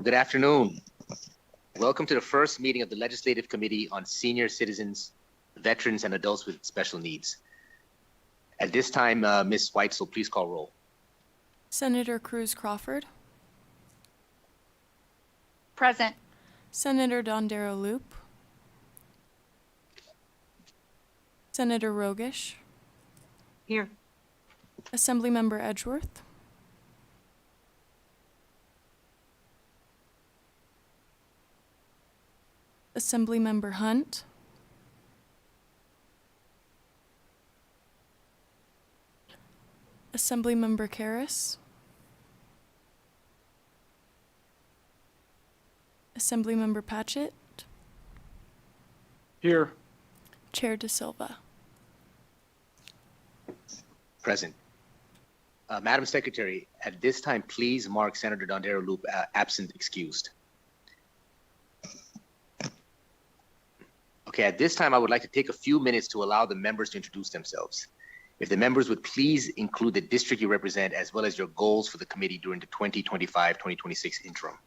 Good afternoon. Welcome to the first meeting of the Legislative Committee on Senior Citizens, Veterans, and Adults with Special Needs. At this time, Ms. Weitzel, please call roll. Senator Cruz Crawford. Present. Senator Dondero Loop. Senator Rogish. Here. Assemblymember Edgeworth. Assemblymember Hunt. Assemblymember Karras. Assemblymember Patchett. Here. Chair De Silva. Present. Madam Secretary, at this time, please mark Senator Dondero Loop absent excused. Okay, at this time, I would like to take a few minutes to allow the members to introduce themselves. If the members would please include the district you represent as well as your goals for the committee during the 2025-2026 interim.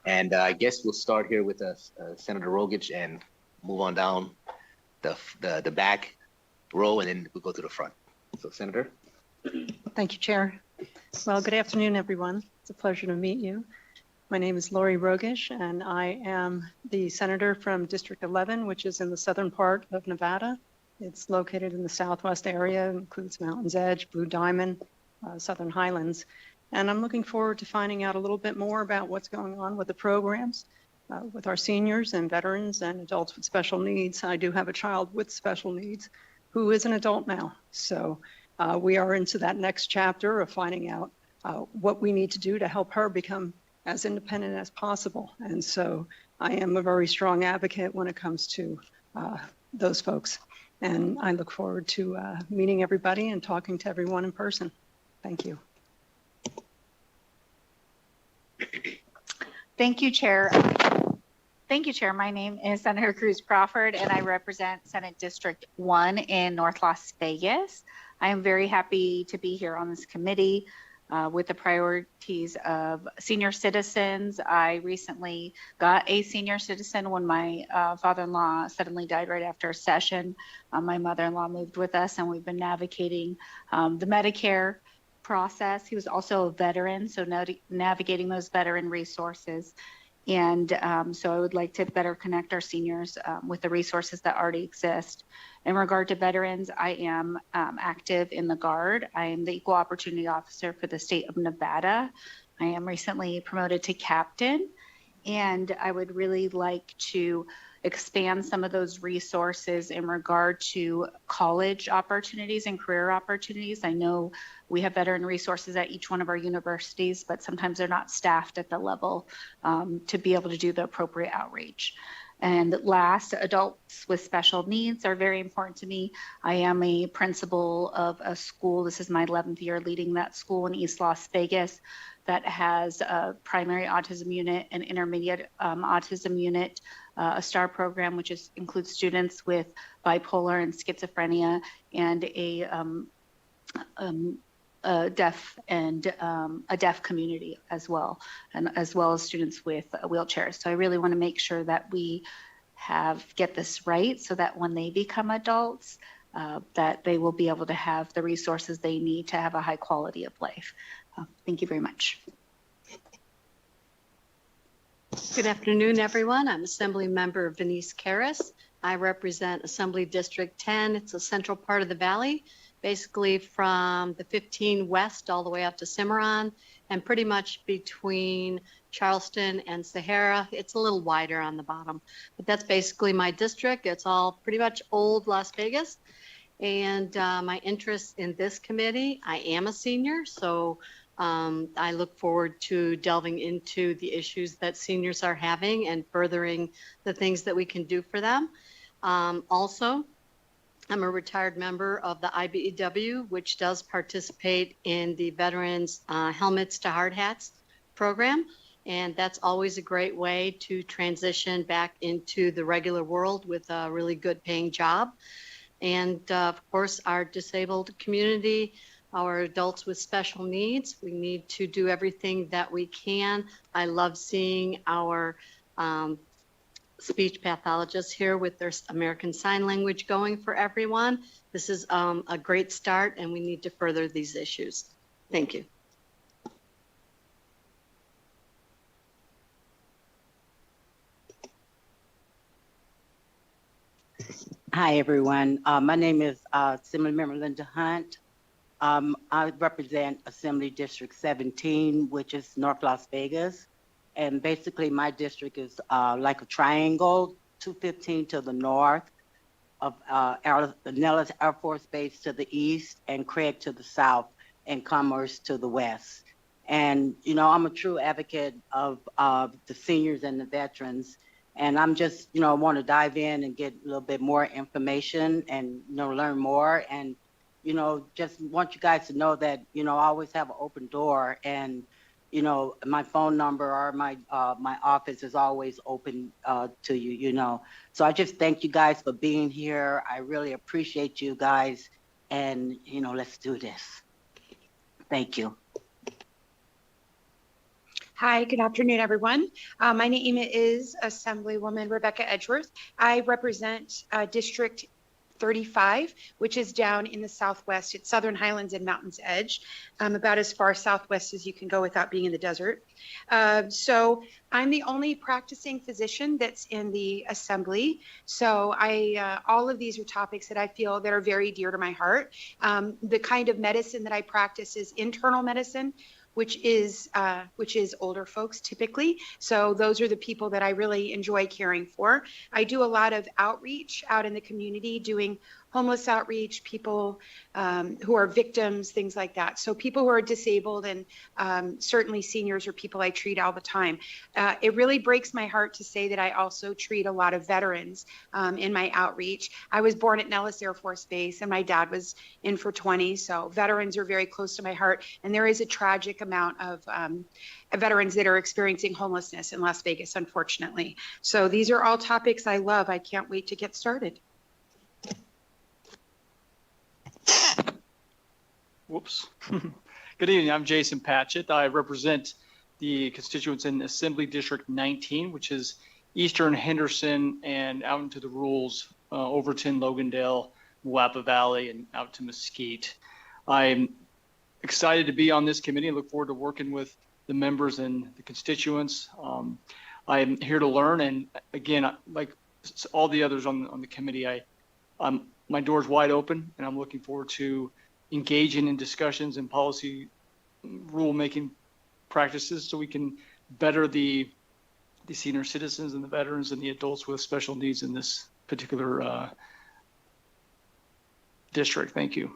And I guess we'll start here with Senator Rogish and move on down the back row, and then we'll go to the front. So, Senator. Thank you, Chair. Well, good afternoon, everyone. It's a pleasure to meet you. My name is Lori Rogish, and I am the senator from District 11, which is in the southern part of Nevada. It's located in the southwest area, includes Mountain's Edge, Blue Diamond, Southern Highlands. And I'm looking forward to finding out a little bit more about what's going on with the programs with our seniors and veterans and adults with special needs. I do have a child with special needs who is an adult now. So we are into that next chapter of finding out what we need to do to help her become as independent as possible. And so I am a very strong advocate when it comes to those folks. And I look forward to meeting everybody and talking to everyone in person. Thank you. Thank you, Chair. Thank you, Chair. My name is Senator Cruz Crawford, and I represent Senate District 1 in North Las Vegas. I am very happy to be here on this committee with the priorities of senior citizens. I recently got a senior citizen when my father-in-law suddenly died right after a session. My mother-in-law moved with us, and we've been navigating the Medicare process. He was also a veteran, so navigating those veteran resources. And so I would like to better connect our seniors with the resources that already exist. In regard to veterans, I am active in the Guard. I am the Equal Opportunity Officer for the state of Nevada. I am recently promoted to captain, and I would really like to expand some of those resources in regard to college opportunities and career opportunities. I know we have veteran resources at each one of our universities, but sometimes they're not staffed at the level to be able to do the appropriate outreach. And last, adults with special needs are very important to me. I am a principal of a school. This is my 11th year leading that school in East Las Vegas that has a primary autism unit, an intermediate autism unit, a STAR program, which includes students with bipolar and schizophrenia, and a deaf community as well, and as well as students with wheelchairs. So I really want to make sure that we get this right, so that when they become adults, that they will be able to have the resources they need to have a high quality of life. Thank you very much. Good afternoon, everyone. I'm Assembly Member Venice Karras. I represent Assembly District 10. It's a central part of the valley, basically from the 15 west all the way up to Cimarron, and pretty much between Charleston and Sahara. It's a little wider on the bottom, but that's basically my district. It's all pretty much old Las Vegas. And my interest in this committee, I am a senior, so I look forward to delving into the issues that seniors are having and furthering the things that we can do for them. Also, I'm a retired member of the IBEW, which does participate in the Veterans Helmets to Hard Hats program. And that's always a great way to transition back into the regular world with a really good paying job. And of course, our disabled community our adults with special needs. We need to do everything that we can. I love seeing our speech pathologists here with their American Sign Language going for everyone. This is a great start, and we need to further these issues. Thank you. Hi, everyone. My name is Assembly Member Linda Hunt. I represent Assembly District 17, which is North Las Vegas. And basically, my district is like a triangle, 215 to the north of Nellis Air Force Base to the east, and Craig to the south, and Commerce to the west. And, you know, I'm a true advocate of the seniors and the veterans. And I'm just, you know, want to dive in and get a little bit more information and, you know, learn more. And, you know, just want you guys to know that, you know, I always have an open door, and, you know, my phone number or my office is always open to you, you know. So I just thank you guys for being here. I really appreciate you guys. And, you know, let's do this. Thank you. Hi, good afternoon, everyone. My name is Assemblywoman Rebecca Edgeworth. I represent District 35, which is down in the southwest. It's Southern Highlands and Mountains Edge, about as far southwest as you can go without being in the desert. So I'm the only practicing physician that's in the assembly. So all of these are topics that I feel that are very dear to my heart. The kind of medicine that I practice is internal medicine, which is older folks typically. So those are the people that I really enjoy caring for. I do a lot of outreach out in the community, doing homeless outreach, people who are victims, things like that. So people who are disabled, and certainly seniors are people I treat all the time. It really breaks my heart to say that I also treat a lot of veterans in my outreach. I was born at Nellis Air Force Base, and my dad was in for 20. So veterans are very close to my heart. And there is a tragic amount of veterans that are experiencing homelessness in Las Vegas, unfortunately. So these are all topics I love. I can't wait to get started. Whoops. Good evening. I'm Jason Patchett. I represent the constituents in Assembly District 19, which is Eastern Henderson and out into the rurals, Overton, Logandale, Moapa Valley, and out to Mesquite. I'm excited to be on this committee and look forward to working with the members and the constituents. I'm here to learn, and again, like all the others on the committee, my door's wide open, and I'm looking forward to engaging in discussions and policy rulemaking practices so we can better the senior citizens and the veterans and the adults with special needs in this particular district. Thank you.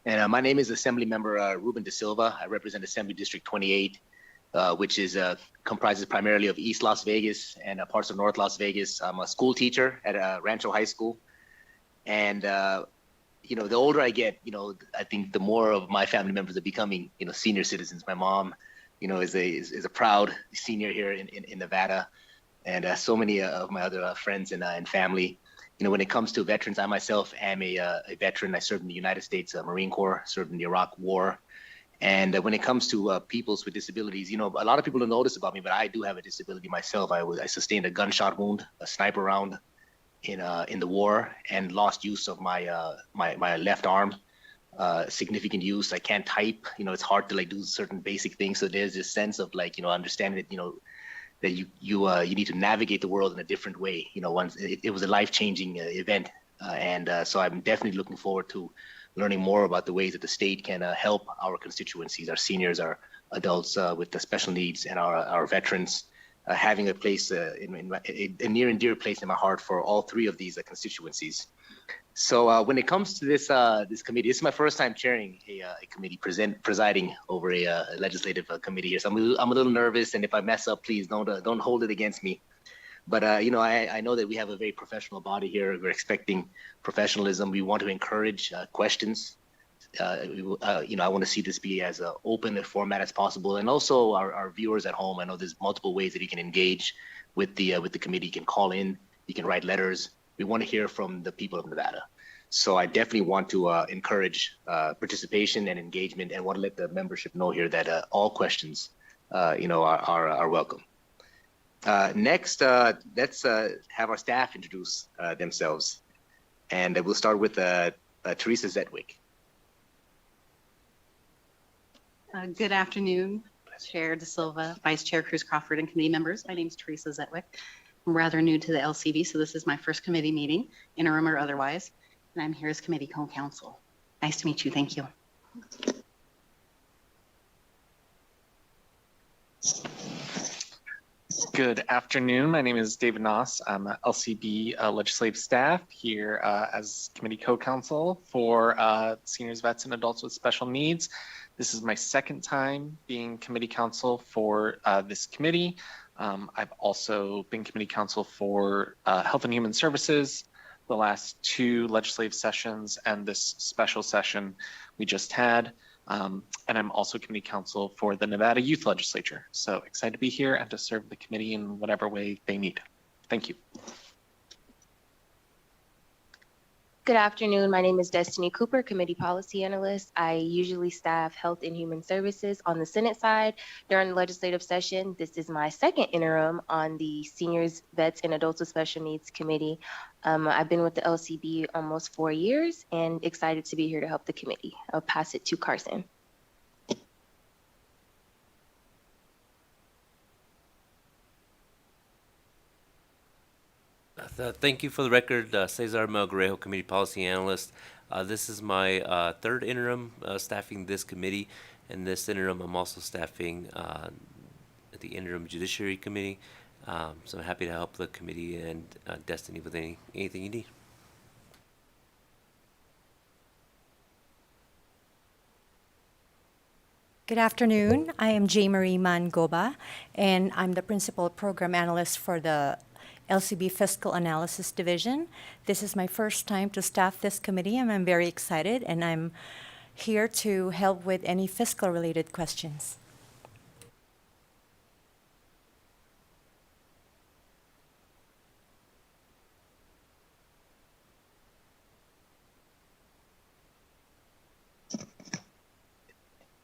And my name is Assembly Member Ruben De Silva. I represent Assembly District 28, which is comprises primarily of East Las Vegas and parts of North Las Vegas. I'm a school teacher at Rancho High School. And, you know, the older I get, you know, I think the more of my family members are becoming, you know, senior citizens. My mom, you know, is a proud senior here in Nevada. And so many of my other friends and family. You know, when it comes to veterans, I myself am a veteran. I served in the United States Marine Corps, served in the Iraq War. And when it comes to peoples with disabilities, you know, a lot of people don't notice about me, but I do have a disability myself. I sustained a gunshot wound, a sniper round in the war, and lost use of my my left arm. Significant use. I can't type. You know, it's hard to like do certain basic things. So there's this sense of like, you know, understanding that, you know, that you need to navigate the world in a different way. You know, once it was a life-changing event, and so I'm definitely looking forward to learning more about the ways that the state can help our constituencies, our seniors, our adults with the special needs, and our veterans, having a place a near and dear place in my heart for all three of these constituencies. So when it comes to this committee, this is my first time chairing a committee, presiding over a legislative committee here. So I'm a little nervous, and if I mess up, please don't hold it against me. But you know, I know that we have a very professional body here. We're expecting professionalism. We want to encourage questions. You know, I want to see this be as open a format as possible, and also our viewers at home. I know there's multiple ways that you can engage with the committee. You can call in, you can write letters. We want to hear from the people of Nevada. So I definitely want to encourage participation and engagement, and want to let the membership know here that all questions, are welcome. Next, let's have our staff introduce themselves, and we'll start with Teresa Zetwick. Good afternoon, Chair De Silva, Vice Chair Cruz Crawford, and committee members. My name is Teresa Zetwick. I'm rather new to the LCB, so this is my first committee meeting, interim or otherwise, and I'm here as committee co-counsel. Nice to meet you. Thank you. Good afternoon. My name is David Noss. I'm a LCB legislative staff here as committee co-counsel for seniors, vets, and adults with special needs. This is my second time being committee counsel for this committee. I've also been committee counsel for Health and Human Services the last 2 legislative sessions and this special session we just had. And I'm also committee counsel for the Nevada Youth Legislature. So excited to be here and to serve the committee in whatever way they need. Thank you. Good afternoon. My name is Destiny Cooper, Committee Policy Analyst. I usually staff Health and Human Services on the Senate side during the legislative session. This is my second interim on the Seniors, Vets, and Adults with Special Needs Committee. I've been with the LCB almost 4 years and excited to be here to help the committee. I'll pass it to Carson. Thank you. For the record, Cesar Melgarejo, Committee Policy Analyst. This is my third interim staffing this committee, and this interim I'm also staffing the Interim Judiciary Committee. So I'm happy to help the committee and Destiny with anything you need. Good afternoon. I am J. Marie Mangoba, and I'm the Principal Program Analyst for the LCB Fiscal Analysis Division. This is my first time to staff this committee, and I'm very excited, and I'm here to help with any fiscal-related questions.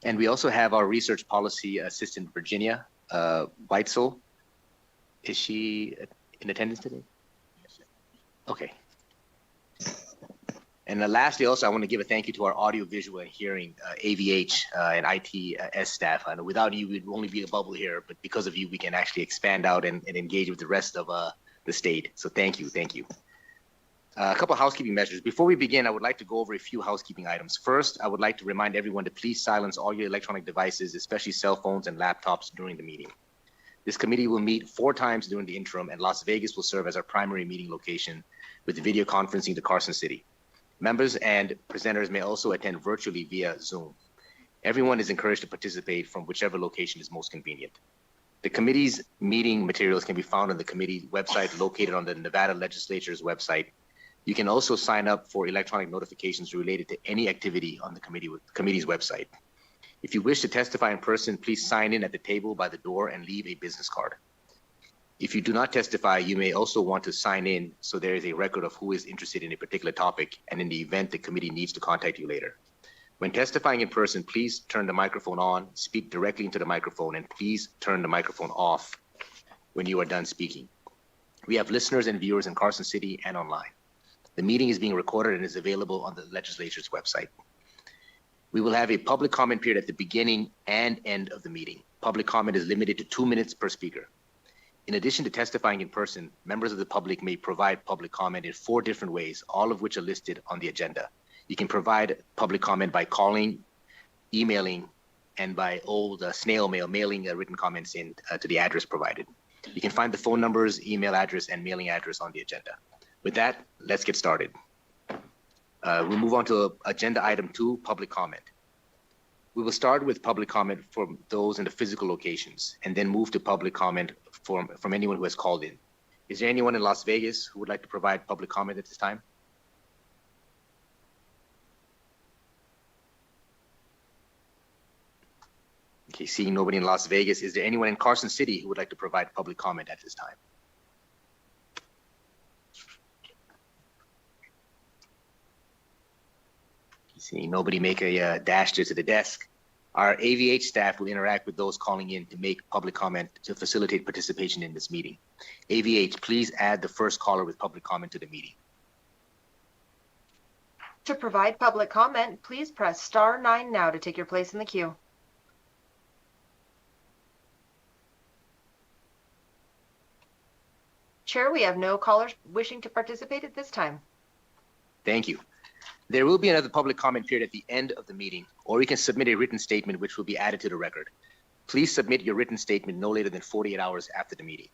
And we also have our research policy assistant, Virginia Weitzel. Is she in attendance today? Okay. And lastly, also, I want to give a thank you to our audio, visual, and hearing AVH and ITS staff. I know without you, we'd only be a bubble here, but because of you, we can actually expand out and engage with the rest of the state. So thank you, thank you. A couple of housekeeping measures. Before we begin, I would like to go over a few housekeeping items. First, I would like to remind everyone to please silence all your electronic devices, especially cell phones and laptops, during the meeting. This committee will meet 4 times during the interim, and Las Vegas will serve as our primary meeting location with video conferencing to Carson City. Members and presenters may also attend virtually via Zoom. Everyone is encouraged to participate from whichever location is most convenient. The committee's meeting materials can be found on the committee website located on the Nevada Legislature's website. You can also sign up for electronic notifications related to any activity on the committee's website. If you wish to testify in person, please sign in at the table by the door and leave a business card. If you do not testify, you may also want to sign in so there is a record of who is interested in a particular topic, and in the event the committee needs to contact you later. When testifying in person, please turn the microphone on, speak directly into the microphone, and please turn the microphone off when you are done speaking. We have listeners and viewers in Carson City and online. The meeting is being recorded and is available on the legislature's website. We will have a public comment period at the beginning and end of the meeting. Public comment is limited to 2 minutes per speaker. In addition to testifying in person, members of the public may provide public comment in 4 different ways, all of which are listed on the agenda. You can provide public comment by calling, emailing, and by old snail mail, mailing written comments in to the address provided. You can find the phone numbers, email address, and mailing address on the agenda. With that, let's get started. We'll move on to agenda item 2, public comment. We will start with public comment from those in the physical locations, and then move to public comment from anyone who has called in. Is there anyone in Las Vegas who would like to provide public comment at this time? Okay, seeing nobody in Las Vegas, is there anyone in Carson City who would like to provide public comment at this time? See nobody make a dash to the desk. Our AVH staff will interact with those calling in to make public comment to facilitate participation in this meeting. AVH, please add the first caller with public comment to the meeting. To provide public comment, please press *9 now to take your place in the queue. Chair, we have no callers wishing to participate at this time. Thank you. There will be another public comment period at the end of the meeting, or you can submit a written statement which will be added to the record. Please submit your written statement no later than 48 hours after the meeting.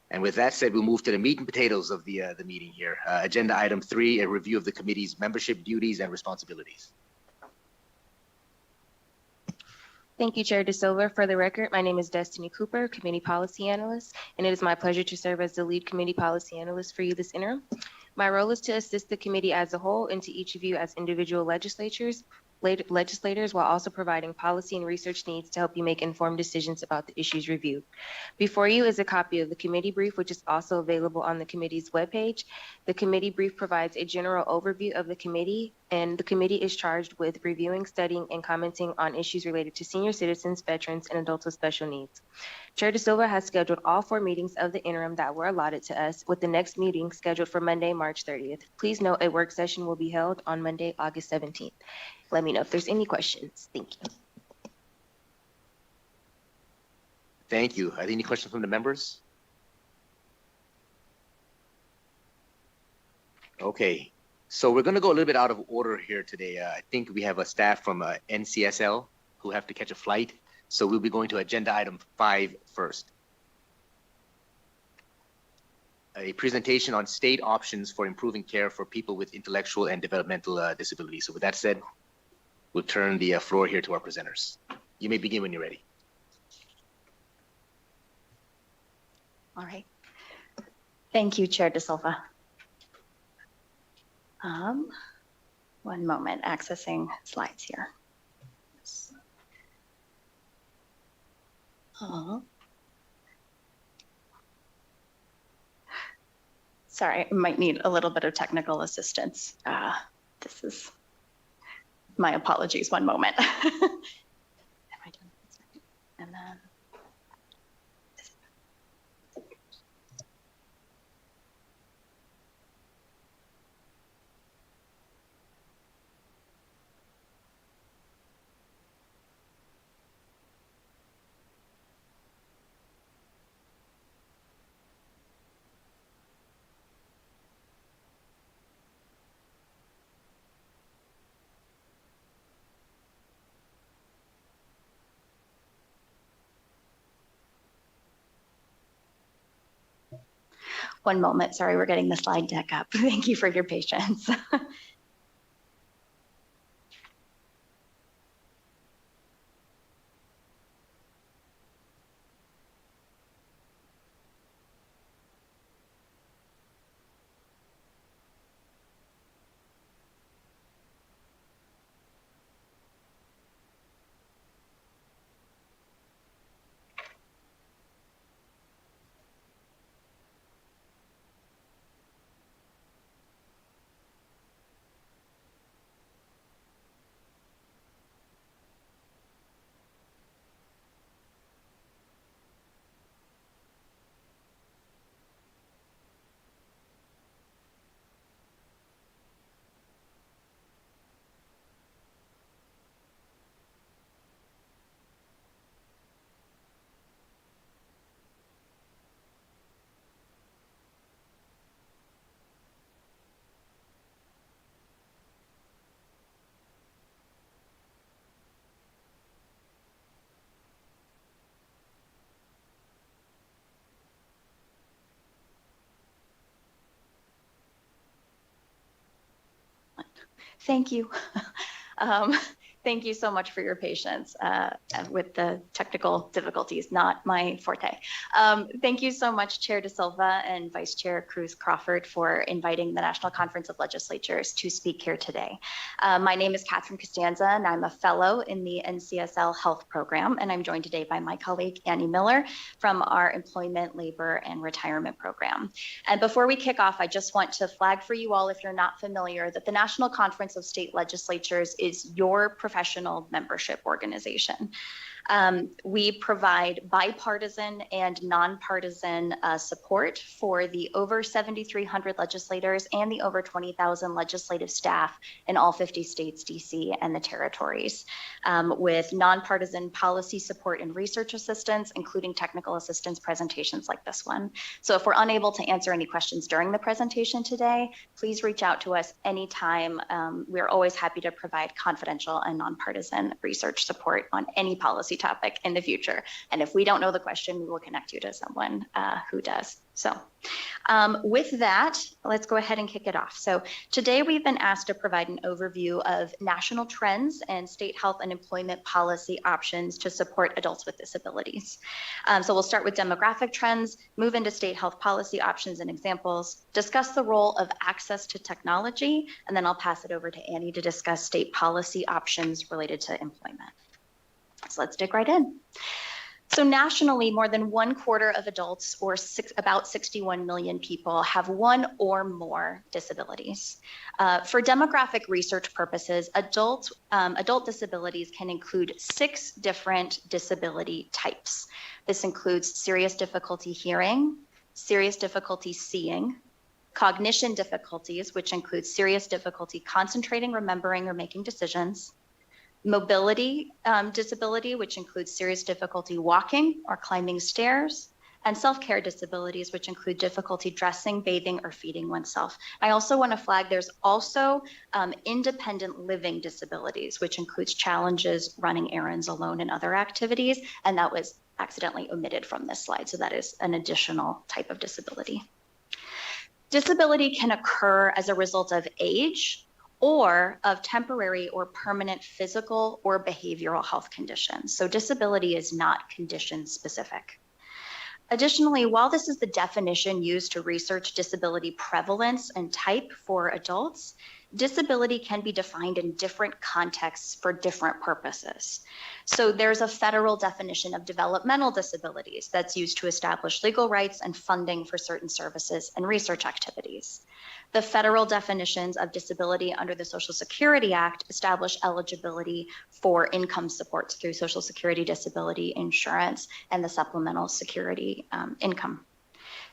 And with that said, we'll move to the meat and potatoes of the meeting here. Agenda item 3, a review of the committee's membership duties and responsibilities. Thank you, Chair De Silva. For the record, my name is Destiny Cooper, Committee Policy Analyst, and it is my pleasure to serve as the lead Committee Policy Analyst for you this interim. My role is to assist the committee as a whole and to each of you as individual legislators while also providing policy and research needs to help you make informed decisions about the issues reviewed. Before you is a copy of the committee brief, which is also available on the committee's webpage. The committee brief provides a general overview of the committee, and the committee is charged with reviewing, studying, and commenting on issues related to senior citizens, veterans, and adults with special needs. Chair De Silva has scheduled all 4 meetings of the interim that were allotted to us, with the next meeting scheduled for Monday, March 30th. Please note a work session will be held on Monday, August 17th. Let me know if there's any questions. Thank you. Thank you. Are there any questions from the members? Okay, so we're going to go a little bit out of order here today. I think we have a staff from NCSL who have to catch a flight. So we'll be going to agenda item 5 first. A presentation on state options for improving care for people with intellectual and developmental disabilities. So with that said, we'll turn the floor here to our presenters. You may begin when you're ready. All right. Thank you, Chair De Silva. One moment, accessing slides here. Sorry, I might need a little bit of technical assistance. This is my apologies. One moment. Am I doing this right? And then. One moment, sorry, we're getting the slide deck up. Thank you for your patience. Thank you. Thank you so much for your patience with the technical difficulties, not my forte. Thank you so much, Chair De Silva and Vice Chair Cruz Crawford, for inviting the National Conference of Legislatures to speak here today. My name is Catherine Costanza, and I'm a fellow in the NCSL Health Program, and I'm joined today by my colleague, Annie Miller, from our Employment, Labor, and Retirement Program. And before we kick off, I just want to flag for you all, if you're not familiar, that the National Conference of State Legislatures is your professional membership organization. We provide bipartisan and nonpartisan support for the over 7,300 legislators and the over 20,000 legislative staff in all 50 states, DC, and the territories, with nonpartisan policy support and research assistance, including technical assistance presentations like this one. So if we're unable to answer any questions during the presentation today, please reach out to us anytime. We're always happy to provide confidential and nonpartisan research support on any policy topic in the future. And if we don't know the question, we will connect you to someone who does. So with that, let's go ahead and kick it off. So today we've been asked to provide an overview of national trends and state health and employment policy options to support adults with disabilities. So we'll start with demographic trends, move into state health policy options and examples, discuss the role of access to technology, and then I'll pass it over to Annie to discuss state policy options related to employment. So let's dig right in. So nationally, more than 1/4 of adults, or about 61 million people, have one or more disabilities. For demographic research purposes, adult disabilities can include 6 different disability types. This includes serious difficulty hearing, serious difficulty seeing, cognition difficulties, which includes serious difficulty concentrating, remembering, or making decisions, mobility disability, which includes serious difficulty walking or climbing stairs, and self-care disabilities, which include difficulty dressing, bathing, or feeding oneself. I also want to flag there's also independent living disabilities, which includes challenges running errands alone and other activities, and that was accidentally omitted from this slide, so that is an additional type of disability. Disability can occur as a result of age, or of temporary or permanent physical or behavioral health conditions. So disability is not condition specific. Additionally, while this is the definition used to research disability prevalence and type for adults, disability can be defined in different contexts for different purposes. So there's a federal definition of developmental disabilities that's used to establish legal rights and funding for certain services and research activities. The federal definitions of disability under the Social Security Act establish eligibility for income supports through Social Security disability insurance and the supplemental security income.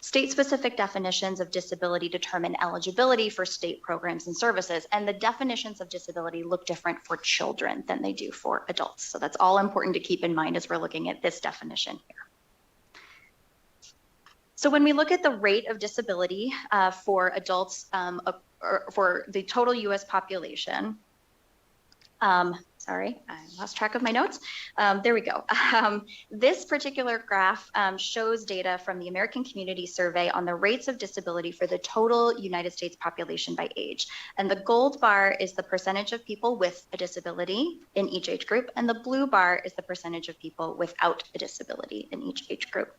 State-specific definitions of disability determine eligibility for state programs and services, and the definitions of disability look different for children than they do for adults. So that's all important to keep in mind as we're looking at this definition here. So when we look at the rate of disability for adults, for the total US population, sorry, I lost track of my notes. There we go. This particular graph shows data from the American Community Survey on the rates of disability for the total United States population by age. And the gold bar is the percentage of people with a disability in each age group, and the blue bar is the percentage of people without a disability in each age group.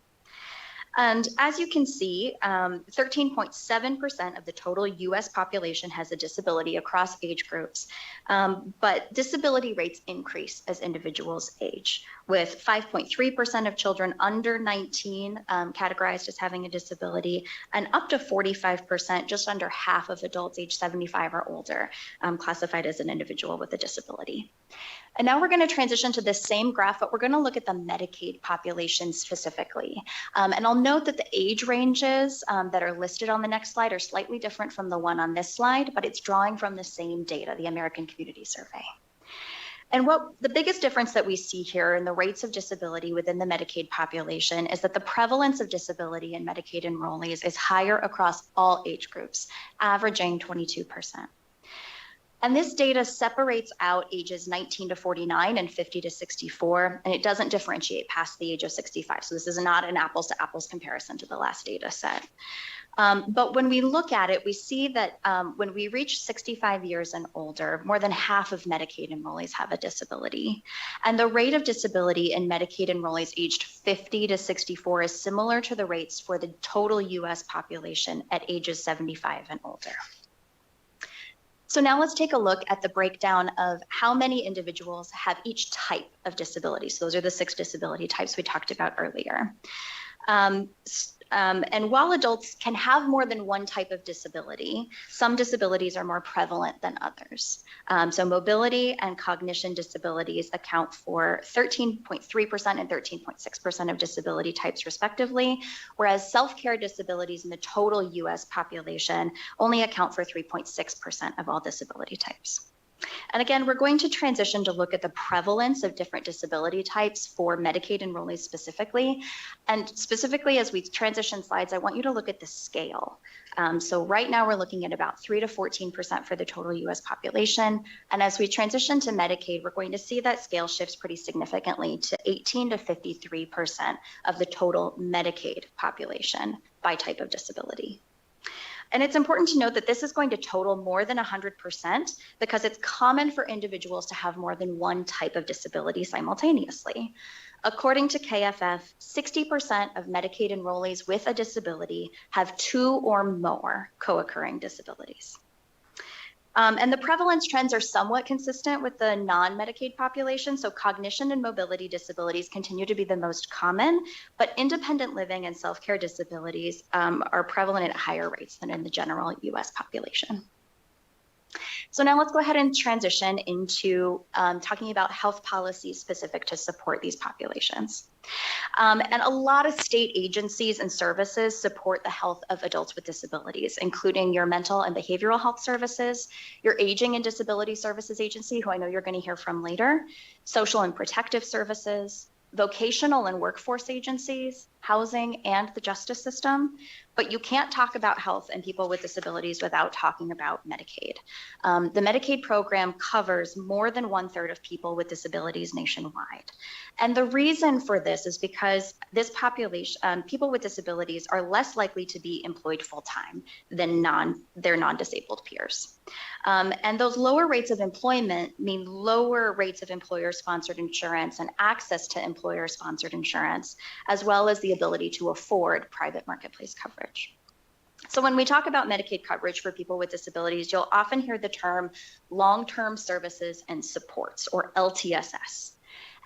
And as you can see, 13.7% of the total US population has a disability across age groups, but disability rates increase as individuals age, with 5.3% of children under 19 categorized as having a disability, and up to 45%, just under half of adults age 75 or older, classified as an individual with a disability. And now we're going to transition to this same graph, but we're going to look at the Medicaid population specifically. And I'll note that the age ranges that are listed on the next slide are slightly different from the one on this slide, but it's drawing from the same data, the American Community Survey. And what the biggest difference that we see here in the rates of disability within the Medicaid population is that the prevalence of disability in Medicaid enrollees is higher across all age groups, averaging 22%. And this data separates out ages 19 to 49 and 50 to 64, and it doesn't differentiate past the age of 65. So this is not an apples to apples comparison to the last data set. But when we look at it, we see that when we reach 65 years and older, more than half of Medicaid enrollees have a disability. And the rate of disability in Medicaid enrollees aged 50 to 64 is similar to the rates for the total US population at ages 75 and older. So now let's take a look at the breakdown of how many individuals have each type of disability. So those are the 6 disability types we talked about earlier. And while adults can have more than one type of disability, some disabilities are more prevalent than others. So mobility and cognition disabilities account for 13.3% and 13.6% of disability types respectively, whereas self-care disabilities in the total US population only account for 3.6% of all disability types. And again, we're going to transition to look at the prevalence of different disability types for Medicaid enrollees specifically. And specifically, as we transition slides, I want you to look at the scale. So right now we're looking at about 3 to 14% for the total US population. And as we transition to Medicaid, we're going to see that scale shifts pretty significantly to 18 to 53% of the total Medicaid population by type of disability. And it's important to note that this is going to total more than 100% because it's common for individuals to have more than one type of disability simultaneously. According to KFF, 60% of Medicaid enrollees with a disability have 2 or more co-occurring disabilities. And the prevalence trends are somewhat consistent with the non-Medicaid population. So cognition and mobility disabilities continue to be the most common, but independent living and self-care disabilities are prevalent at higher rates than in the general US population. So now let's go ahead and transition into talking about health policies specific to support these populations. And a lot of state agencies and services support the health of adults with disabilities, including your mental and behavioral health services, your aging and disability services agency, who I know you're going to hear from later, social and protective services, vocational and workforce agencies, housing, and the justice system. But you can't talk about health and people with disabilities without talking about Medicaid. The Medicaid program covers more than 1/3 of people with disabilities nationwide. And the reason for this is because this population, people with disabilities are less likely to be employed full-time than their non-disabled peers. And those lower rates of employment mean lower rates of employer-sponsored insurance and access to employer-sponsored insurance, as well as the ability to afford private marketplace coverage. So when we talk about Medicaid coverage for people with disabilities, you'll often hear the term long-term services and supports, or LTSS.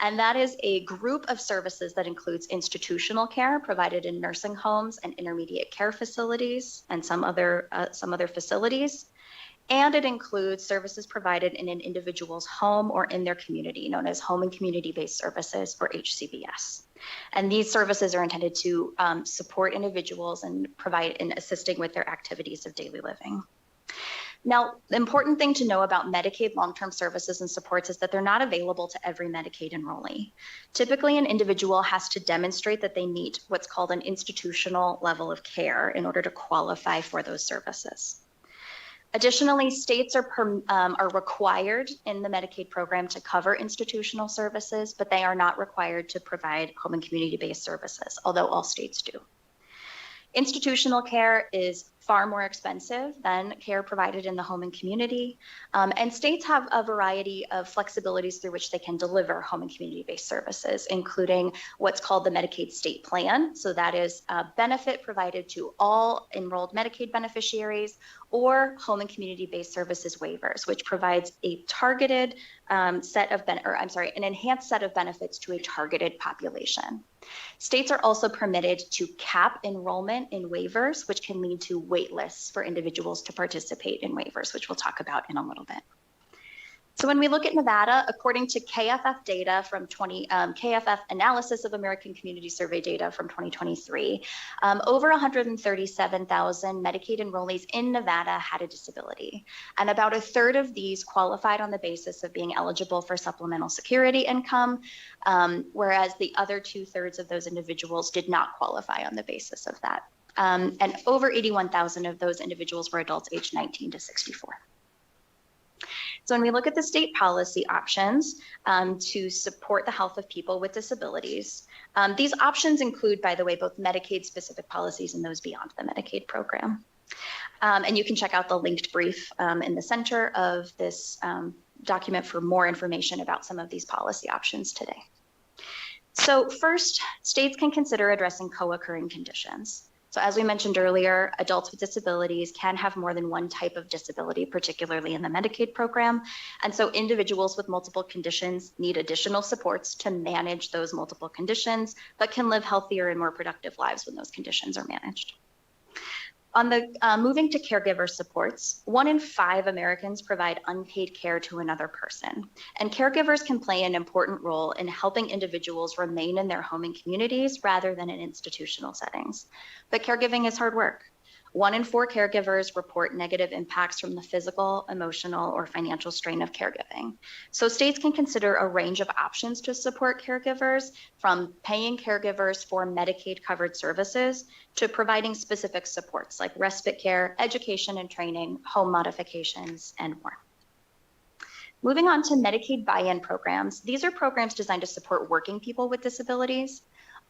And that is a group of services that includes institutional care provided in nursing homes and intermediate care facilities and some other facilities. And it includes services provided in an individual's home or in their community, known as home and community-based services, or HCBS. And these services are intended to support individuals and provide in assisting with their activities of daily living. Now, the important thing to know about Medicaid long-term services and supports is that they're not available to every Medicaid enrollee. Typically, an individual has to demonstrate that they meet what's called an institutional level of care in order to qualify for those services. Additionally, states are required in the Medicaid program to cover institutional services, but they are not required to provide home and community-based services, although all states do. Institutional care is far more expensive than care provided in the home and community. And states have a variety of flexibilities through which they can deliver home and community-based services, including what's called the Medicaid state plan. So that is a benefit provided to all enrolled Medicaid beneficiaries, or home and community-based services waivers, which provides a targeted an enhanced set of benefits to a targeted population. States are also permitted to cap enrollment in waivers, which can lead to wait lists for individuals to participate in waivers, which we'll talk about in a little bit. So when we look at Nevada, according to KFF data from KFF analysis of American Community Survey data from 2023, over 137,000 Medicaid enrollees in Nevada had a disability. And about 1/3 of these qualified on the basis of being eligible for supplemental security income, whereas the other 2/3 of those individuals did not qualify on the basis of that. And over 81,000 of those individuals were adults aged 19 to 64. So when we look at the state policy options to support the health of people with disabilities, these options include, by the way, both Medicaid-specific policies and those beyond the Medicaid program. And you can check out the linked brief in the center of this document for more information about some of these policy options today. So first, states can consider addressing co-occurring conditions. So as we mentioned earlier, adults with disabilities can have more than one type of disability, particularly in the Medicaid program. And so individuals with multiple conditions need additional supports to manage those multiple conditions, but can live healthier and more productive lives when those conditions are managed. On the moving to caregiver supports, 1 in 5 Americans provide unpaid care to another person. And caregivers can play an important role in helping individuals remain in their home and communities rather than in institutional settings. But caregiving is hard work. 1 in 4 caregivers report negative impacts from the physical, emotional, or financial strain of caregiving. So states can consider a range of options to support caregivers, from paying caregivers for Medicaid covered services to providing specific supports like respite care, education and training, home modifications, and more. Moving on to Medicaid buy-in programs. These are programs designed to support working people with disabilities.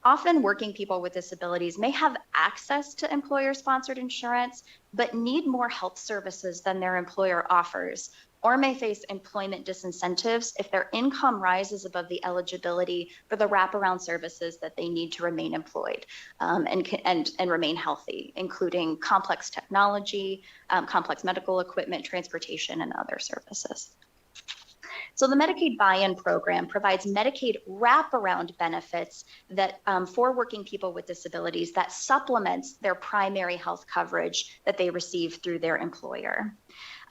Often working people with disabilities may have access to employer-sponsored insurance, but need more health services than their employer offers, or may face employment disincentives if their income rises above the eligibility for the wraparound services that they need to remain employed and remain healthy, including complex technology, complex medical equipment, transportation, and other services. So the Medicaid buy-in program provides Medicaid wraparound benefits that for working people with disabilities that supplements their primary health coverage that they receive through their employer.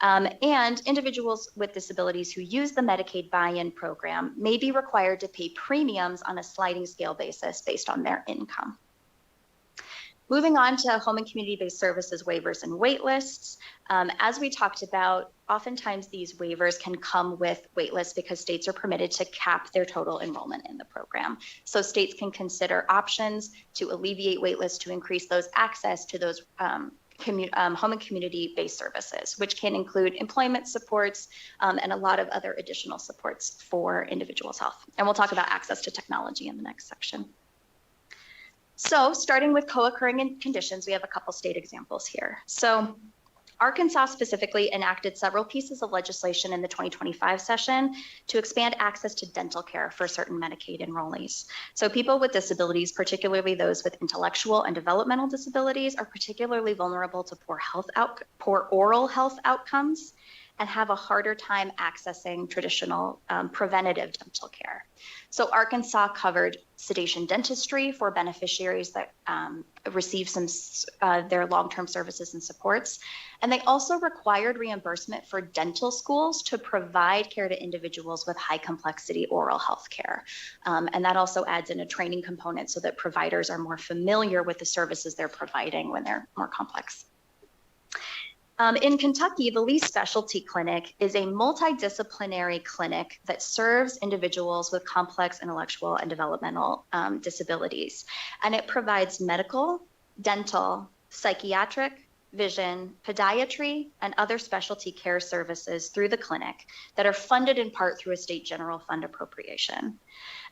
And individuals with disabilities who use the Medicaid buy-in program may be required to pay premiums on a sliding scale basis based on their income. Moving on to home and community-based services waivers and wait lists. As we talked about, oftentimes these waivers can come with wait lists because states are permitted to cap their total enrollment in the program. So states can consider options to alleviate wait lists to increase those access to those home and community-based services, which can include employment supports and a lot of other additional supports for individuals' health. And we'll talk about access to technology in the next section. So starting with co-occurring conditions, we have a couple state examples here. So Arkansas specifically enacted several pieces of legislation in the 2025 session to expand access to dental care for certain Medicaid enrollees. So people with disabilities, particularly those with intellectual and developmental disabilities, are particularly vulnerable to poor oral health outcomes and have a harder time accessing traditional preventative dental care. So Arkansas covered sedation dentistry for beneficiaries that receive their long-term services and supports. And they also required reimbursement for dental schools to provide care to individuals with high complexity oral health care. And that also adds in a training component so that providers are more familiar with the services they're providing when they're more complex. In Kentucky, the Lee Specialty Clinic is a multidisciplinary clinic that serves individuals with complex intellectual and developmental disabilities. And it provides medical, dental, psychiatric, vision, podiatry, and other specialty care services through the clinic that are funded in part through a state general fund appropriation.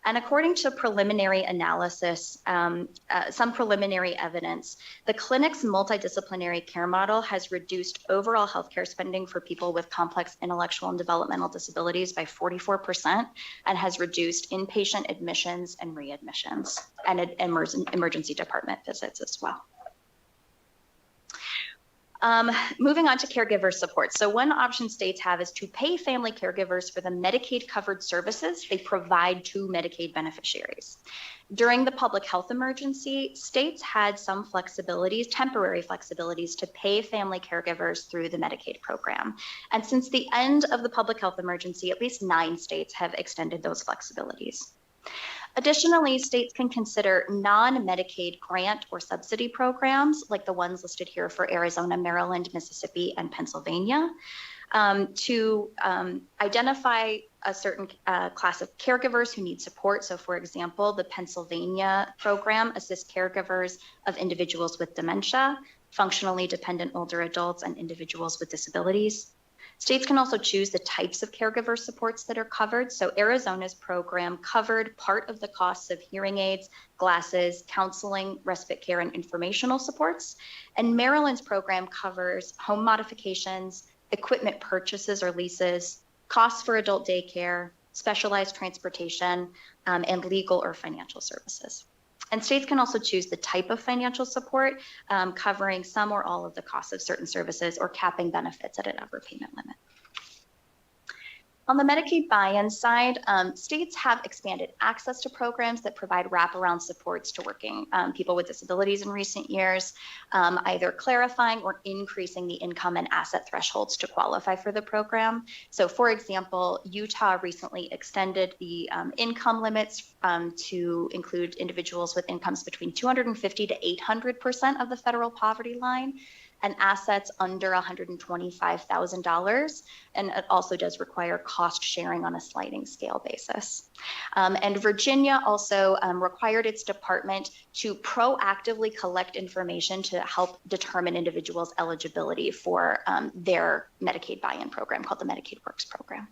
And according to preliminary analysis, some preliminary evidence, the clinic's multidisciplinary care model has reduced overall healthcare spending for people with complex intellectual and developmental disabilities by 44% and has reduced inpatient admissions and readmissions and emergency department visits as well. Moving on to caregiver support. So one option states have is to pay family caregivers for the Medicaid covered services they provide to Medicaid beneficiaries. During the public health emergency, states had some flexibilities, temporary flexibilities, to pay family caregivers through the Medicaid program. And since the end of the public health emergency, at least 9 states have extended those flexibilities. Additionally, states can consider non-Medicaid grant or subsidy programs like the ones listed here for Arizona, Maryland, Mississippi, and Pennsylvania to identify a certain class of caregivers who need support. So for example, the Pennsylvania program assists caregivers of individuals with dementia, functionally dependent older adults, and individuals with disabilities. States can also choose the types of caregiver supports that are covered. So Arizona's program covered part of the costs of hearing aids, glasses, counseling, respite care, and informational supports. And Maryland's program covers home modifications, equipment purchases or leases, costs for adult daycare, specialized transportation, and legal or financial services. And states can also choose the type of financial support, covering some or all of the costs of certain services or capping benefits at an overpayment limit. On the Medicaid buy-in side, states have expanded access to programs that provide wraparound supports to working people with disabilities in recent years, either clarifying or increasing the income and asset thresholds to qualify for the program. So for example, Utah recently extended the income limits to include individuals with incomes between 250 to 800% of the federal poverty line, and assets under $125,000. And it also does require cost sharing on a sliding scale basis. And Virginia also required its department to proactively collect information to help determine individuals' eligibility for their Medicaid buy-in program called the Medicaid Works program.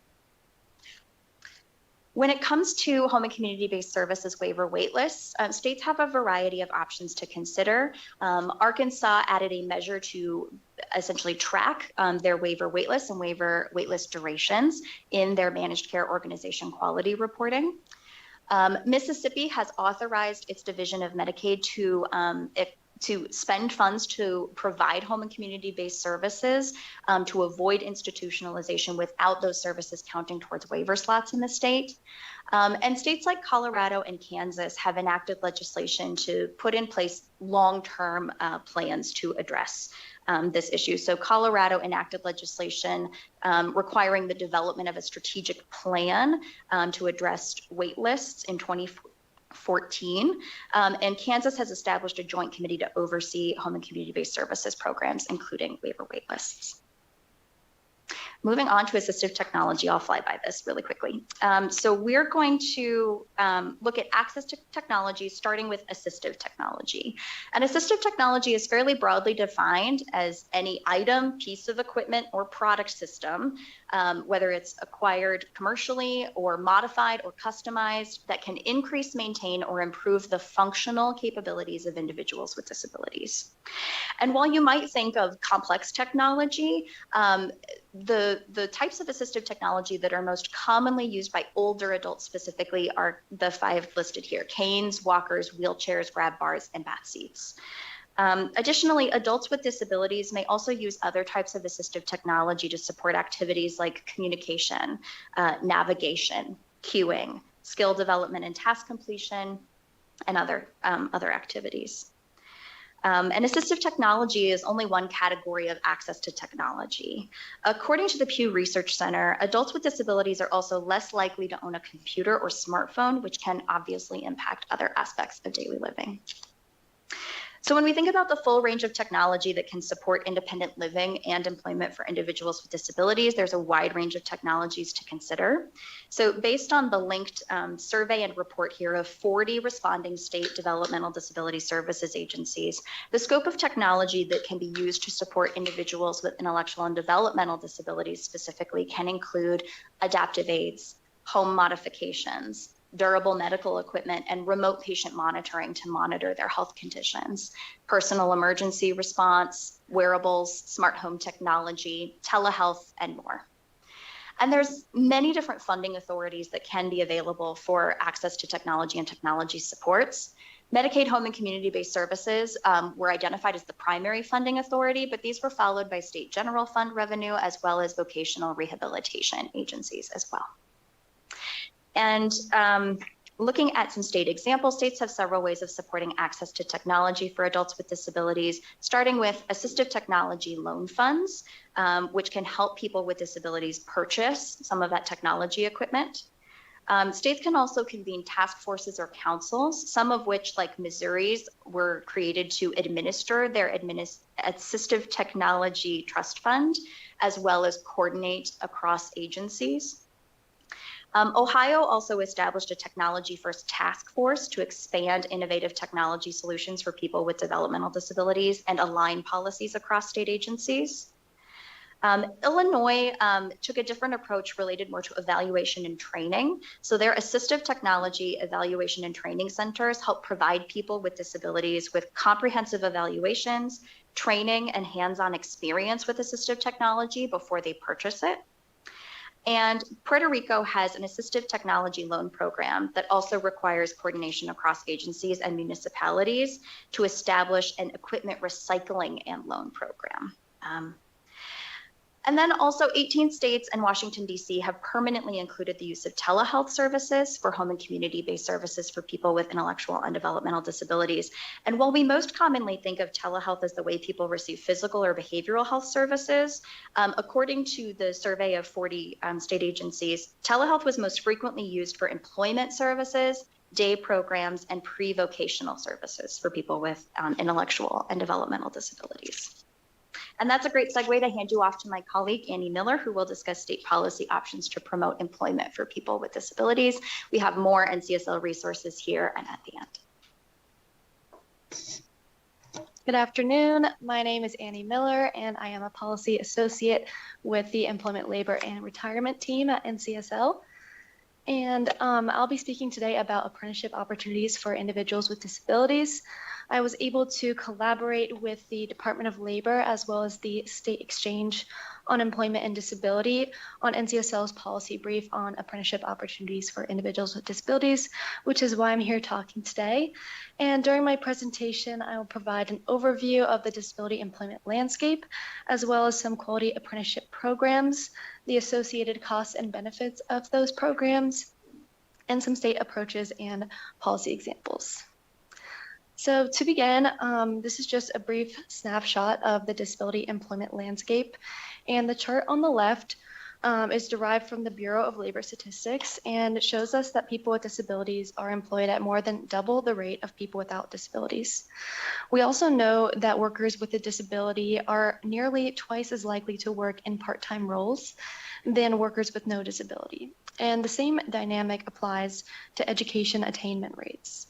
When it comes to home and community-based services waiver waitlists, states have a variety of options to consider. Arkansas added a measure to essentially track their waiver waitlists and waiver waitlist durations in their managed care organization quality reporting. Mississippi has authorized its Division of Medicaid to spend funds to provide home and community-based services to avoid institutionalization without those services counting towards waiver slots in the state. And states like Colorado and Kansas have enacted legislation to put in place long-term plans to address this issue. So Colorado enacted legislation requiring the development of a strategic plan to address wait lists in 2014, and Kansas has established a joint committee to oversee home and community-based services programs, including waiver wait lists. Moving on to assistive technology, I'll fly by this really quickly. So we're going to look at access to technology, starting with assistive technology. And assistive technology is fairly broadly defined as any item, piece of equipment, or product system, whether it's acquired commercially or modified or customized, that can increase, maintain, or improve the functional capabilities of individuals with disabilities. And while you might think of complex technology, the types of assistive technology that are most commonly used by older adults specifically are the 5 listed here: canes, walkers, wheelchairs, grab bars, and bath seats. Additionally, adults with disabilities may also use other types of assistive technology to support activities like communication, navigation, queuing, skill development and task completion, and other activities. And assistive technology is only one category of access to technology. According to the Pew Research Center, adults with disabilities are also less likely to own a computer or smartphone, which can obviously impact other aspects of daily living. So when we think about the full range of technology that can support independent living and employment for individuals with disabilities, there's a wide range of technologies to consider. So based on the linked survey and report here of 40 responding state developmental disability services agencies, the scope of technology that can be used to support individuals with intellectual and developmental disabilities specifically can include adaptive aids, home modifications, durable medical equipment, and remote patient monitoring to monitor their health conditions, personal emergency response, wearables, smart home technology, telehealth, and more. And there's many different funding authorities that can be available for access to technology and technology supports. Medicaid home and community-based services were identified as the primary funding authority, but these were followed by state general fund revenue as well as vocational rehabilitation agencies as well. And looking at some state examples, states have several ways of supporting access to technology for adults with disabilities, starting with assistive technology loan funds, which can help people with disabilities purchase some of that technology equipment. States can also convene task forces or councils, some of which, like Missouri's, were created to administer their assistive technology trust fund, as well as coordinate across agencies. Ohio also established a technology first task force to expand innovative technology solutions for people with developmental disabilities and align policies across state agencies. Illinois took a different approach related more to evaluation and training. So their assistive technology evaluation and training centers help provide people with disabilities with comprehensive evaluations, training, and hands-on experience with assistive technology before they purchase it. And Puerto Rico has an assistive technology loan program that also requires coordination across agencies and municipalities to establish an equipment recycling and loan program. And then also 18 states and Washington, D.C. have permanently included the use of telehealth services for home and community-based services for people with intellectual and developmental disabilities. And while we most commonly think of telehealth as the way people receive physical or behavioral health services, according to the survey of 40 state agencies, telehealth was most frequently used for employment services, day programs, and pre-vocational services for people with intellectual and developmental disabilities. And that's a great segue to hand you off to my colleague, Annie Miller, who will discuss state policy options to promote employment for people with disabilities. We have more NCSL resources here and at the end. Good afternoon. My name is Annie Miller, and I am a policy associate with the Employment, Labor, and Retirement team at NCSL. And I'll be speaking today about apprenticeship opportunities for individuals with disabilities. I was able to collaborate with the Department of Labor as well as the State Exchange on Employment and Disability on NCSL's policy brief on apprenticeship opportunities for individuals with disabilities, which is why I'm here talking today. And during my presentation, I will provide an overview of the disability employment landscape, as well as some quality apprenticeship programs, the associated costs and benefits of those programs, and some state approaches and policy examples. So to begin, this is just a brief snapshot of the disability employment landscape. And the chart on the left is derived from the Bureau of Labor Statistics, and it shows us that people with disabilities are employed at more than double the rate of people without disabilities. We also know that workers with a disability are nearly twice as likely to work in part-time roles than workers with no disability. And the same dynamic applies to education attainment rates.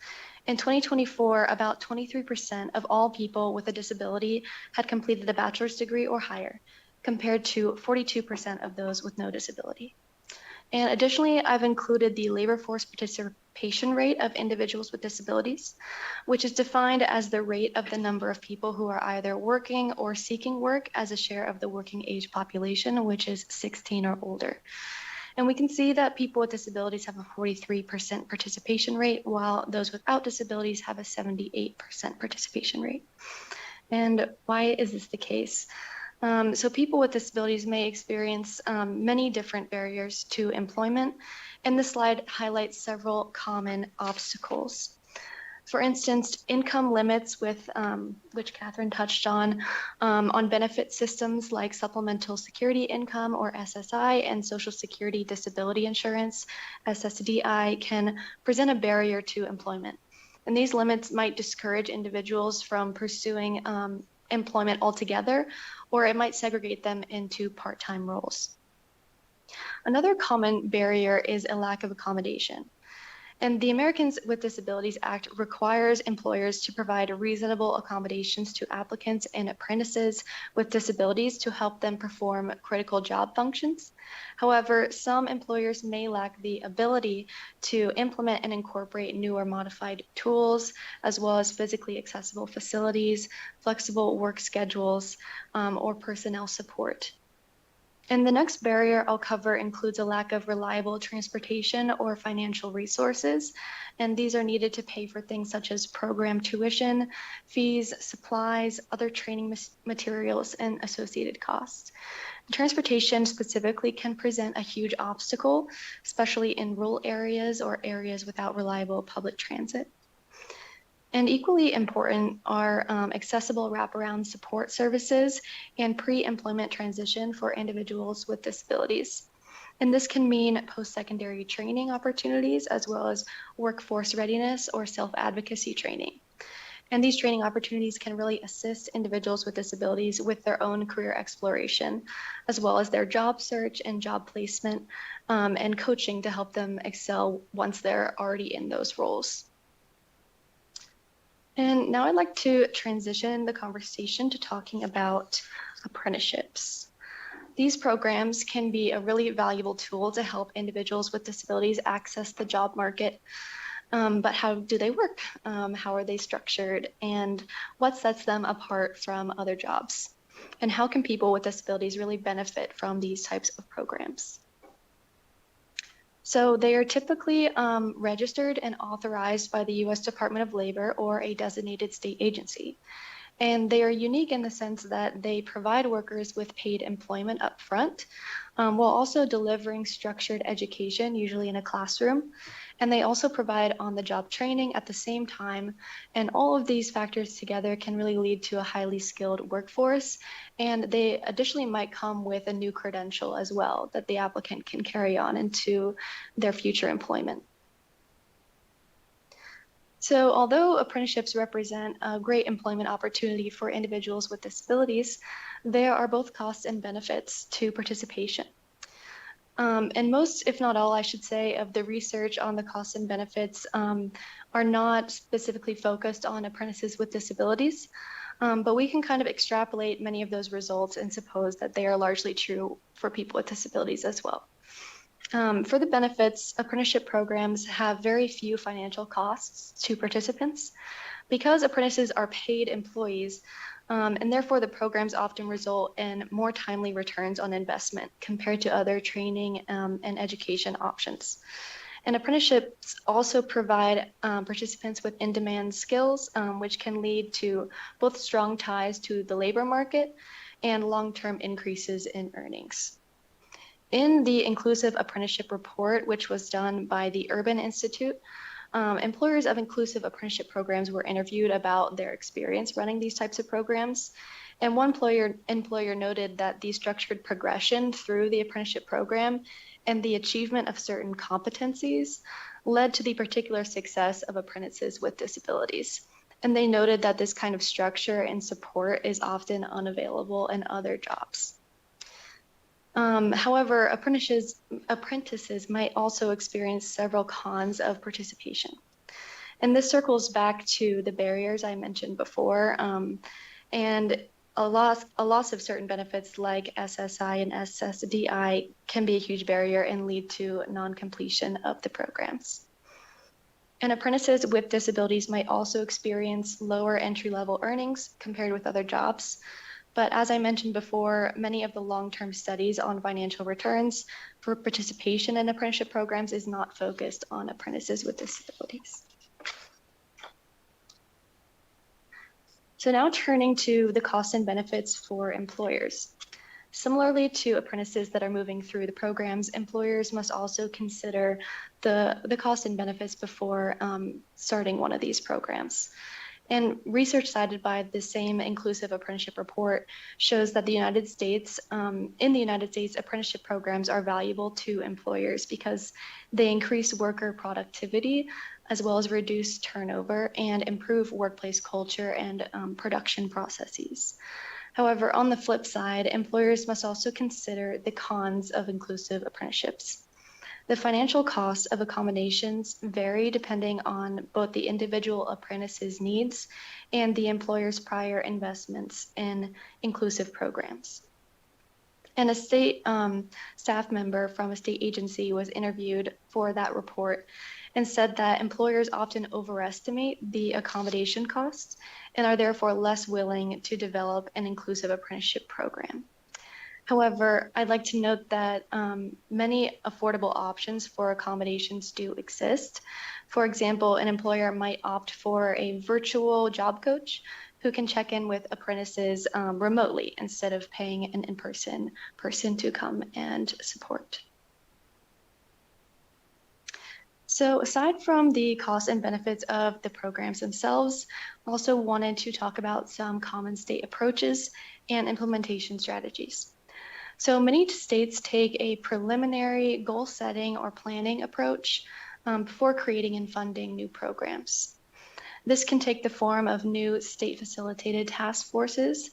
In 2024, about 23% of all people with a disability had completed a bachelor's degree or higher, compared to 42% of those with no disability. And additionally, I've included the labor force participation rate of individuals with disabilities, which is defined as the rate of the number of people who are either working or seeking work as a share of the working age population, which is 16 or older. And we can see that people with disabilities have a 43% participation rate, while those without disabilities have a 78% participation rate. And why is this the case? So people with disabilities may experience many different barriers to employment, and this slide highlights several common obstacles. For instance, income limits, with which Catherine touched on benefit systems like supplemental security income or SSI and Social Security Disability Insurance, SSDI, can present a barrier to employment. And these limits might discourage individuals from pursuing employment altogether, or it might segregate them into part-time roles. Another common barrier is a lack of accommodation. And the Americans with Disabilities Act requires employers to provide reasonable accommodations to applicants and apprentices with disabilities to help them perform critical job functions. However, some employers may lack the ability to implement and incorporate new or modified tools, as well as physically accessible facilities, flexible work schedules, or personnel support. And the next barrier I'll cover includes a lack of reliable transportation or financial resources. And these are needed to pay for things such as program tuition, fees, supplies, other training materials, and associated costs. Transportation specifically can present a huge obstacle, especially in rural areas or areas without reliable public transit. And equally important are accessible wraparound support services and pre-employment transition for individuals with disabilities. And this can mean post-secondary training opportunities, as well as workforce readiness or self-advocacy training. And these training opportunities can really assist individuals with disabilities with their own career exploration, as well as their job search and job placement, and coaching to help them excel once they're already in those roles. And now I'd like to transition the conversation to talking about apprenticeships. These programs can be a really valuable tool to help individuals with disabilities access the job market. But how do they work? How are they structured? And what sets them apart from other jobs? And how can people with disabilities really benefit from these types of programs? So they are typically registered and authorized by the U.S. Department of Labor or a designated state agency. And they are unique in the sense that they provide workers with paid employment up front, while also delivering structured education, usually in a classroom. And they also provide on-the-job training at the same time. And all of these factors together can really lead to a highly skilled workforce. And they additionally might come with a new credential as well that the applicant can carry on into their future employment. So although apprenticeships represent a great employment opportunity for individuals with disabilities, there are both costs and benefits to participation. And most, if not all, I should say, of the research on the costs and benefits are not specifically focused on apprentices with disabilities, but we can kind of extrapolate many of those results and suppose that they are largely true for people with disabilities as well. For the benefits, apprenticeship programs have very few financial costs to participants because apprentices are paid employees, and therefore the programs often result in more timely returns on investment compared to other training and education options. And apprenticeships also provide participants with in-demand skills, which can lead to both strong ties to the labor market and long-term increases in earnings. In the Inclusive Apprenticeship Report, which was done by the Urban Institute, employers of inclusive apprenticeship programs were interviewed about their experience running these types of programs. And one employer noted that the structured progression through the apprenticeship program and the achievement of certain competencies led to the particular success of apprentices with disabilities. And they noted that this kind of structure and support is often unavailable in other jobs. However, apprentices might also experience several cons of participation. And this circles back to the barriers I mentioned before, and a loss of certain benefits like SSI and SSDI can be a huge barrier and lead to non-completion of the programs. And apprentices with disabilities might also experience lower entry-level earnings compared with other jobs. But as I mentioned before, many of the long-term studies on financial returns for participation in apprenticeship programs is not focused on apprentices with disabilities. So now turning to the costs and benefits for employers. Similarly to apprentices that are moving through the programs, employers must also consider the costs and benefits before starting one of these programs. And research cited by the same Inclusive Apprenticeship Report shows that in the United States, apprenticeship programs are valuable to employers because they increase worker productivity as well as reduce turnover and improve workplace culture and production processes. However, on the flip side, employers must also consider the cons of inclusive apprenticeships. The financial costs of accommodations vary depending on both the individual apprentice's needs and the employer's prior investments in inclusive programs. And a state staff member from a state agency was interviewed for that report and said that employers often overestimate the accommodation costs and are therefore less willing to develop an inclusive apprenticeship program. However, I'd like to note that many affordable options for accommodations do exist. For example, an employer might opt for a virtual job coach who can check in with apprentices remotely instead of paying an in-person person to come and support. So aside from the costs and benefits of the programs themselves, I also wanted to talk about some common state approaches and implementation strategies. So many states take a preliminary goal setting or planning approach before creating and funding new programs. This can take the form of new state facilitated task forces,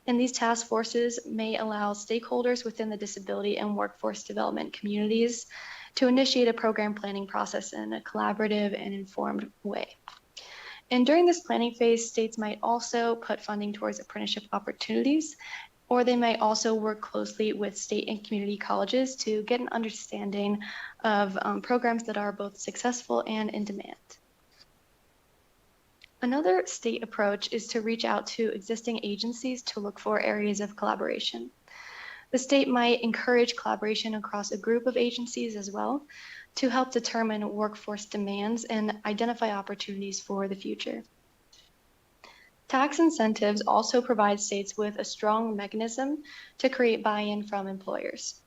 and these task forces may allow stakeholders within the disability and workforce development communities to initiate a program planning process in a collaborative and informed way. And during this planning phase, states might also put funding towards apprenticeship opportunities or they may also work closely with state and community colleges to get an understanding of programs that are both successful and in demand. Another state approach is to reach out to existing agencies to look for areas of collaboration. The state might encourage collaboration across a group of agencies as well to help determine workforce demands and identify opportunities for the future. Tax incentives also provide states with a strong mechanism to create buy-in from employers.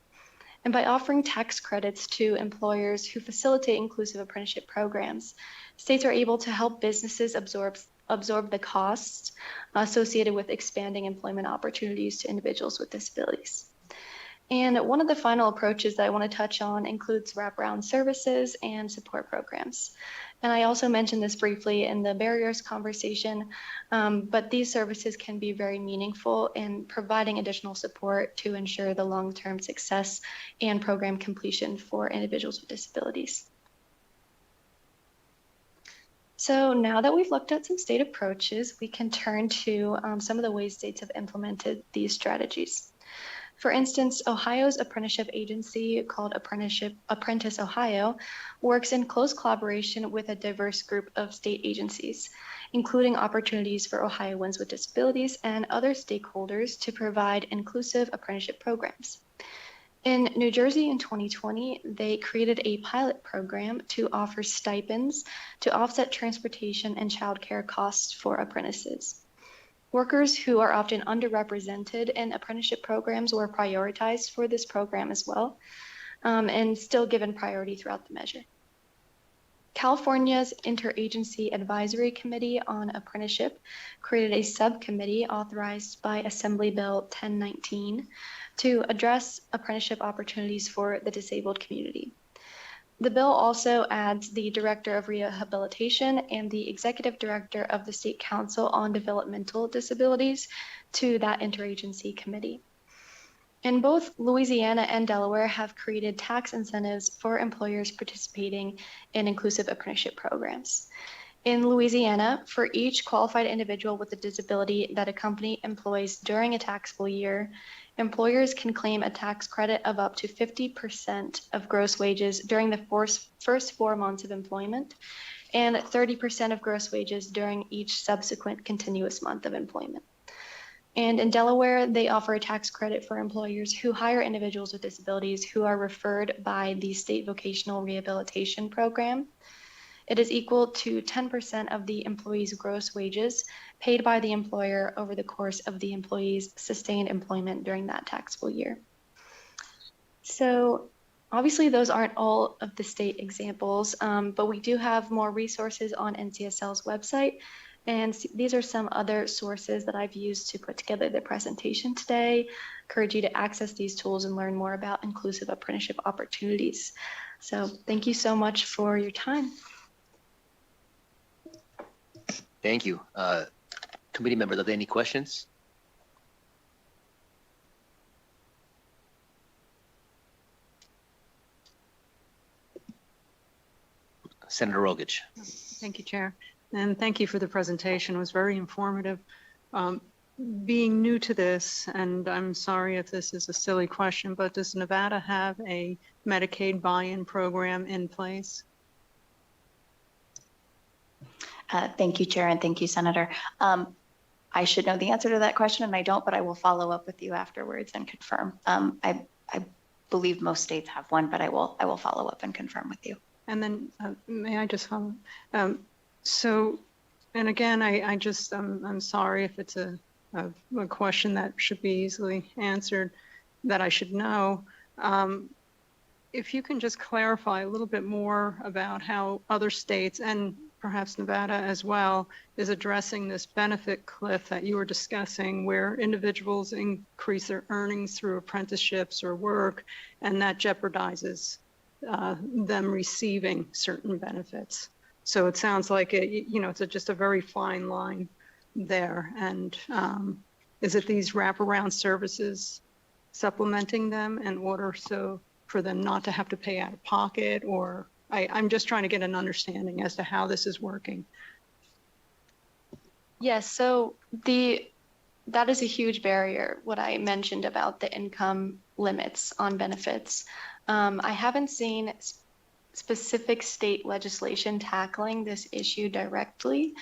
And by offering tax credits to employers who facilitate inclusive apprenticeship programs, states are able to help businesses absorb the costs associated with expanding employment opportunities to individuals with disabilities. And one of the final approaches that I want to touch on includes wraparound services and support programs. And I also mentioned this briefly in the barriers conversation, but these services can be very meaningful in providing additional support to ensure the long-term success and program completion for individuals with disabilities. So now that we've looked at some state approaches, we can turn to some of the ways states have implemented these strategies. For instance, Ohio's apprenticeship agency called Apprentice Ohio works in close collaboration with a diverse group of state agencies, including opportunities for Ohioans with disabilities and other stakeholders to provide inclusive apprenticeship programs. In New Jersey in 2020, they created a pilot program to offer stipends to offset transportation and childcare costs for apprentices. Workers who are often underrepresented in apprenticeship programs were prioritized for this program as well, and still given priority throughout the measure. California's Interagency Advisory Committee on Apprenticeship created a subcommittee authorized by Assembly Bill 1019 to address apprenticeship opportunities for the disabled community. The bill also adds the Director of Rehabilitation and the Executive Director of the State Council on Developmental Disabilities to that interagency committee. And both Louisiana and Delaware have created tax incentives for employers participating in inclusive apprenticeship programs. In Louisiana, for each qualified individual with a disability that a company employs during a taxable year, employers can claim a tax credit of up to 50% of gross wages during the first 4 months of employment and 30% of gross wages during each subsequent continuous month of employment. And in Delaware, they offer a tax credit for employers who hire individuals with disabilities who are referred by the State Vocational Rehabilitation Program. It is equal to 10% of the employee's gross wages paid by the employer over the course of the employee's sustained employment during that taxable year. So obviously those aren't all of the state examples, but we do have more resources on NCSL's website. And these are some other sources that I've used to put together the presentation today. Encourage you to access these tools and learn more about inclusive apprenticeship opportunities. So thank you so much for your time. Thank you. Committee members, are there any questions? Senator Rogich. Thank you, Chair. And thank you for the presentation. It was very informative. Being new to this, and I'm sorry if this is a silly question, but does Nevada have a Medicaid buy-in program in place? Thank you, Chair, and thank you, Senator. I should know the answer to that question, and I don't, but I will follow up with you afterwards and confirm. I believe most states have one, but I will follow up and confirm with you. And then may I just follow? So, and again, I'm sorry if it's a question that should be easily answered, that I should know. If you can just clarify a little bit more about how other states and perhaps Nevada as well is addressing this benefit cliff that you were discussing, where individuals increase their earnings through apprenticeships or work, and that jeopardizes them receiving certain benefits. So it sounds like it's just a very fine line there. And is it these wraparound services supplementing them in order so for them not to have to pay out of pocket? Or I'm just trying to get an understanding as to how this is working. Yes, so the that is a huge barrier, what I mentioned about the income limits on benefits. I haven't seen specific state legislation tackling this issue directly.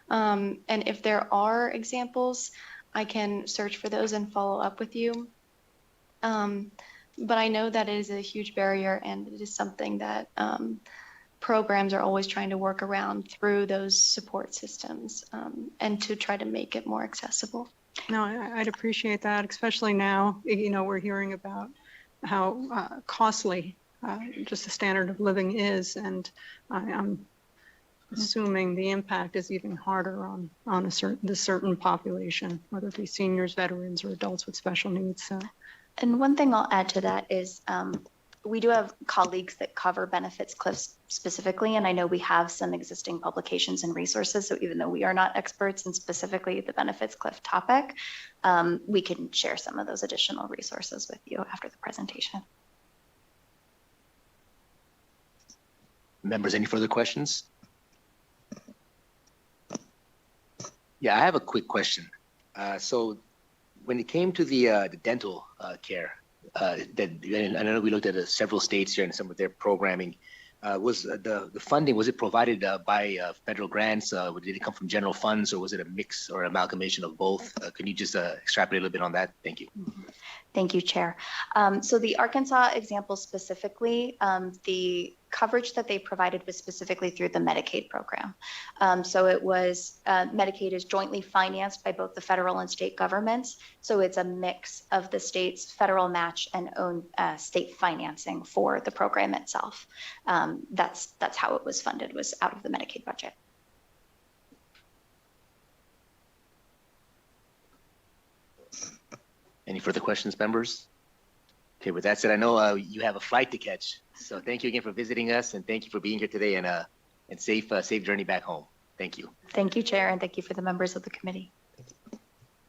And if there are examples, I can search for those and follow up with you. But I know that it is a huge barrier, and it is something that programs are always trying to work around through those support systems, and to try to make it more accessible. No, I'd appreciate that, especially now, we're hearing about how costly just the standard of living is, and I'm assuming the impact is even harder on the certain population, whether it be seniors, veterans, or adults with special needs. So. And one thing I'll add to that is we do have colleagues that cover benefits cliffs specifically, and I know we have some existing publications and resources. So even though we are not experts in specifically the benefits cliff topic, we can share some of those additional resources with you after the presentation. Members, any further questions? Yeah, I have a quick question. So when it came to the dental care, and I know we looked at several states here and some of their programming, was the funding, was it provided by federal grants? Did it come from general funds, or was it a mix or amalgamation of both? Can you just extrapolate a little bit on that? Thank you. Thank you, Chair. So the Arkansas example specifically, the coverage that they provided was specifically through the Medicaid program. So it was, Medicaid is jointly financed by both the federal and state governments. So it's a mix of the state's federal match and own state financing for the program itself. That's how it was funded, was out of the Medicaid budget. Any further questions, members? Okay, with that said, I know you have a flight to catch. So thank you again for visiting us, and thank you for being here today, and safe journey back home. Thank you. Thank you, Chair, and thank you for the members of the committee.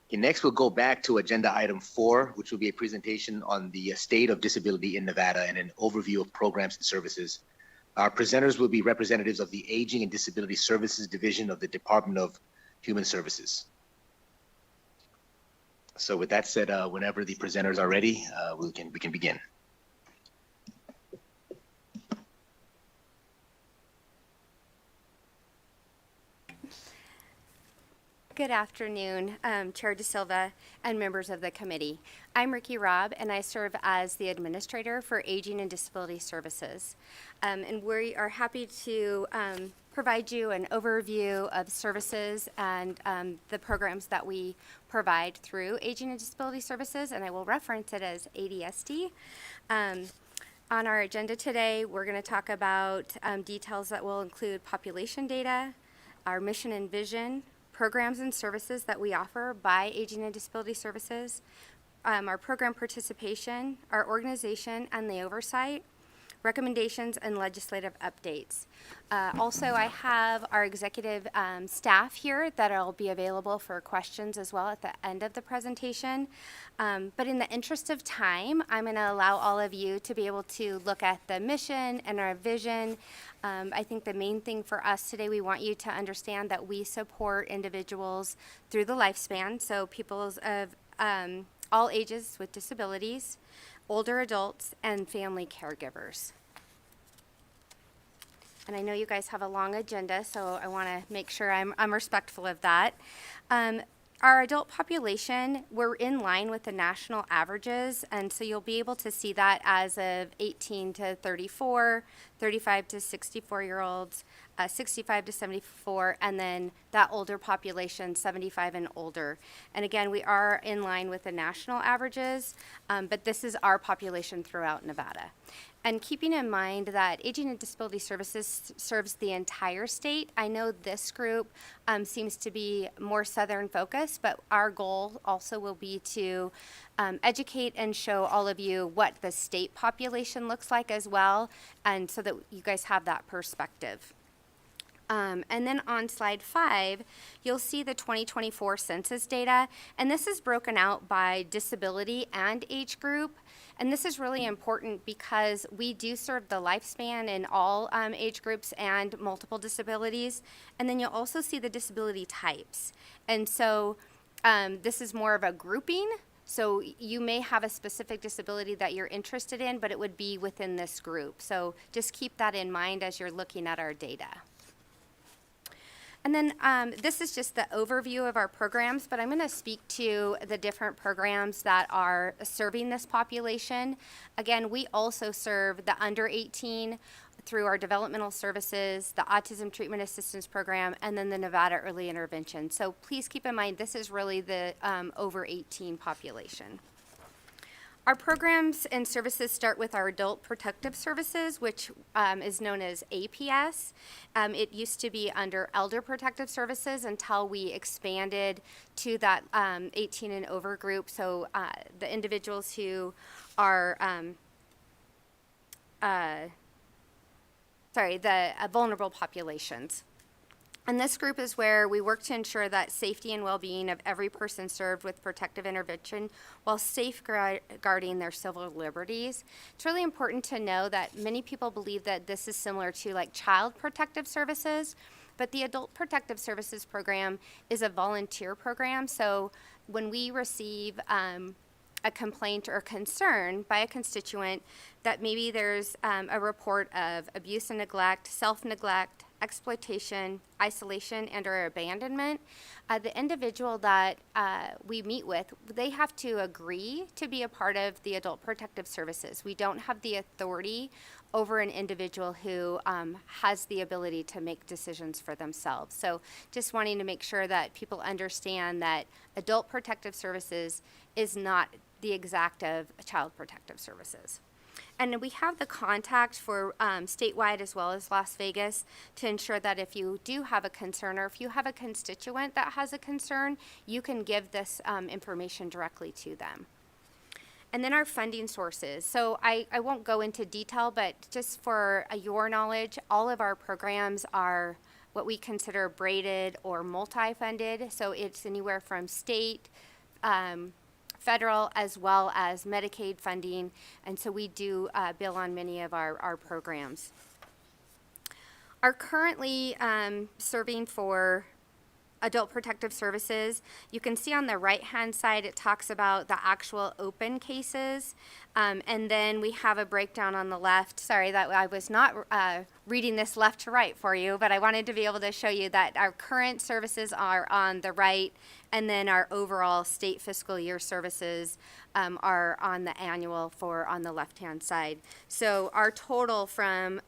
Okay, next we'll go back to agenda item 4, which will be a presentation on the state of disability in Nevada and an overview of programs and services. Our presenters will be representatives of the Aging and Disability Services Division of the Department of Human Services. So with that said, whenever the presenters are ready, we can begin. Good afternoon, Chair De Silva and members of the committee. I'm Ricky Robb, and I serve as the Administrator for Aging and Disability Services. And we are happy to provide you an overview of services and the programs that we provide through Aging and Disability Services, and I will reference it as ADSD. On our agenda today, we're going to talk about details that will include population data, our mission and vision, programs and services that we offer by Aging and Disability Services, our program participation, our organization and the oversight, recommendations, and legislative updates. Also, I have our executive staff here that will be available for questions as well at the end of the presentation. But in the interest of time, I'm going to allow all of you to be able to look at the mission and our vision. I think the main thing for us today, we want you to understand that we support individuals through the lifespan, so people of all ages with disabilities, older adults, and family caregivers. And I know you guys have a long agenda, so I want to make sure I'm respectful of that. Our adult population, we're in line with the national averages, and so you'll be able to see that as of 18 to 34, 35 to 64-year-olds, 65 to 74, and then that older population, 75 and older. And again, we are in line with the national averages, but this is our population throughout Nevada. And keeping in mind that Aging and Disability Services serves the entire state, I know this group seems to be more southern focused, but our goal also will be to educate and show all of you what the state population looks like as well, and so that you guys have that perspective. And then on slide 5, you'll see the 2024 census data, and this is broken out by disability and age group. And this is really important because we do serve the lifespan in all age groups and multiple disabilities. And then you'll also see the disability types. And so This is more of a grouping. So you may have a specific disability that you're interested in, but it would be within this group. So just keep that in mind as you're looking at our data. And then this is just the overview of our programs, but I'm going to speak to the different programs that are serving this population. Again, we also serve the under 18 through our developmental services, the Autism Treatment Assistance Program, and then the Nevada Early Intervention. So please keep in mind, this is really the over 18 population. Our programs and services start with our Adult Protective Services, which is known as APS. It used to be under Elder Protective Services until we expanded to that 18 and over group. So the individuals who are, the vulnerable populations. And this group is where we work to ensure that safety and well-being of every person served with protective intervention while safeguarding their civil liberties. It's really important to know that many people believe that this is similar to like child protective services, but the Adult Protective Services program is a volunteer program. So when we receive a complaint or concern by a constituent that maybe there's a report of abuse and neglect, self-neglect, exploitation, isolation, and or abandonment, the individual that we meet with, they have to agree to be a part of the Adult Protective Services. We don't have the authority over an individual who has the ability to make decisions for themselves. So just wanting to make sure that people understand that Adult Protective Services is not the exact of Child Protective Services. And we have the contact for statewide as well as Las Vegas to ensure that if you do have a concern or if you have a constituent that has a concern, you can give this information directly to them. And then our funding sources. So I won't go into detail, but just for your knowledge, all of our programs are what we consider braided or multi-funded. So it's anywhere from state, federal, as well as Medicaid funding, and so we do bill on many of our programs. Are currently serving for Adult Protective Services. You can see on the right-hand side, it talks about the actual open cases, and then we have a breakdown on the left. Sorry that I was not reading this left to right for you, but I wanted to be able to show you that our current services are on the right, and then our overall state fiscal year services are on the annual on the left-hand side. So our total from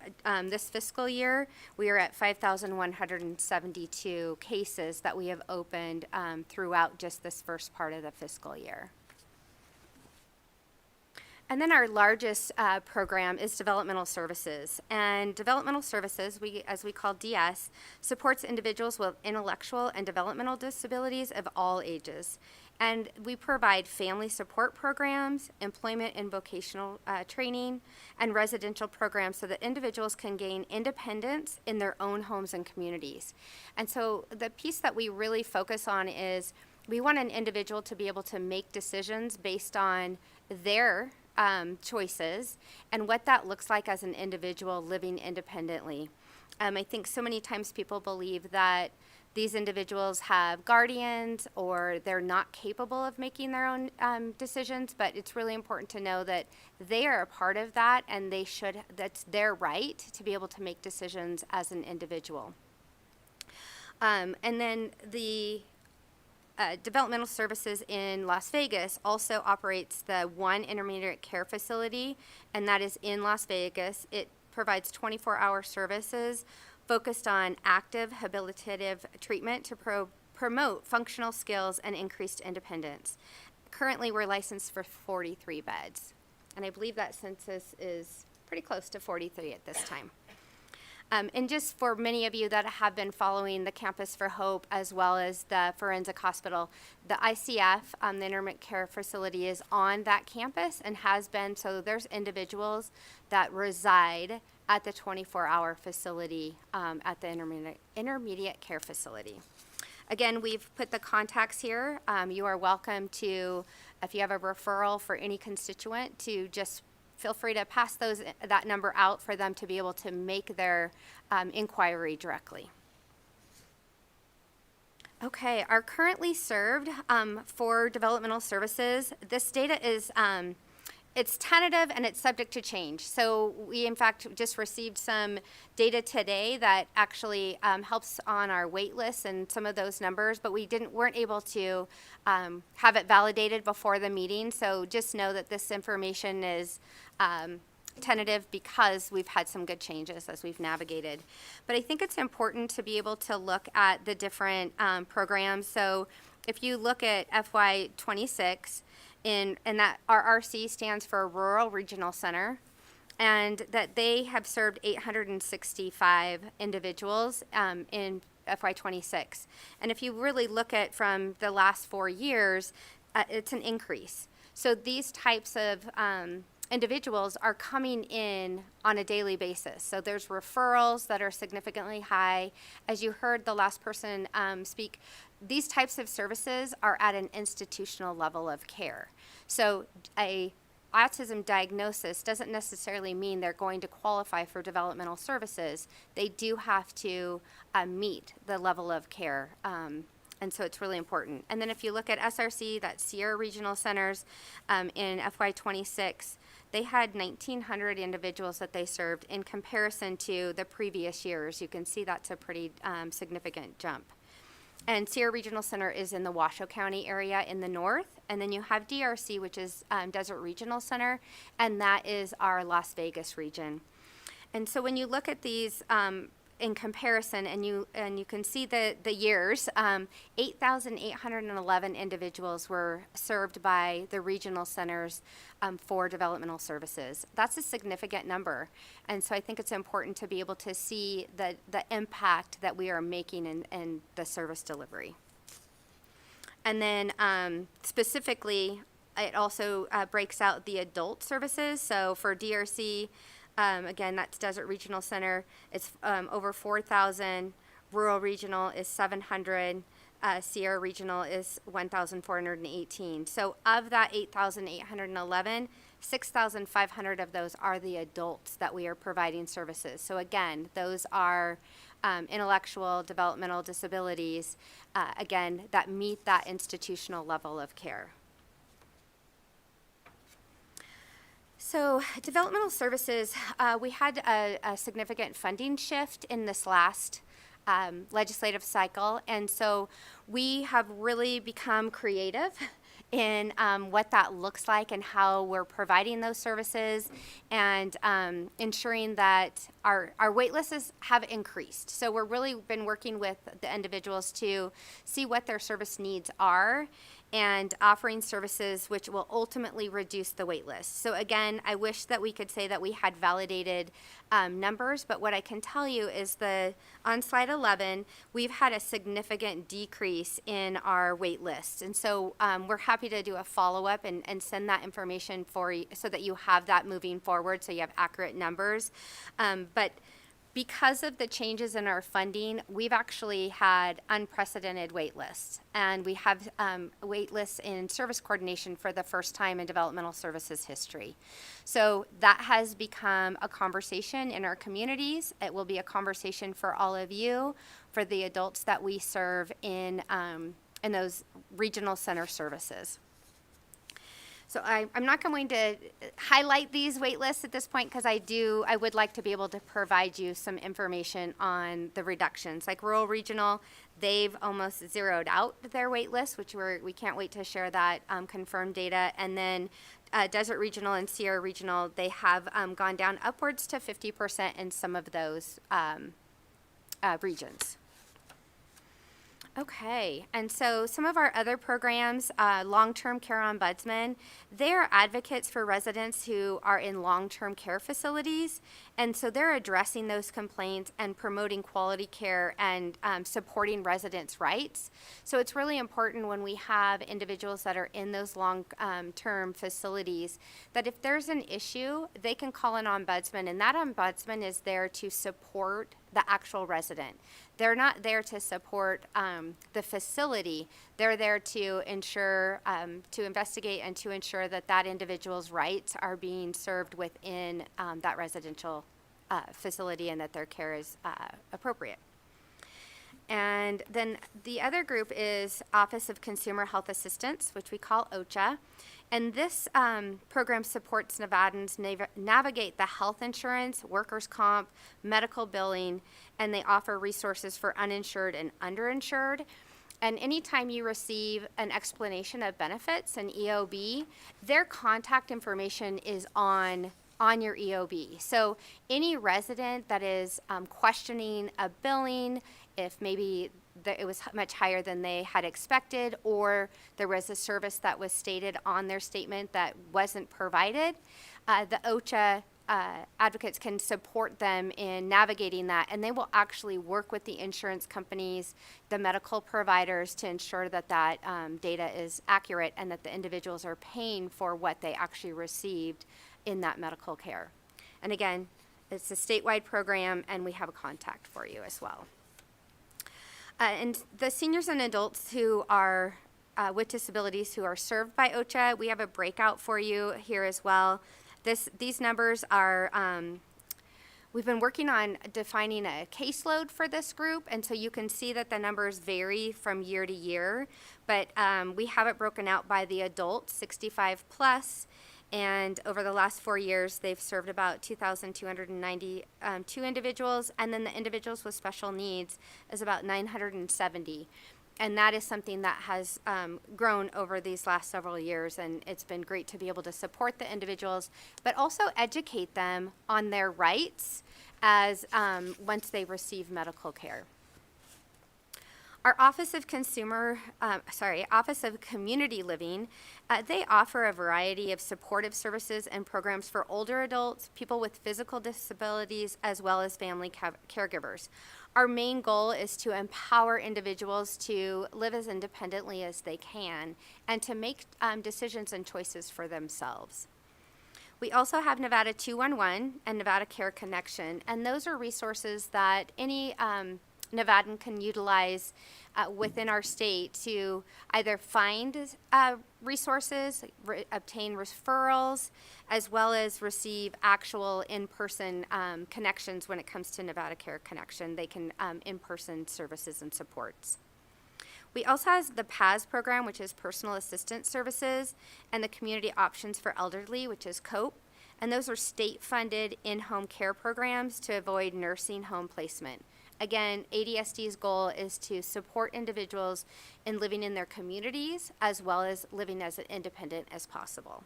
this fiscal year, we are at 5,172 cases that we have opened throughout just this first part of the fiscal year. And then our largest program is developmental services. And developmental services, as we call DS, supports individuals with intellectual and developmental disabilities of all ages. And we provide family support programs, employment and vocational training, and residential programs so that individuals can gain independence in their own homes and communities. And so the piece that we really focus on is we want an individual to be able to make decisions based on their choices and what that looks like as an individual living independently. I think so many times people believe that these individuals have guardians or they're not capable of making their own decisions, but it's really important to know that they are a part of that and that's their right to be able to make decisions as an individual. And then the developmental services in Las Vegas also operates the one intermediate care facility, and that is in Las Vegas. It provides 24-hour services focused on active habilitative treatment to promote functional skills and increased independence. Currently, we're licensed for 43 beds, and I believe that census is pretty close to 43 at this time. And just for many of you that have been following the Campus for Hope as well as the Forensic Hospital, the ICF, the Intermediate Care Facility, is on that campus and has been. So there's individuals that reside at the 24-hour facility at the Intermediate Care Facility. Again, we've put the contacts here. You are welcome to, if you have a referral for any constituent, to just feel free to pass that number out for them to be able to make their inquiry directly. Okay, our currently served for developmental services, this data is it's tentative and it's subject to change. So we, in fact, just received some data today that actually helps on our wait lists and some of those numbers, but weren't able to have it validated before the meeting. So just know that this information is tentative because we've had some good changes as we've navigated. But I think it's important to be able to look at the different programs. So if you look at FY26, and that RRC stands for Rural Regional Center, and that they have served 865 individuals in FY26. And if you really look at from the last 4 years, it's an increase. So these types of individuals are coming in on a daily basis. So there's referrals that are significantly high. As you heard the last person speak, these types of services are at an institutional level of care. So a autism diagnosis doesn't necessarily mean they're going to qualify for developmental services. They do have to meet the level of care. And so it's really important. And then if you look at SRC, that's Sierra Regional Centers, in FY26, they had 1,900 individuals that they served in comparison to the previous years. You can see that's a pretty significant jump. And Sierra Regional Center is in the Washoe County area in the north. And then you have DRC, which is Desert Regional Center, and that is our Las Vegas region. And so when you look at these in comparison, and you can see the years, 8,811 individuals were served by the regional centers for developmental services. That's a significant number, and so I think it's important to be able to see the impact that we are making in the service delivery. And then specifically, it also breaks out the adult services. So for DRC, again, that's Desert Regional Center. It's over 4,000. Rural Regional is 700. Sierra Regional is 1,418. So of that 8,811, 6,500 of those are the adults that we are providing services. So again, those are intellectual, developmental disabilities, again, that meet that institutional level of care. So developmental services, we had a significant funding shift in this last legislative cycle, and so we have really become creative in what that looks like and how we're providing those services, and ensuring that our wait lists have increased. So we're really been working with the individuals to see what their service needs are and offering services which will ultimately reduce the wait list. So again, I wish that we could say that we had validated numbers, but what I can tell you is on slide 11, we've had a significant decrease in our wait lists. And so we're happy to do a follow-up and send that information for you so that you have that moving forward, so you have accurate numbers. But because of the changes in our funding, we've actually had unprecedented wait lists, and we have wait lists in service coordination for the first time in developmental services history. So that has become a conversation in our communities. It will be a conversation for all of you, for the adults that we serve in those regional center services. So I'm not going to highlight these wait lists at this point because I would like to be able to provide you some information on the reductions. Like Rural Regional, they've almost zeroed out their wait list, which we can't wait to share that confirmed data. And then Desert Regional and Sierra Regional, they have gone down upwards to 50% in some of those regions. Okay, and so some of our other programs, Long-Term Care Ombudsman, they are advocates for residents who are in long-term care facilities, and so they're addressing those complaints and promoting quality care and supporting residents' rights. So it's really important when we have individuals that are in those long-term facilities that if there's an issue, they can call an ombudsman, and that ombudsman is there to support the actual resident. They're not there to support the facility. They're there to ensure, to investigate and to ensure that that individual's rights are being served within that residential facility and that their care is appropriate. And then the other group is Office of Consumer Health Assistance, which we call OCHA. And this program supports Nevadans navigate the health insurance, workers' comp, medical billing, and they offer resources for uninsured and underinsured. And anytime you receive an explanation of benefits, an EOB, their contact information is on your EOB. So any resident that is questioning a billing, if maybe it was much higher than they had expected, or there was a service that was stated on their statement that wasn't provided, the OCHA advocates can support them in navigating that, and they will actually work with the insurance companies, the medical providers, to ensure that that data is accurate and that the individuals are paying for what they actually received in that medical care. And again, it's a statewide program, and we have a contact for you as well. And the seniors and adults who are with disabilities who are served by OCHA, we have a breakout for you here as well. These numbers are, we've been working on defining a caseload for this group, and so you can see that the numbers vary from year to year, but we have it broken out by the adults, 65 plus, and over the last 4 years, they've served about 2,292 individuals, and then the individuals with special needs is about 970. And that is something that has grown over these last several years, and it's been great to be able to support the individuals, but also educate them on their rights as once they receive medical care. Our Office of Office of Community Living, they offer a variety of supportive services and programs for older adults, people with physical disabilities, as well as family caregivers. Our main goal is to empower individuals to live as independently as they can and to make decisions and choices for themselves. We also have Nevada 211 and Nevada Care Connection, and those are resources that any Nevadan can utilize within our state to either find resources, obtain referrals, as well as receive actual in-person connections when it comes to Nevada Care Connection. They can in-person services and supports. We also have the PAS program, which is Personal Assistance Services, and the Community Options for Elderly, which is COPE. And those are state-funded in-home care programs to avoid nursing home placement. Again, ADSD's goal is to support individuals in living in their communities as well as living as independent as possible.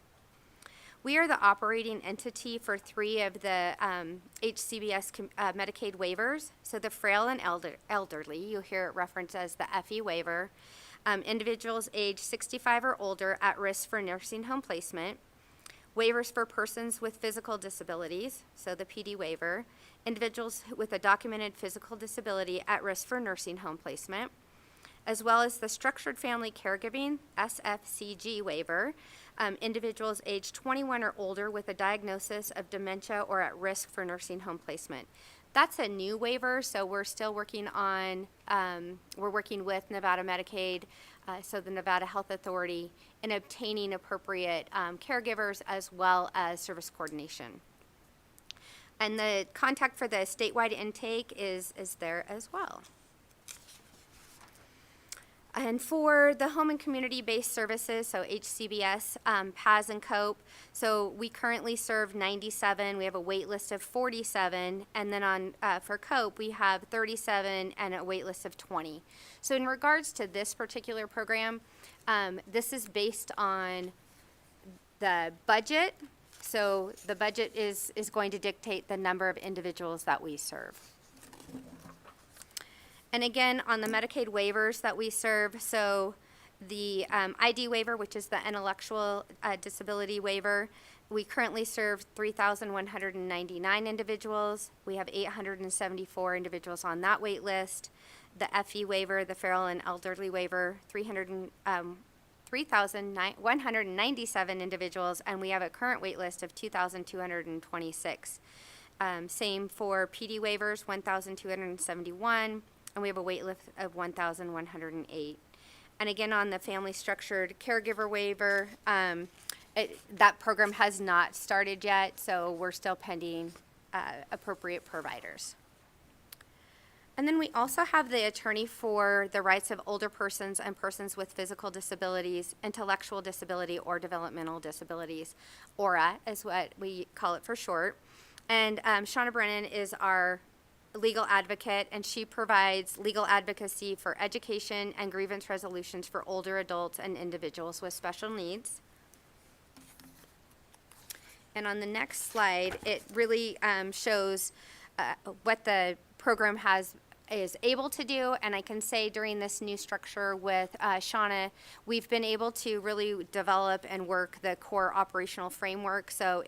We are the operating entity for 3 of the HCBS Medicaid waivers. So the frail and elderly, you'll hear it referenced as the FE waiver. Individuals age 65 or older at risk for nursing home placement. Waivers for persons with physical disabilities, so the PD waiver. Individuals with a documented physical disability at risk for nursing home placement, as well as the Structured Family Caregiving, SFCG waiver. Individuals age 21 or older with a diagnosis of dementia or at risk for nursing home placement. That's a new waiver, so we're still working on, we're working with Nevada Medicaid, so the Nevada Health Authority, in obtaining appropriate caregivers as well as service coordination. And the contact for the statewide intake is there as well. And for the home and community-based services, so HCBS, PAS, and COPE, so we currently serve 97. We have a wait list of 47. And then on for COPE, we have 37 and a wait list of 20. So in regards to this particular program, this is based on the budget. So the budget is going to dictate the number of individuals that we serve. And again, on the Medicaid waivers that we serve, so the ID waiver, which is the intellectual disability waiver, we currently serve 3,199 individuals. We have 874 individuals on that wait list. The FE waiver, the feral and elderly waiver, 3,197 individuals, and we have a current wait list of 2,226. Same for PD waivers, 1,271. And we have a wait list of 1,108. And again, on the family structured caregiver waiver, that program has not started yet, so we're still pending appropriate providers. And then we also have the attorney for the rights of older persons and persons with physical disabilities, intellectual disability, or developmental disabilities. ORA is what we call it for short. And Shauna Brennan is our legal advocate, and she provides legal advocacy for education and grievance resolutions for older adults and individuals with special needs. And on the next slide, it really shows what the program is able to do. And I can say during this new structure with Shauna, we've been able to really develop and work the core operational framework. So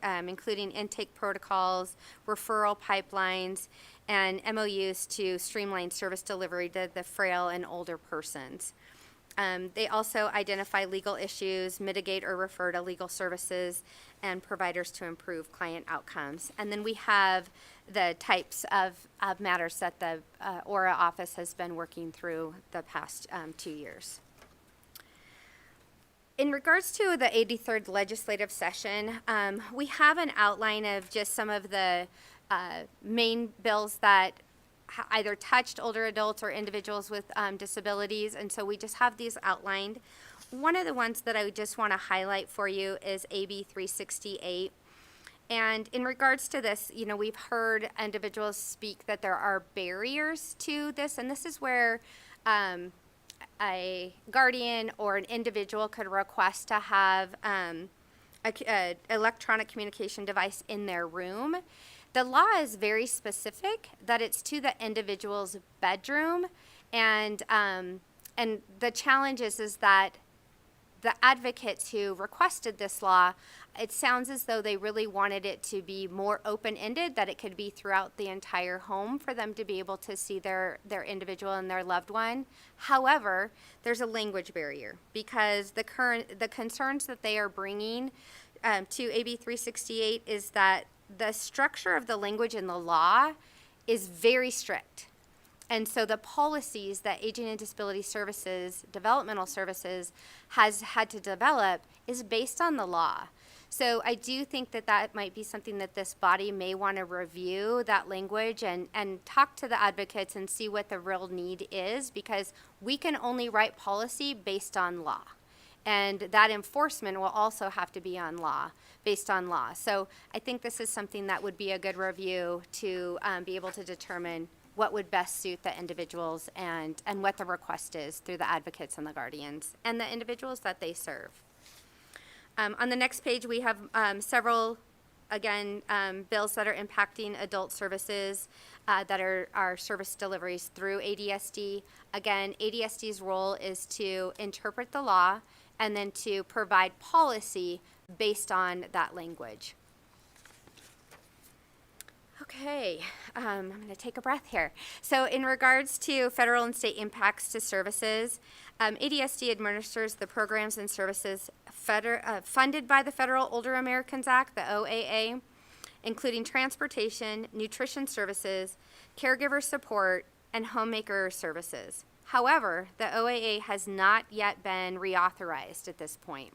including intake protocols, referral pipelines, and MOUs to streamline service delivery to the frail and older persons. They also identify legal issues, mitigate or refer to legal services, and providers to improve client outcomes. And then we have the types of matters that the ORA office has been working through the past 2 years. In regards to the 83rd legislative session, we have an outline of just some of the main bills that either touched older adults or individuals with disabilities, and so we just have these outlined. One of the ones that I just want to highlight for you is AB 368. And in regards to this, you know, we've heard individuals speak that there are barriers to this, and this is where a guardian or an individual could request to have an electronic communication device in their room. The law is very specific that it's to the individual's bedroom, and the challenge is that the advocates who requested this law, it sounds as though they really wanted it to be more open-ended, that it could be throughout the entire home for them to be able to see their individual and their loved one. However, there's a language barrier because the concerns that they are bringing to AB 368 is that the structure of the language in the law is very strict. And so the policies that Aging and Disability Services, Developmental Services has had to develop is based on the law. So I do think that that might be something that this body may want to review, that language, and talk to the advocates and see what the real need is, because we can only write policy based on law. And that enforcement will also have to be on law, based on law. So I think this is something that would be a good review to be able to determine what would best suit the individuals and what the request is through the advocates and the guardians and the individuals that they serve. On the next page, we have several, again, bills that are impacting adult services that are service deliveries through ADSD. Again, ADSD's role is to interpret the law and then to provide policy based on that language. Okay, I'm going to take a breath here. So in regards to federal and state impacts to services, ADSD administers the programs and services funded by the Federal Older Americans Act, the OAA, including transportation, nutrition services, caregiver support, and homemaker services. However, the OAA has not yet been reauthorized at this point,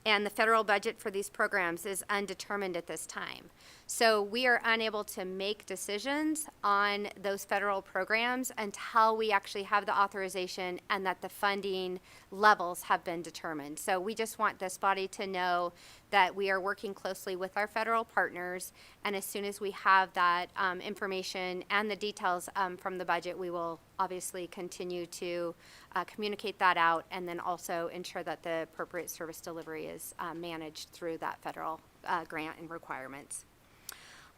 and the federal budget for these programs is undetermined at this time. So we are unable to make decisions on those federal programs until we actually have the authorization and that the funding levels have been determined. So we just want this body to know that we are working closely with our federal partners, and as soon as we have that information and the details from the budget, we will obviously continue to communicate that out and then also ensure that the appropriate service delivery is managed through that federal grant and requirements.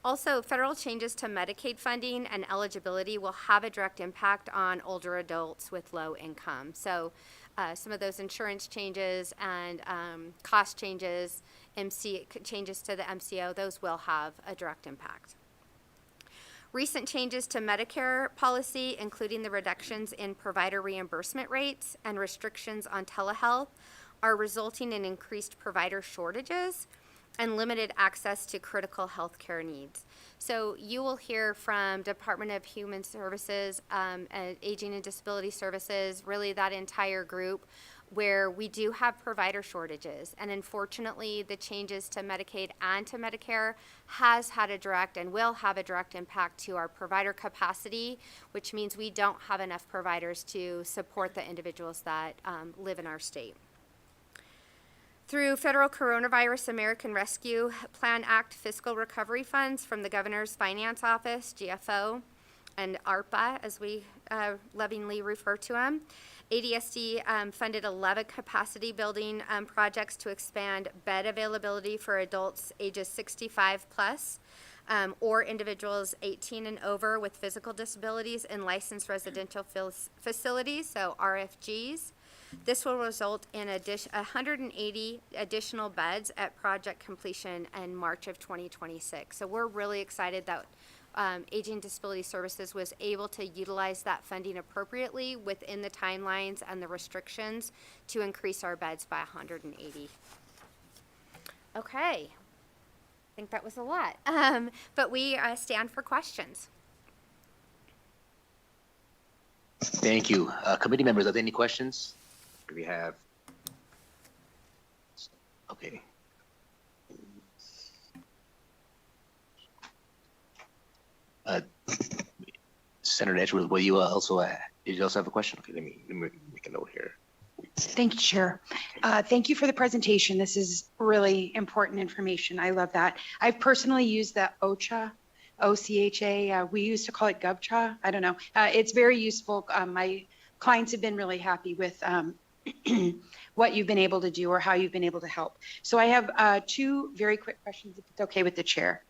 Also, federal changes to Medicaid funding and eligibility will have a direct impact on older adults with low income. So some of those insurance changes and cost changes, changes to the MCO, those will have a direct impact. Recent changes to Medicare policy, including the reductions in provider reimbursement rates and restrictions on telehealth, are resulting in increased provider shortages and limited access to critical health care needs. So you will hear from Department of Human Services, Aging and Disability Services, really that entire group, where we do have provider shortages. And unfortunately, the changes to Medicaid and to Medicare has had a direct and will have a direct impact to our provider capacity, which means we don't have enough providers to support the individuals that live in our state. Through Federal Coronavirus American Rescue Plan Act fiscal recovery funds from the Governor's Finance Office, GFO, and ARPA, as we lovingly refer to them, ADSD funded 11 capacity building projects to expand bed availability for adults ages 65 plus or individuals 18 and over with physical disabilities in licensed residential facilities, so RFGs. This will result in 180 additional beds at project completion in March of 2026. So we're really excited that Aging and Disability Services was able to utilize that funding appropriately within the timelines and the restrictions to increase our beds by 180. Okay, I think that was a lot, but we stand for questions. Thank you. Committee members, are there any questions? Do we have? Okay. Senator Edgeworth, will you also did you also have a question? Okay, let me make a note here. Thank you, Chair. Thank you for the presentation. This is really important information. I love that. I've personally used the OCHA, O-C-H-A. We used to call it GovCha. I don't know. It's very useful. My clients have been really happy with what you've been able to do or how you've been able to help. So I have two very quick questions, if it's okay with the chair.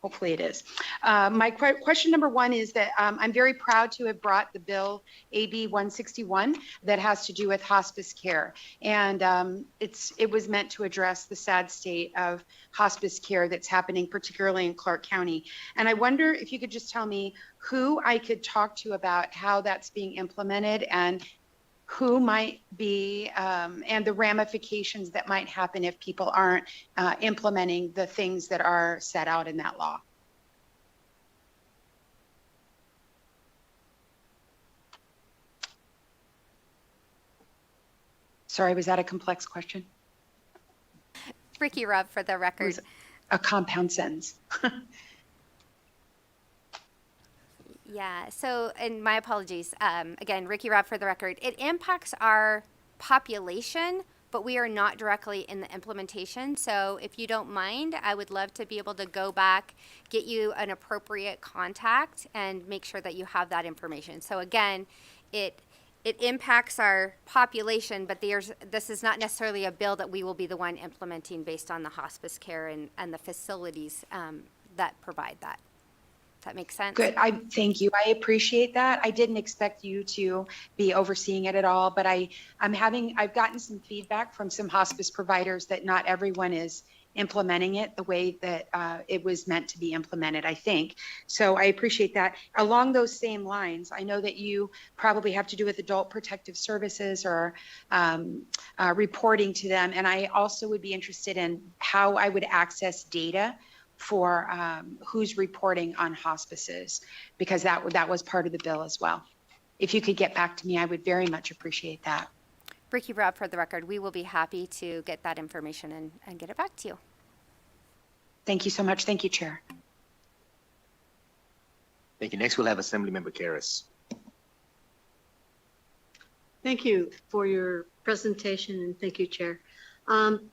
Hopefully it is. My question number one is that I'm very proud to have brought the bill AB 161 that has to do with hospice care. And it was meant to address the sad state of hospice care that's happening, particularly in Clark County. And I wonder if you could just tell me who I could talk to about how that's being implemented and who might be, and the ramifications that might happen if people aren't implementing the things that are set out in that law. Sorry, was that a complex question? Ricky Rubb for the record. It was a compound sentence. Yeah, so, and my apologies, again, Ricky Rubb for the record. It impacts our population, but we are not directly in the implementation. So if you don't mind, I would love to be able to go back, get you an appropriate contact and make sure that you have that information. So again, it impacts our population, but this is not necessarily a bill that we will be the one implementing based on the hospice care and the facilities that provide that. That makes sense? Good. Thank you. I appreciate that. I didn't expect you to be overseeing it at all, but I've gotten some feedback from some hospice providers that not everyone is implementing it the way that it was meant to be implemented, I think. So I appreciate that. Along those same lines, I know that you probably have to do with adult protective services or reporting to them. And I also would be interested in how I would access data for who's reporting on hospices, because that was part of the bill as well. If you could get back to me, I would very much appreciate that. Ricky Rubb for the record, we will be happy to get that information and get it back to you. Thank you so much. Thank you, Chair. Thank you. Next, we'll have Assemblymember Karras. Thank you for your presentation and thank you, Chair. I'm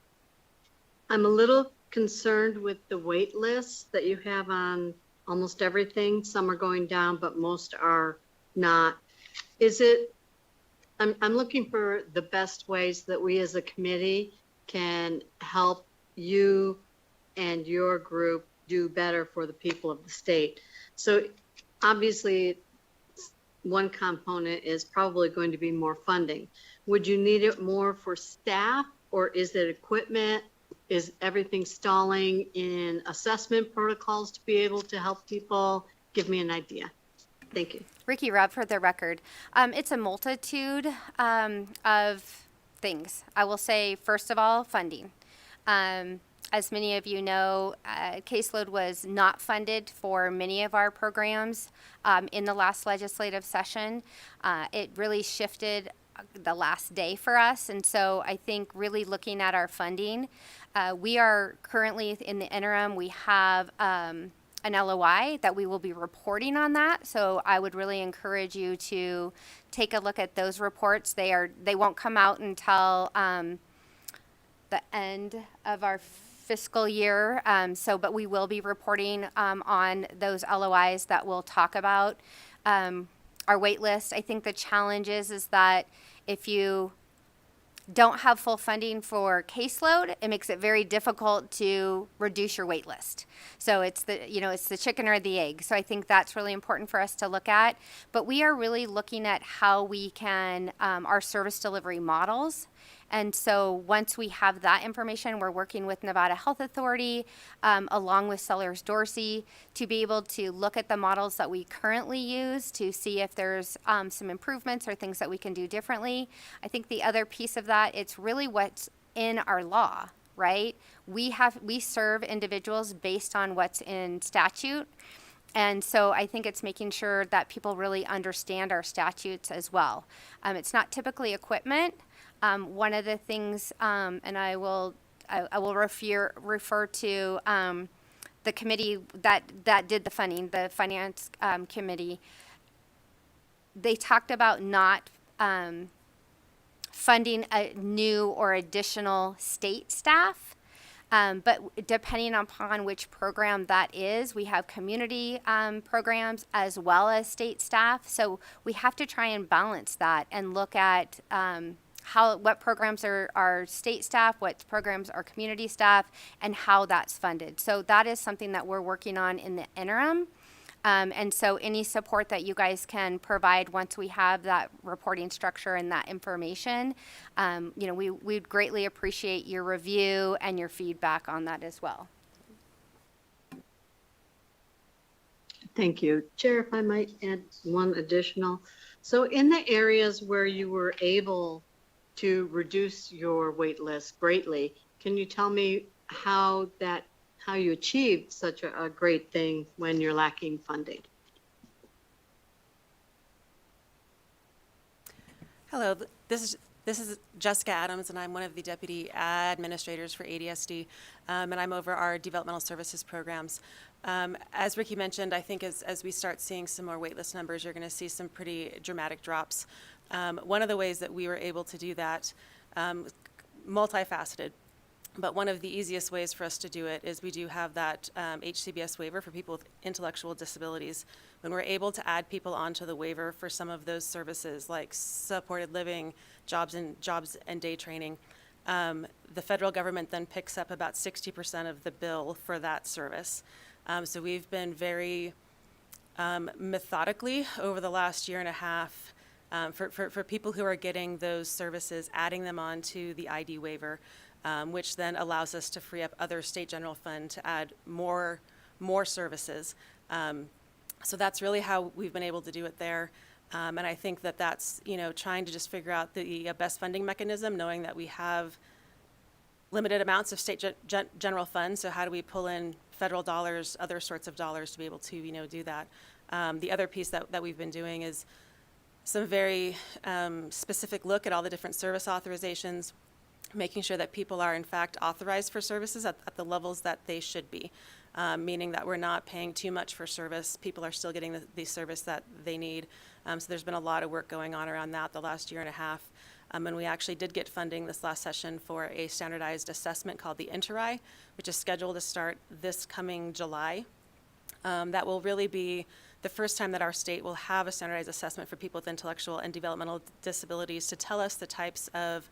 a little concerned with the wait list that you have on almost everything. Some are going down, but most are not. I'm looking for the best ways that we as a committee can help you and your group do better for the people of the state. So obviously one component is probably going to be more funding. Would you need it more for staff or is it equipment? Is everything stalling in assessment protocols to be able to help people? Give me an idea. Thank you. Ricky Rubb for the record. It's a multitude of things. I will say, first of all, funding. As many of you know, caseload was not funded for many of our programs in the last legislative session. It really shifted the last day for us. And so I think really looking at our funding, we are currently in the interim, we have an LOI that we will be reporting on that. So I would really encourage you to take a look at those reports. They won't come out until the end of our fiscal year. But we will be reporting on those LOIs that will talk about our wait list. I think the challenge is that if you don't have full funding for caseload, it makes it very difficult to reduce your wait list. So it's the chicken or the egg. So I think that's really important for us to look at. But we are really looking at how we can, our service delivery models. And so once we have that information, we're working with Nevada Health Authority, along with Sellers Dorsey, to be able to look at the models that we currently use to see if there's some improvements or things that we can do differently. I think the other piece of that, it's really what's in our law, right? We serve individuals based on what's in statute. And so I think it's making sure that people really understand our statutes as well. It's not typically equipment. One of the things, and I will refer to the committee that did the funding, the finance committee. They talked about not funding a new or additional state staff. But depending upon which program that is, we have community programs as well as state staff. So we have to try and balance that and look at what programs are state staff, what programs are community staff, and how that's funded. So that is something that we're working on in the interim. And so any support that you guys can provide once we have that reporting structure and that information, we'd greatly appreciate your review and your feedback on that as well. Thank you. Chair, if I might add one additional. So in the areas where you were able to reduce your wait list greatly, can you tell me how you achieved such a great thing when you're lacking funding? Hello, this is Jessica Adams, and I'm one of the deputy administrators for ADSD, and I'm over our developmental services programs. As Ricky mentioned, I think as we start seeing some more waitlist numbers, you're going to see some pretty dramatic drops. One of the ways that we were able to do that, multifaceted, but one of the easiest ways for us to do it is we do have that HCBS waiver for people with intellectual disabilities. When we're able to add people onto the waiver for some of those services like supported living, jobs and day training, the federal government then picks up about 60% of the bill for that service. So we've been very methodically over the last year and a half for people who are getting those services, adding them onto the ID waiver, which then allows us to free up other state general fund to add more services. So that's really how we've been able to do it there. And I think that's, trying to just figure out the best funding mechanism, knowing that we have limited amounts of state general funds. So how do we pull in federal dollars, other sorts of dollars to be able to, do that? The other piece that we've been doing is some very specific look at all the different service authorizations, making sure that people are in fact authorized for services at the levels that they should be, meaning that we're not paying too much for service. People are still getting the service that they need. So there's been a lot of work going on around that the last year and a half. And we actually did get funding this last session for a standardized assessment called the Interim, which is scheduled to start this coming July. That will really be the first time that our state will have a standardized assessment for people with intellectual and developmental disabilities to tell us the types of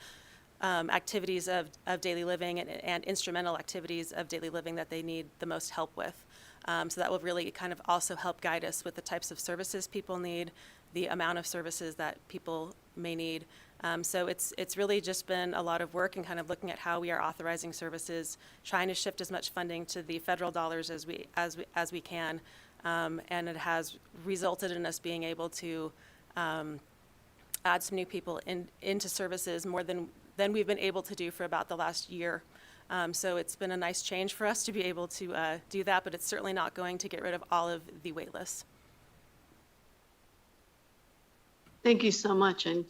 activities of daily living and instrumental activities of daily living that they need the most help with. So that will really kind of also help guide us with the types of services people need, the amount of services that people may need. So it's really just been a lot of work and kind of looking at how we are authorizing services, trying to shift as much funding to the federal dollars as we can, and it has resulted in us being able to add some new people into services more than we've been able to do for about the last year. So it's been a nice change for us to be able to do that, but it's certainly not going to get rid of all of the wait lists. Thank you so much, and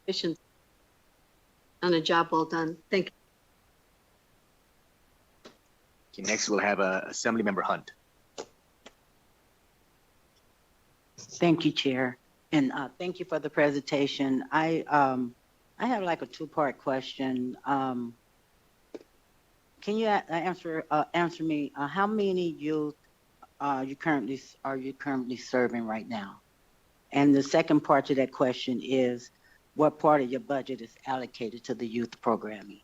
efficiency on a job well done. Thank you. Okay, next we'll have Assemblymember Hunt. Thank you, Chair, and thank you for the presentation. I have like a two-part question. Can you answer me? How many youth are you currently serving right now? And the second part to that question is, what part of your budget is allocated to the youth programming?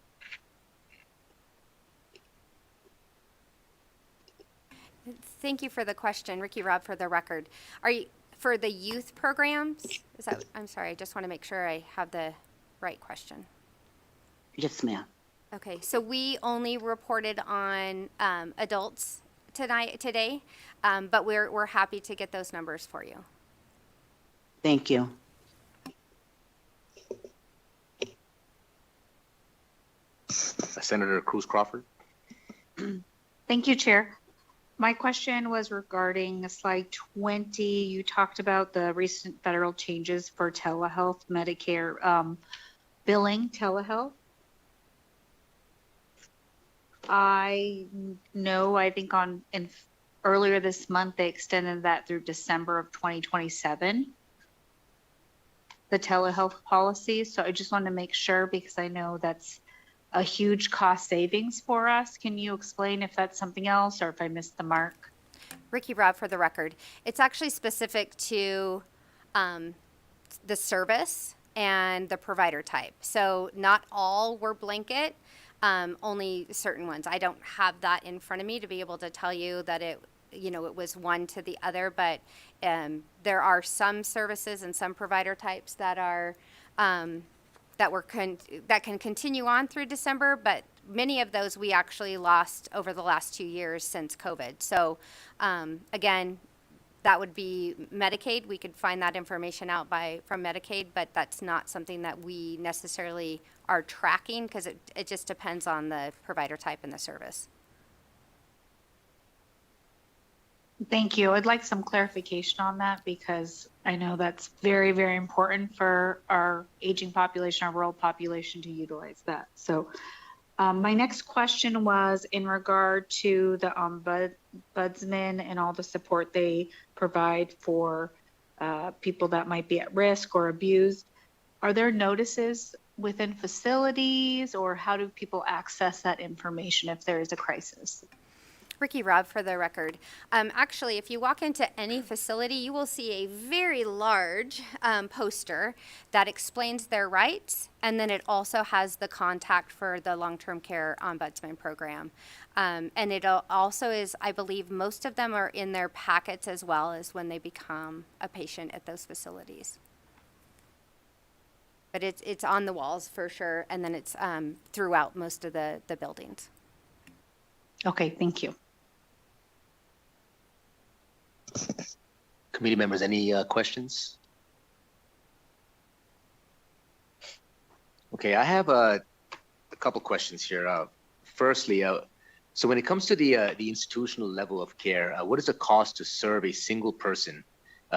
Thank you for the question, Ricky Robb, for the record. Are you for the youth programs? Is that? I'm sorry. I just want to make sure I have the right question. Yes, ma'am. Okay, so we only reported on adults today, but we're happy to get those numbers for you. Thank you. Senator Cruz Crawford. Thank you, Chair. My question was regarding slide 20. You talked about the recent federal changes for telehealth, Medicare billing telehealth. I know, I think earlier this month, they extended that through December of 2027, the telehealth policy. So I just want to make sure, because I know that's a huge cost savings for us. Can you explain if that's something else or if I missed the mark? Ricky Robb, for the record. It's actually specific to the service and the provider type. So not all were blanket, only certain ones. I don't have that in front of me to be able to tell you that it was one to the other, but there are some services and some provider types that are that can continue on through December, but many of those we actually lost over the last 2 years since COVID. So again, that would be Medicaid. We could find that information out from Medicaid, but that's not something that we necessarily are tracking because it just depends on the provider type and the service. Thank you. I'd like some clarification on that because I know that's very, very important for our aging population, our rural population to utilize that. So my next question was in regard to the ombudsman and all the support they provide for people that might be at risk or abused. Are there notices within facilities, or how do people access that information if there is a crisis? Ricky Robb, for the record. Actually, if you walk into any facility, you will see a very large poster that explains their rights, and then it also has the contact for the long-term care ombudsman program. And it also is, I believe, most of them are in their packets as well as when they become a patient at those facilities. But it's on the walls for sure, and then it's throughout most of the buildings. Okay, thank you. Committee members, any questions? Okay, I have a couple questions here. Firstly, so when it comes to the institutional level of care, what is the cost to serve a single person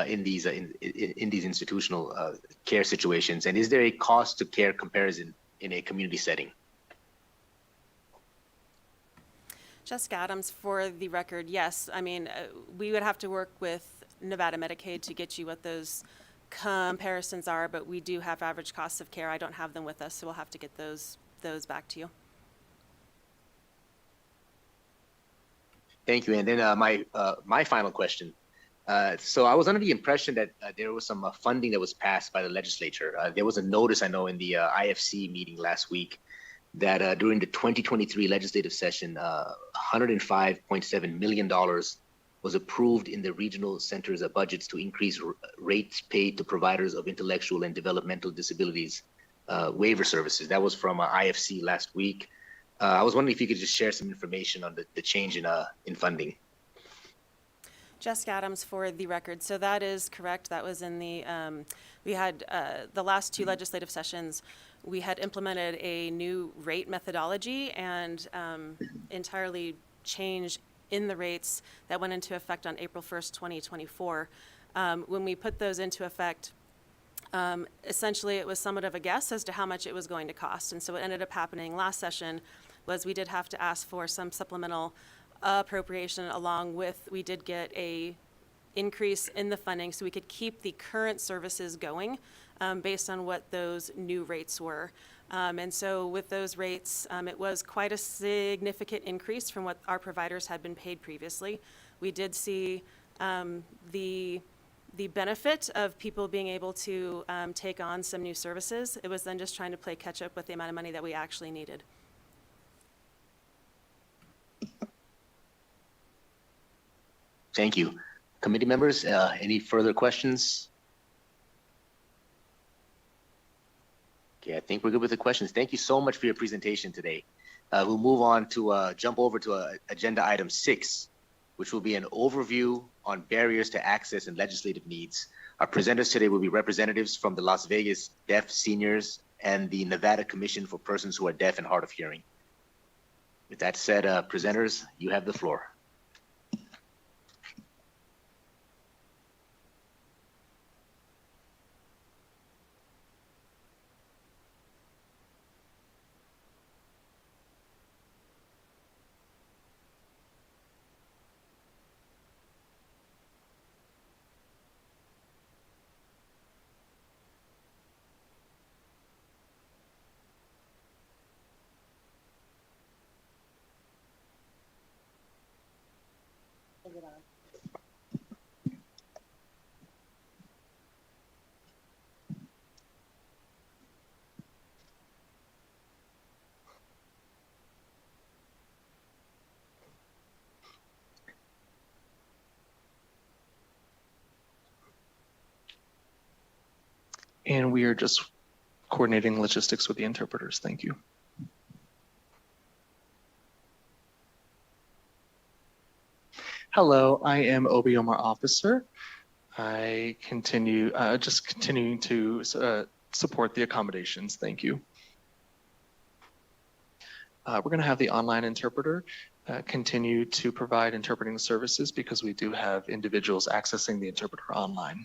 in these institutional care situations, and is there a cost to care comparison in a community setting? Jessica Adams, for the record, yes. I mean, we would have to work with Nevada Medicaid to get you what those comparisons are, but we do have average costs of care. I don't have them with us, so we'll have to get those back to you. Thank you. And then my final question. So I was under the impression that there was some funding that was passed by the legislature. There was a notice, I know, in the IFC meeting last week that during the 2023 legislative session, $105.7 million was approved in the regional centers' budgets to increase rates paid to providers of intellectual and developmental disabilities waiver services. That was from IFC last week. I was wondering if you could just share some information on the change in funding. Jessica Adams, for the record. So that is correct. That was in the, we had the last two legislative sessions, we had implemented a new rate methodology and entirely changed in the rates that went into effect on April 1st, 2024. When we put those into effect, Essentially, it was somewhat of a guess as to how much it was going to cost. And so what ended up happening last session was we did have to ask for some supplemental appropriation along with, we did get a increase in the funding so we could keep the current services going based on what those new rates were. And so with those rates, it was quite a significant increase from what our providers had been paid previously. We did see the benefit of people being able to take on some new services. It was then just trying to play catch up with the amount of money that we actually needed. Thank you. Committee members, any further questions? Okay, I think we're good with the questions. Thank you so much for your presentation today. We'll move on to jump over to agenda item 6, which will be an overview on barriers to access and legislative needs. Our presenters today will be representatives from the Las Vegas Deaf Seniors and the Nevada Commission for Persons who are Deaf and Hard of Hearing. With that said, presenters, you have the floor. And we are just coordinating logistics with the interpreters. Thank you. Hello, I am Obi Omar Officer. I continuing to support the accommodations. Thank you. We're going to have the online interpreter continue to provide interpreting services because we do have individuals accessing the interpreter online.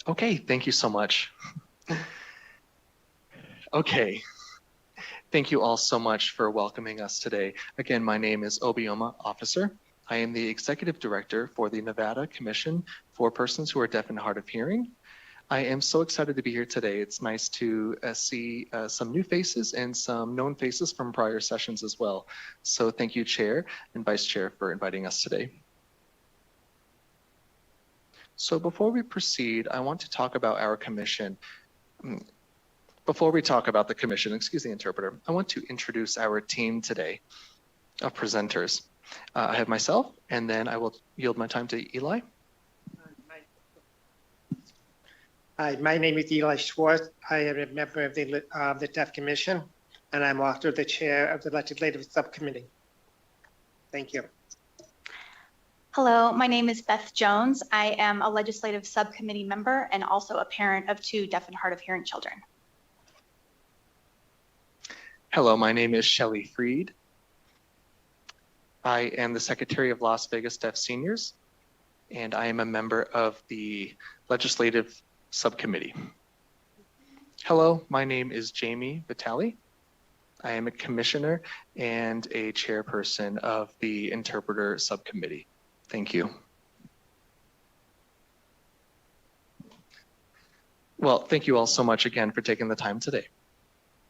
Okay, thank you so much. Okay, thank you all so much for welcoming us today. Again, my name is Obioma Officer. I am the Executive Director for the Nevada Commission for Persons who are Deaf and Hard of Hearing. I am so excited to be here today. It's nice to see some new faces and some known faces from prior sessions as well. So thank you, Chair and Vice Chair, for inviting us today. So before we proceed, I want to talk about our commission. Before we talk about the commission, excuse the interpreter, I want to introduce our team today of presenters. I have myself, and then I will yield my time to Eli. Hi, my name is Eli Schwartz. I am a member of the Deaf Commission, and I'm also the chair of the Legislative Subcommittee. Thank you. Hello, my name is Beth Jones. I am a legislative subcommittee member and also a parent of 2 deaf and hard of hearing children. Hello, my name is Shelley Freed. I am the Secretary of Las Vegas Deaf Seniors, and I am a member of the Legislative Subcommittee. Hello, my name is Jamie Vitale. I am a commissioner and a chairperson of the Interpreter Subcommittee. Thank you. Well, thank you all so much again for taking the time today.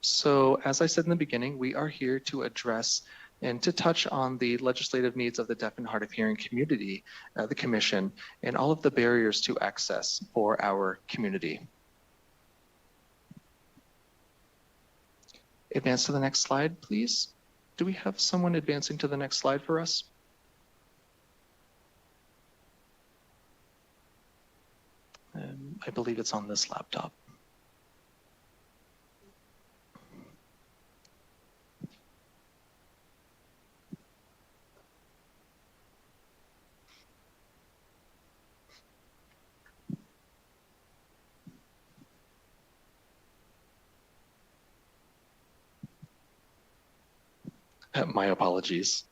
So as I said in the beginning, we are here to address and to touch on the legislative needs of the deaf and hard of hearing community, the commission, and all of the barriers to access for our community. Advance to the next slide, please. Do we have someone advancing to the next slide for us? I believe it's on this laptop. My apologies.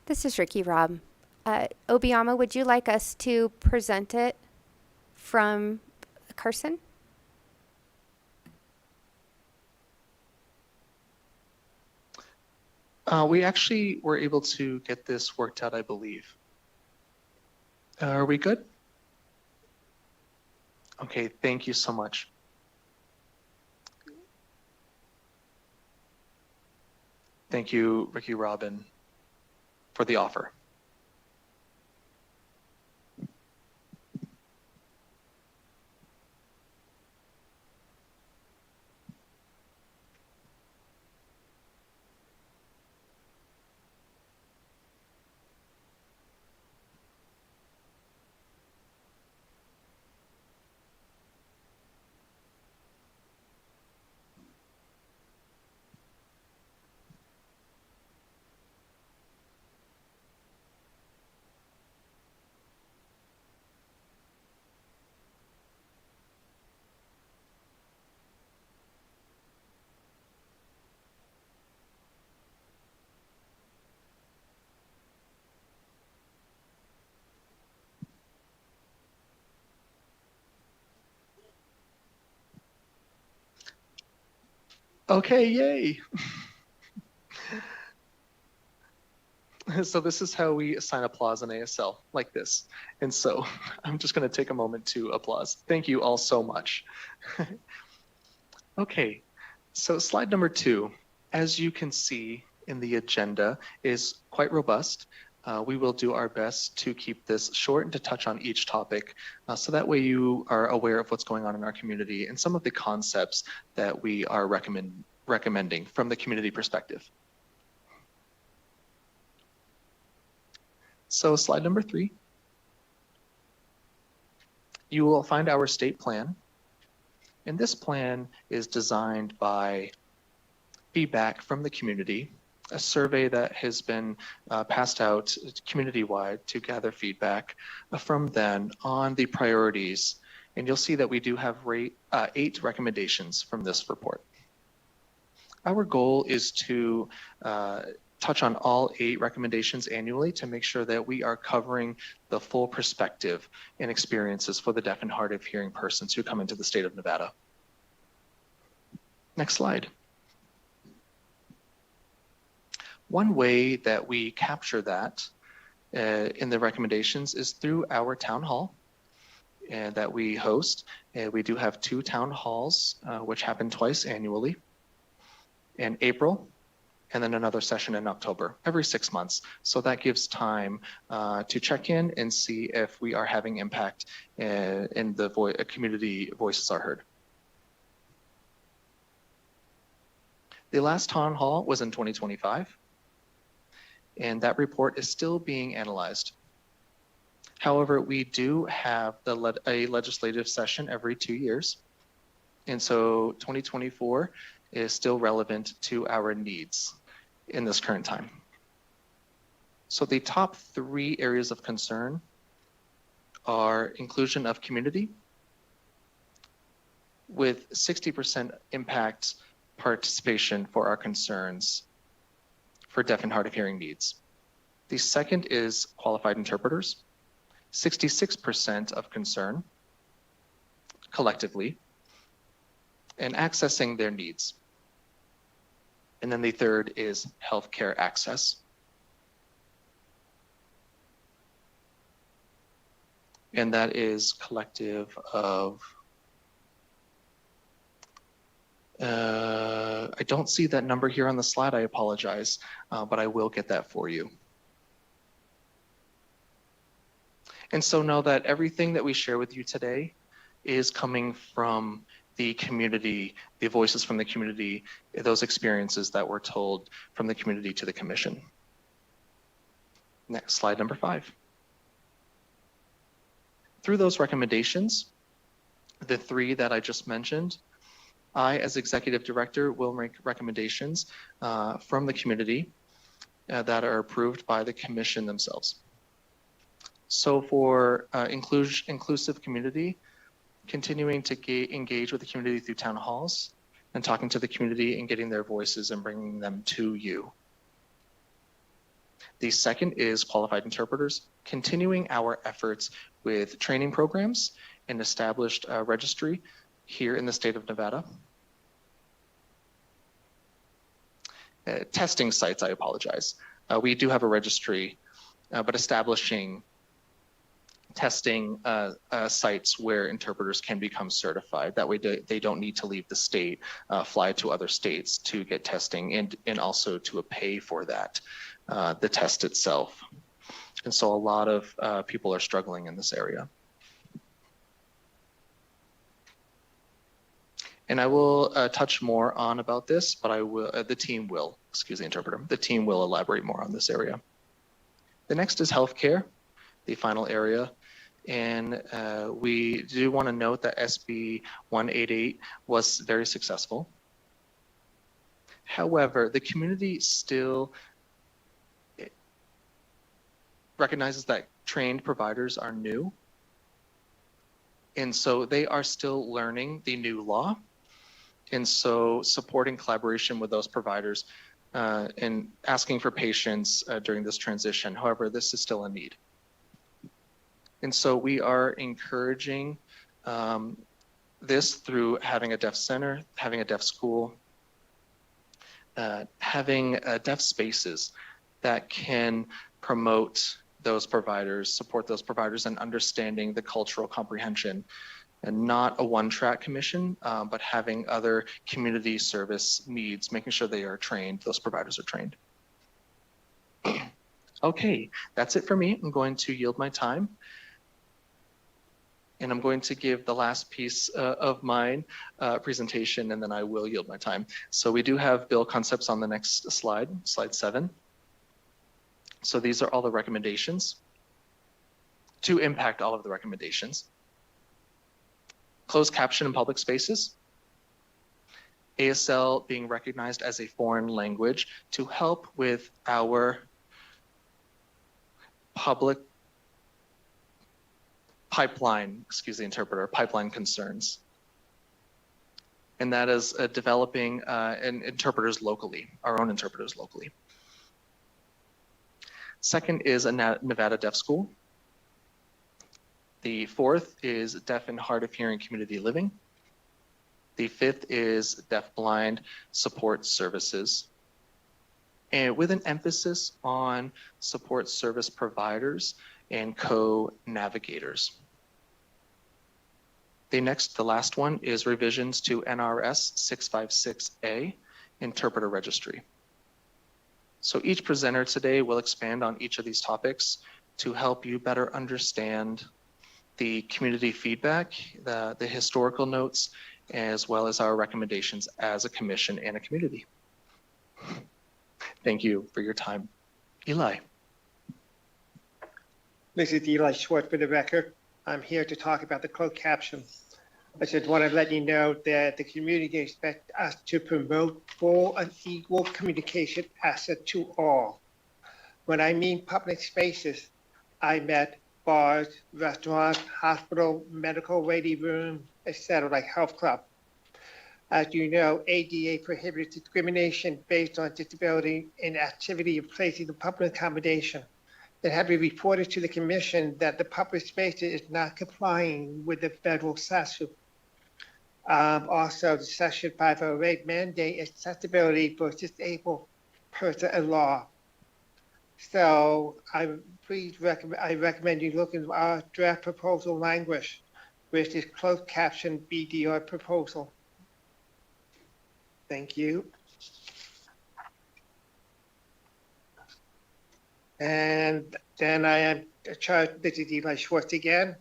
This is Ricky Robb. Obiama, would you like us to present it from Carson? We actually were able to get this worked out, I believe. Are we good? Okay, thank you so much. Thank you, Ricky Robin, for the offer. Okay, yay. So this is how we assign applause in ASL, like this. And so I'm just going to take a moment to applause. Thank you all so much. Okay, so slide number 2, as you can see in the agenda, is quite robust. We will do our best to keep this short and to touch on each topic, so that way you are aware of what's going on in our community and some of the concepts that we are recommending from the community perspective. So slide number 3, you will find our state plan. And this plan is designed by feedback from the community, a survey that has been passed out community-wide to gather feedback from them on the priorities. And you'll see that we do have 8 recommendations from this report. Our goal is to touch on all 8 recommendations annually to make sure that we are covering the full perspective and experiences for the deaf and hard of hearing persons who come into the state of Nevada. Next slide. One way that we capture that in the recommendations is through our town hall that we host. We do have 2 town halls, which happen twice annually, in April, and then another session in October, every 6 months. So that gives time to check in and see if we are having impact and the community voices are heard. The last town hall was in 2025, and that report is still being analyzed. However, we do have a legislative session every 2 years, and so 2024 is still relevant to our needs in this current time. So the top 3 areas of concern are inclusion of community with 60% impact participation for our concerns for deaf and hard of hearing needs. The second is qualified interpreters, 66% of concern collectively, and accessing their needs. And then the third is healthcare access. And that is collective of, I don't see that number here on the slide, I apologize, but I will get that for you. And so know that everything that we share with you today is coming from the community, the voices from the community, those experiences that were told from the community to the commission. Next, slide number 5. Through those recommendations, the 3 that I just mentioned, I, as executive director, will make recommendations from the community that are approved by the commission themselves. So for inclusive community, continuing to engage with the community through town halls and talking to the community and getting their voices and bringing them to you. The second is qualified interpreters, continuing our efforts with training programs and established registry here in the state of Nevada. Testing sites, I apologize. We do have a registry, but establishing testing sites where interpreters can become certified. That way they don't need to leave the state, fly to other states to get testing and also to pay for that, the test itself. And so a lot of people are struggling in this area. And I will touch more on about this, but the team will elaborate more on this area. The next is healthcare, the final area. And we do want to note that SB 188 was very successful. However, the community still recognizes that trained providers are new. And so they are still learning the new law. And so supporting collaboration with those providers and asking for patience during this transition. However, this is still a need. And so we are encouraging this through having a deaf center, having a deaf school, having deaf spaces that can promote those providers, support those providers, and understanding the cultural comprehension. And not a one-track commission, but having other community service needs, making sure they are trained, those providers are trained. Okay, that's it for me. I'm going to yield my time. And I'm going to give the last piece of mine presentation, and then I will yield my time. So we do have bill concepts on the next slide, slide 7. So these are all the recommendations to impact all of the recommendations. Closed caption in public spaces, ASL being recognized as a foreign language to help with our public pipeline concerns. And that is developing interpreters locally, our own interpreters locally. Second is a Nevada Deaf School. The fourth is deaf and hard of hearing community living. The fifth is deaf-blind support services, and with an emphasis on support service providers and co-navigators. The last one is revisions to NRS 656A, interpreter registry. So each presenter today will expand on each of these topics to help you better understand the community feedback, the historical notes, as well as our recommendations as a commission and a community. Thank you for your time. Eli. This is Eli Schwartz for the record. I'm here to talk about the closed caption. I just want to let you know that the community expects us to promote full and equal communication access to all. When I mean public spaces, I meant bars, restaurants, hospital, medical waiting room, etc., like health club. As you know, ADA prohibits discrimination based on disability and activity of placing in public accommodation. It had been reported to the commission that the public space is not complying with the federal statute. Also, the Section 508 mandate accessibility for disabled person in law. So I recommend you look into our draft proposal language, which is closed caption BDR proposal. Thank you. And then I am charged, this is Eli Schwartz again.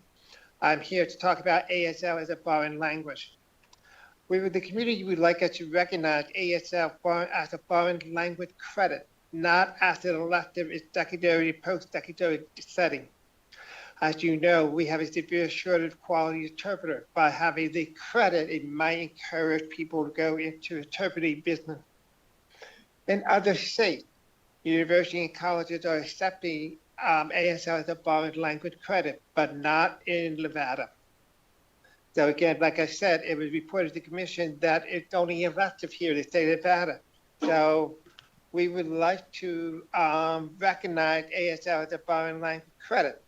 I'm here to talk about ASL as a foreign language. The community would like us to recognize ASL as a foreign language credit, not as an elective in secondary and post-secondary setting. As you know, we have a severe shortage of quality interpreter. By having the credit, it might encourage people to go into interpreting business. In other states, universities and colleges are accepting ASL as a foreign language credit, but not in Nevada. So again, like I said, it was reported to the commission that it's only elective here in the state of Nevada. So we would like to recognize ASL as a foreign language credit.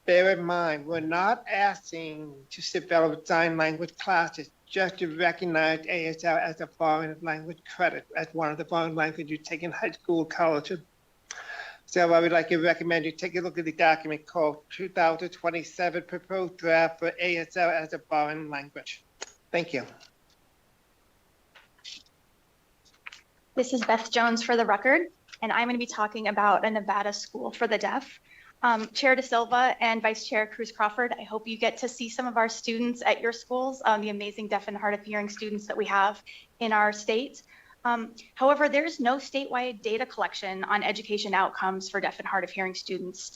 Bear in mind, we're not asking to develop sign language classes, just to recognize ASL as a foreign language credit, as one of the foreign languages you take in high school, college. So I would like to recommend you take a look at the document called 2027 Proposed Draft for ASL as a Foreign Language. Thank you. This is Beth Jones for the record, and I'm going to be talking about a Nevada School for the Deaf. Chair De Silva and Vice Chair Cruz Crawford, I hope you get to see some of our students at your schools, the amazing deaf and hard of hearing students that we have in our state. However, there's no statewide data collection on education outcomes for deaf and hard of hearing students.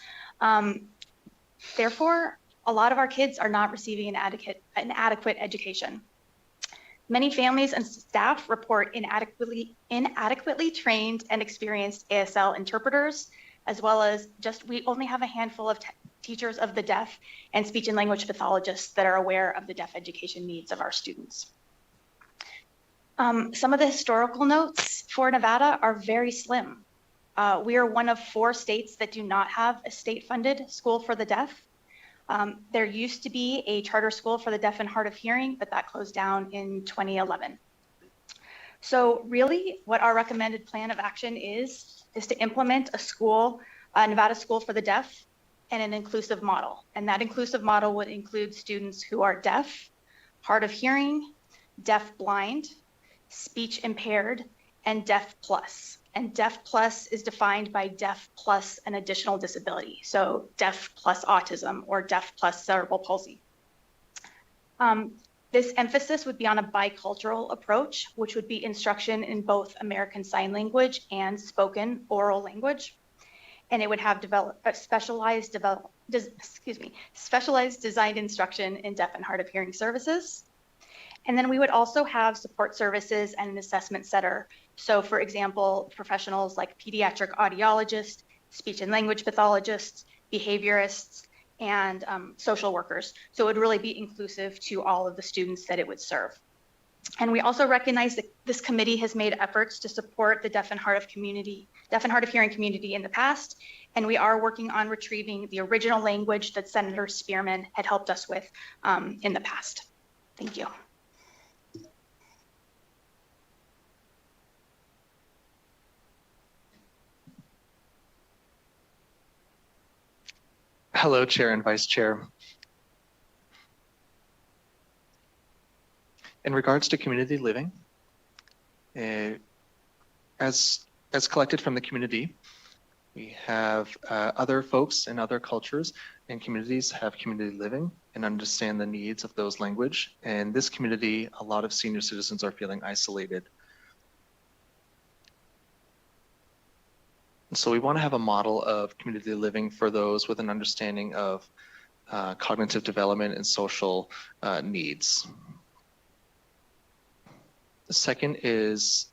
Therefore, a lot of our kids are not receiving an adequate education. Many families and staff report inadequately trained and experienced ASL interpreters, as well as we only have a handful of teachers of the deaf and speech and language pathologists that are aware of the deaf education needs of our students. Some of the historical notes for Nevada are very slim. We are one of 4 states that do not have a state-funded school for the deaf. There used to be a charter school for the deaf and hard of hearing, but that closed down in 2011. So really what our recommended plan of action is to implement a Nevada school for the deaf and an inclusive model. And that inclusive model would include students who are deaf, hard of hearing, deaf blind, speech impaired, and deaf plus. And deaf plus is defined by deaf plus an additional disability. So deaf plus autism or deaf plus cerebral palsy. This emphasis would be on a bicultural approach, which would be instruction in both American Sign Language and spoken oral language. And it would have specialized designed instruction in deaf and hard of hearing services. And then we would also have support services and an assessment center. So for example, professionals like pediatric audiologists, speech and language pathologists, behaviorists, and social workers. So it would really be inclusive to all of the students that it would serve. And we also recognize that this committee has made efforts to support the deaf and hard of hearing community in the past. And we are working on retrieving the original language that Senator Spearman had helped us with in the past. Thank you. Hello, Chair and Vice Chair. In regards to community living, as collected from the community, we have other folks in other cultures and communities have community living and understand the needs of those language. And this community, a lot of senior citizens are feeling isolated. So we want to have a model of community living for those with an understanding of cognitive development and social needs. The second is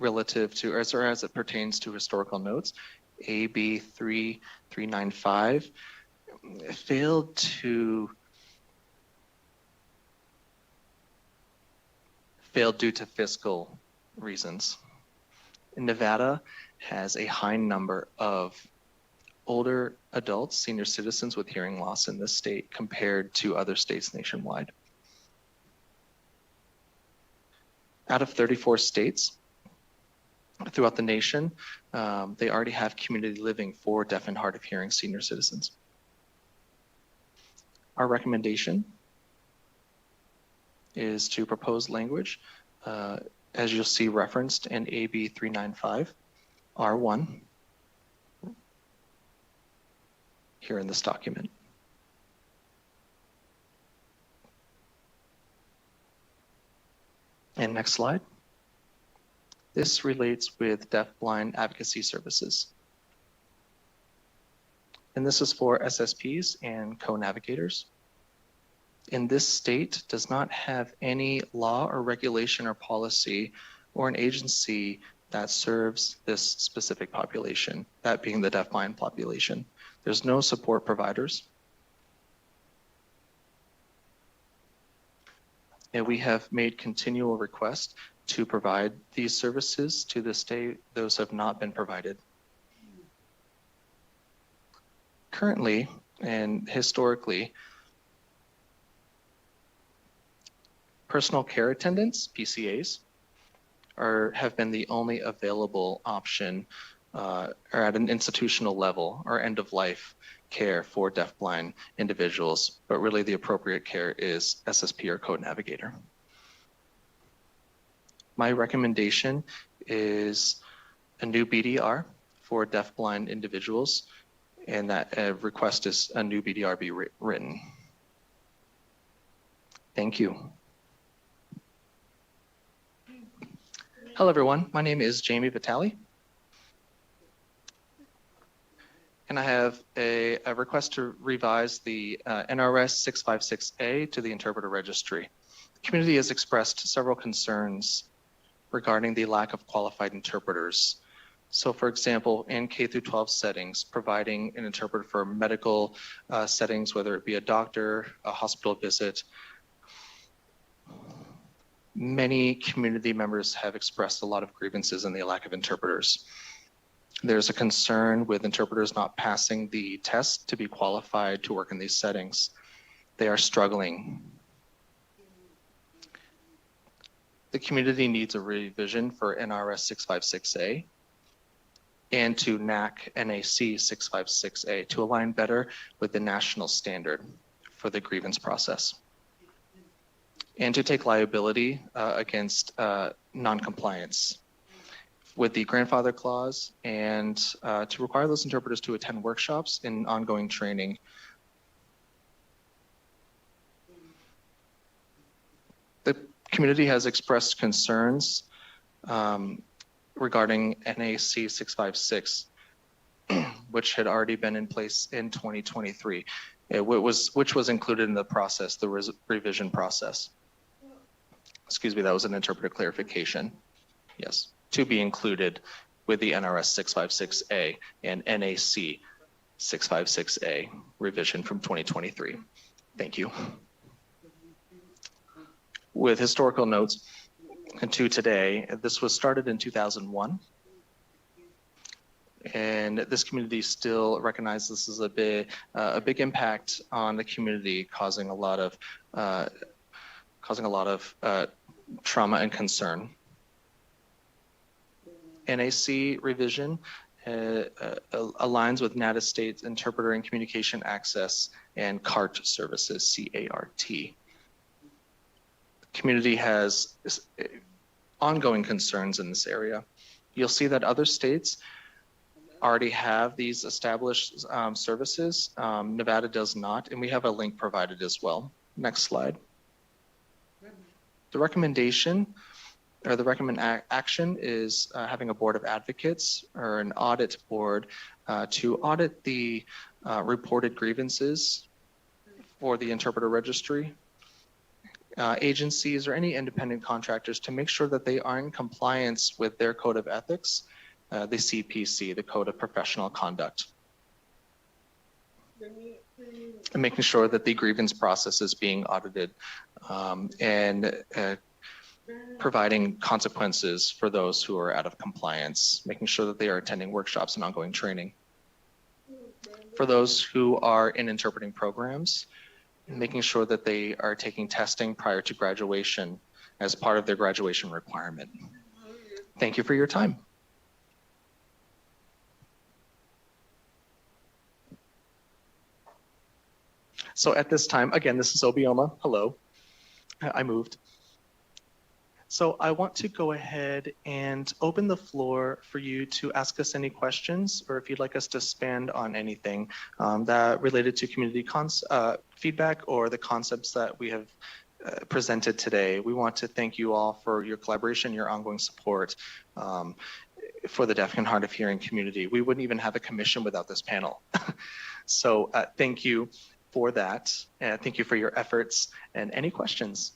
relative to, or as it pertains to historical notes, AB 3395 failed due to fiscal reasons. Nevada has a high number of older adults, senior citizens with hearing loss in this state compared to other states nationwide. Out of 34 states throughout the nation, they already have community living for deaf and hard of hearing senior citizens. Our recommendation is to propose language, as you'll see referenced in AB 395. R1 here in this document. And next slide. This relates with deaf-blind advocacy services. And this is for SSPs and co-navigators. In this state does not have any law or regulation or policy or an agency that serves this specific population, that being the deaf-blind population. There's no support providers. And we have made continual requests to provide these services to this day. Those have not been provided. Currently and historically, personal care attendants, PCAs, have been the only available option or at an institutional level or end of life care for deafblind individuals, but really the appropriate care is SSP or Code Navigator. My recommendation is a new BDR for deafblind individuals, and that request is a new BDR be written. Thank you. Hello, everyone. My name is Jamie Vitale. And I have a request to revise the NRS 656A to the Interpreter Registry. The community has expressed several concerns regarding the lack of qualified interpreters. So for example, in K through 12 settings, providing an interpreter for medical settings, whether it be a doctor, a hospital visit, many community members have expressed a lot of grievances in the lack of interpreters. There's a concern with interpreters not passing the test to be qualified to work in these settings. They are struggling. The community needs a revision for NRS 656A and to NAC 656A to align better with the national standard for the grievance process, and to take liability against non-compliance with the grandfather clause, and to require those interpreters to attend workshops and ongoing training. The community has expressed concerns regarding NAC 656, which had already been in place in 2023, which was included in the process, the revision process. Excuse me, that was an interpreter clarification. Yes, to be included with the NRS 656A and NAC 656A revision from 2023. Thank you. With historical notes to today, this was started in 2001. And this community still recognizes this is a big impact on the community, causing a lot of trauma and concern. NAC revision aligns with NADA State's Interpreter and Communication Access and CART services, C-A-R-T. The community has ongoing concerns in this area. You'll see that other states already have these established services. Nevada does not, and we have a link provided as well. Next slide. The recommendation or the recommended action is having a board of advocates or an audit board to audit the reported grievances for the interpreter registry, agencies or any independent contractors to make sure that they are in compliance with their code of ethics, the CPC, the Code of Professional Conduct. And making sure that the grievance process is being audited and providing consequences for those who are out of compliance, making sure that they are attending workshops and ongoing training. For those who are in interpreting programs, making sure that they are taking testing prior to graduation as part of their graduation requirement. Thank you for your time. So at this time, again, this is Obioma. Hello, I moved. So I want to go ahead and open the floor for you to ask us any questions, or if you'd like us to expand on anything that related to community feedback or the concepts that we have presented today. We want to thank you all for your collaboration, your ongoing support for the deaf and hard of hearing community. We wouldn't even have a commission without this panel. So thank you for that. And thank you for your efforts. And any questions?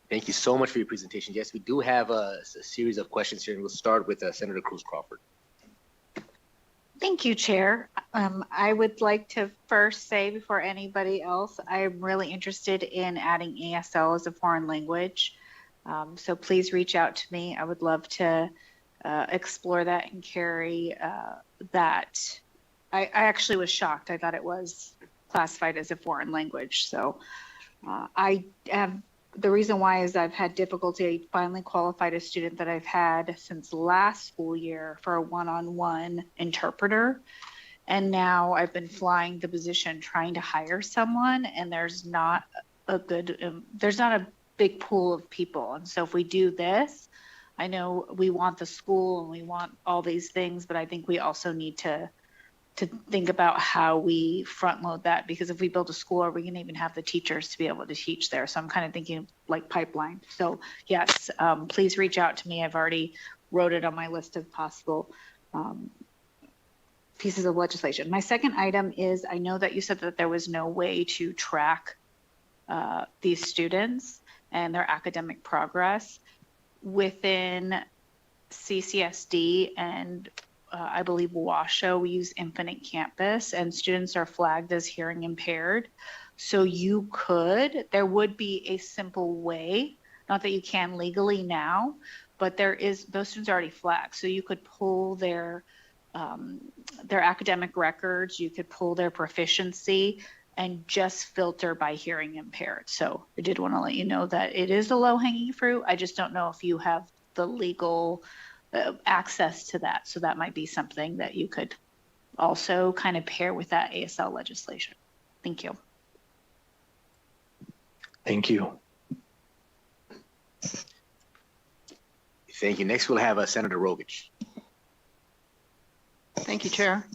Thank you so much for your presentation. Yes, we do have a series of questions here, and we'll start with Senator Cruz Crawford. Thank you, Chair. I would like to first say before anybody else, I'm really interested in adding ASL as a foreign language. So please reach out to me. I would love to explore that and carry that. I actually was shocked. I thought it was classified as a foreign language. So I have, the reason why is I've had difficulty. I finally qualified a student that I've had since last school year for a one-on-one interpreter. And now I've been flying the position trying to hire someone, and there's not a big pool of people. And so if we do this, I know we want the school and we want all these things, but I think we also need to think about how we front load that, because if we build a school, are we going to even have the teachers to be able to teach there? So I'm kind of thinking like pipeline. So yes, please reach out to me. I've already wrote it on my list of possible pieces of legislation. My second item is, I know that you said that there was no way to track these students and their academic progress within CCSD and I believe Washoe, we use Infinite Campus, and students are flagged as hearing impaired. So there would be a simple way, not that you can legally now, but those students are already flagged. So you could pull their academic records, you could pull their proficiency, and just filter by hearing impaired. So I did want to let you know that it is a low-hanging fruit. I just don't know if you have the legal access to that. So that might be something that you could also kind of pair with that ASL legislation. Thank you. Thank you. Thank you. Next, we'll have Senator Rogich. Thank you, Chair.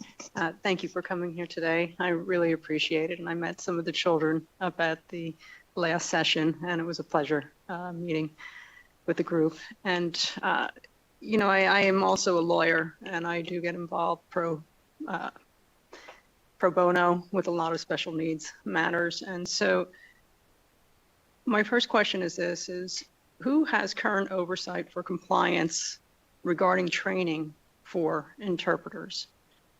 Thank you for coming here today. I really appreciate it. And I met some of the children up at the last session, and it was a pleasure meeting with the group. And you know, I am also a lawyer, and I do get involved pro bono with a lot of special needs matters. And so my first question is this, who has current oversight for compliance regarding training for interpreters?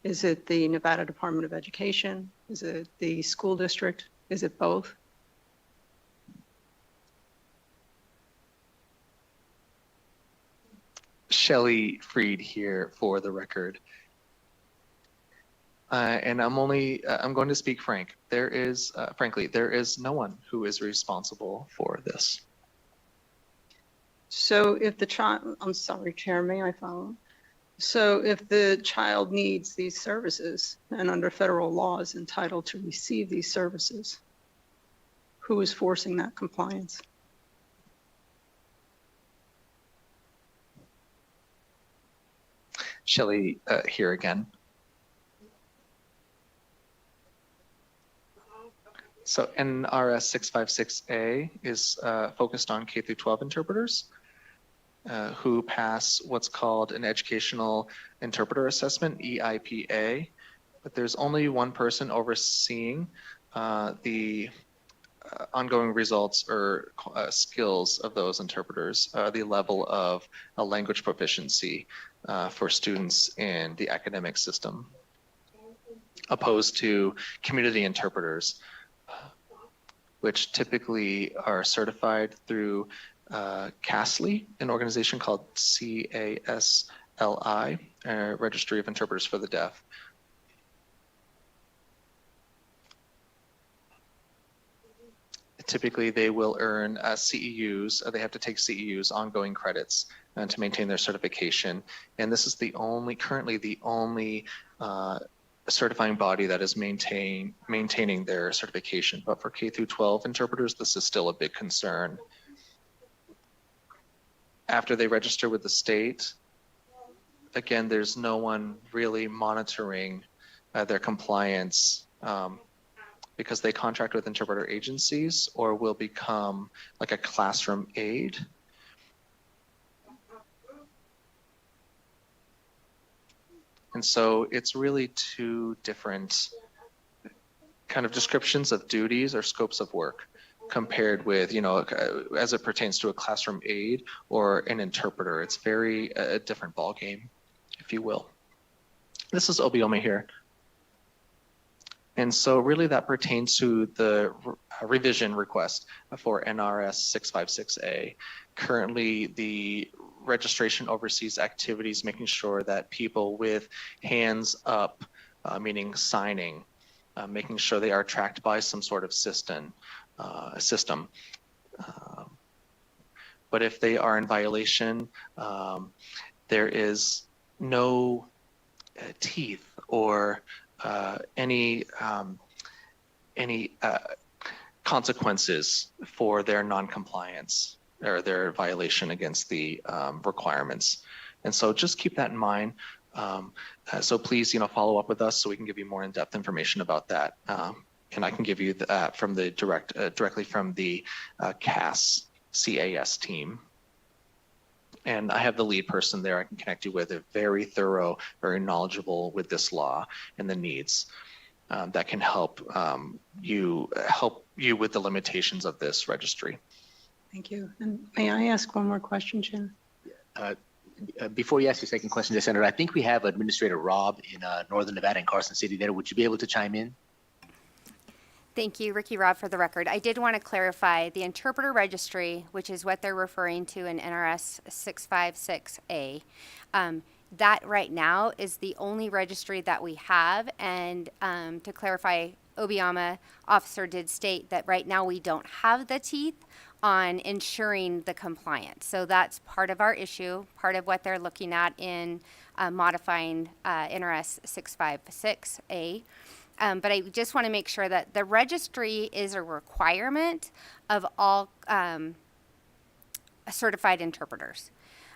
Is it the Nevada Department of Education? Is it the school district? Is it both? Shelley Freed here for the record. And I'm going to speak frank. Frankly, there is no one who is responsible for this. So if the child, I'm sorry, Chair, may I follow? So if the child needs these services and under federal law is entitled to receive these services, who is forcing that compliance? Shelley here again. So NRS 656A is focused on K through 12 interpreters who pass what's called an Educational Interpreter Assessment, EIPA, but there's only one person overseeing the ongoing results or skills of those interpreters, the level of language proficiency for students in the academic system, opposed to community interpreters, which typically are certified through CASLI, an organization called CASLI, Registry of Interpreters for the Deaf. Typically, they will earn CEUs. They have to take CEUs, ongoing credits, to maintain their certification. And this is currently the only certifying body that is maintaining their certification. But for K through 12 interpreters, this is still a big concern. After they register with the state, again, there's no one really monitoring their compliance because they contract with interpreter agencies or will become like a classroom aide. And so it's really two different kind of descriptions of duties or scopes of work compared with, you know, as it pertains to a classroom aide or an interpreter. It's very a different ballgame, if you will. This is Obioma here. And so really that pertains to the revision request for NRS 656A. Currently, the registration oversees activities making sure that people with hands up, meaning signing, making sure they are tracked by some sort of system. But if they are in violation, there is no teeth or any consequences for their non-compliance or their violation against the requirements. And so just keep that in mind. So please, follow up with us so we can give you more in-depth information about that. And I can give you that from the directly from the CAS team. And I have the lead person there I can connect you with, a very thorough, very knowledgeable with this law and the needs that can help you with the limitations of this registry. Thank you. And may I ask one more question, Chair? Before you ask your second question, Senator, I think we have Administrator Rob in Northern Nevada and Carson City there. Would you be able to chime in? Thank you, Ricky Robb, for the record. I did want to clarify the interpreter registry, which is what they're referring to in NRS 656A. That right now is the only registry that we have. And to clarify, Obioma officer did state that right now we don't have the teeth on ensuring the compliance. So that's part of our issue, part of what they're looking at in modifying NRS 656A. But I just want to make sure that the registry is a requirement of all certified interpreters.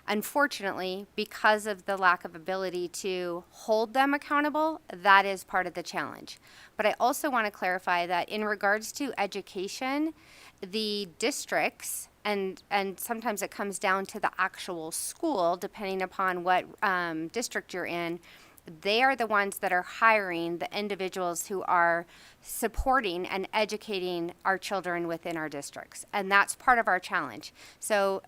Unfortunately, because of the lack of ability to hold them accountable, that is part of the challenge. But I also want to clarify that in regards to education, the districts, and sometimes it comes down to the actual school, depending upon what district you're in, they are the ones that are hiring the individuals who are supporting and educating our children within our districts. And that's part of our challenge. So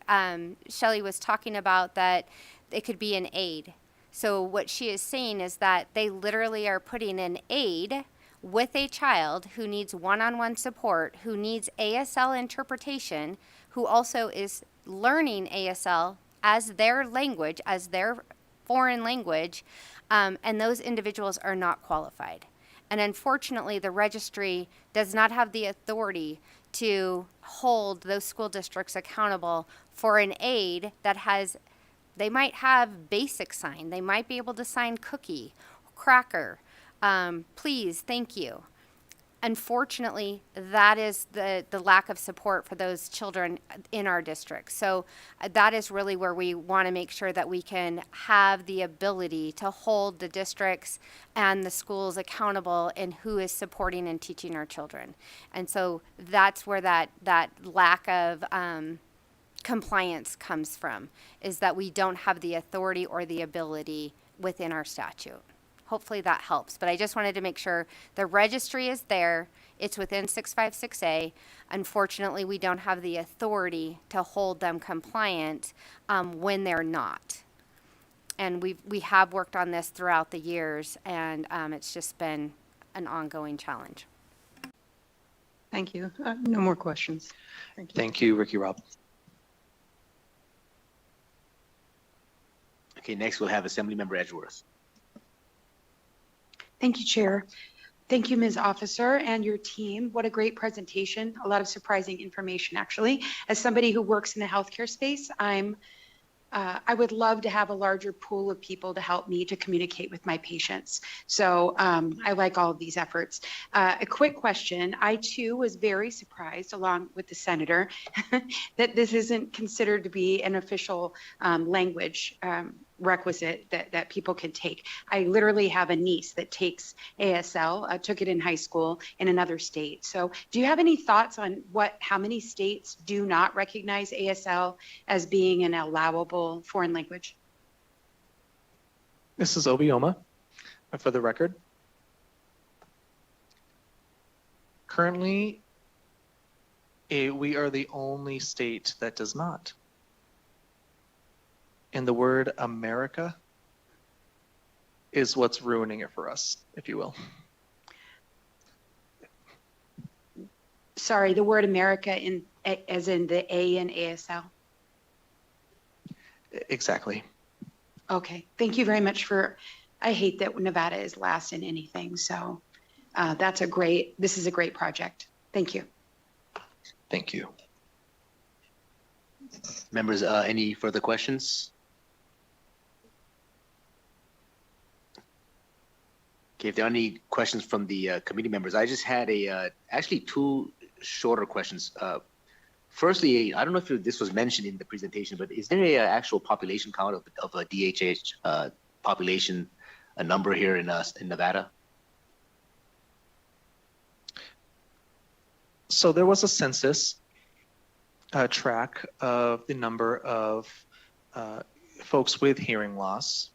Shelley was talking about that it could be an aide. So what she is saying is that they literally are putting an aide with a child who needs one-on-one support, who needs ASL interpretation, who also is learning ASL as their language, as their foreign language, and those individuals are not qualified. And unfortunately, the registry does not have the authority to hold those school districts accountable for an aide that has, they might have basic sign, they might be able to sign cookie, cracker, please, thank you. Unfortunately, that is the lack of support for those children in our district. So that is really where we want to make sure that we can have the ability to hold the districts and the schools accountable in who is supporting and teaching our children. And so that's where that lack of compliance comes from, is that we don't have the authority or the ability within our statute. Hopefully that helps, but I just wanted to make sure the registry is there. It's within 656A. Unfortunately, we don't have the authority to hold them compliant when they're not. And we have worked on this throughout the years, and it's just been an ongoing challenge. Thank you. No more questions. Thank you, Ricky Robb. Okay, next we'll have Assemblymember Edgeworth. Thank you, Chair. Thank you, Ms. Officer, and your team. What a great presentation. A lot of surprising information, actually. As somebody who works in the healthcare space, I would love to have a larger pool of people to help me to communicate with my patients. So I like all of these efforts. A quick question. I, too, was very surprised, along with the Senator, that this isn't considered to be an official language requisite that people can take. I literally have a niece that takes ASL, took it in high school in another state. So do you have any thoughts on how many states do not recognize ASL as being an allowable foreign language? This is Obioma, for the record. Currently, we are the only state that does not. And the word America is what's ruining it for us, if you will. Sorry, the word America as in the A in ASL. Exactly. Okay, thank you very much I hate that Nevada is last in anything. So this is a great project. Thank you. Thank you. Members, any further questions? Okay, if there are any questions from the committee members, I just had actually two shorter questions. Firstly, I don't know if this was mentioned in the presentation, but is there an actual population count of a DHH population, a number here in Nevada? So there was a census track of the number of folks with hearing loss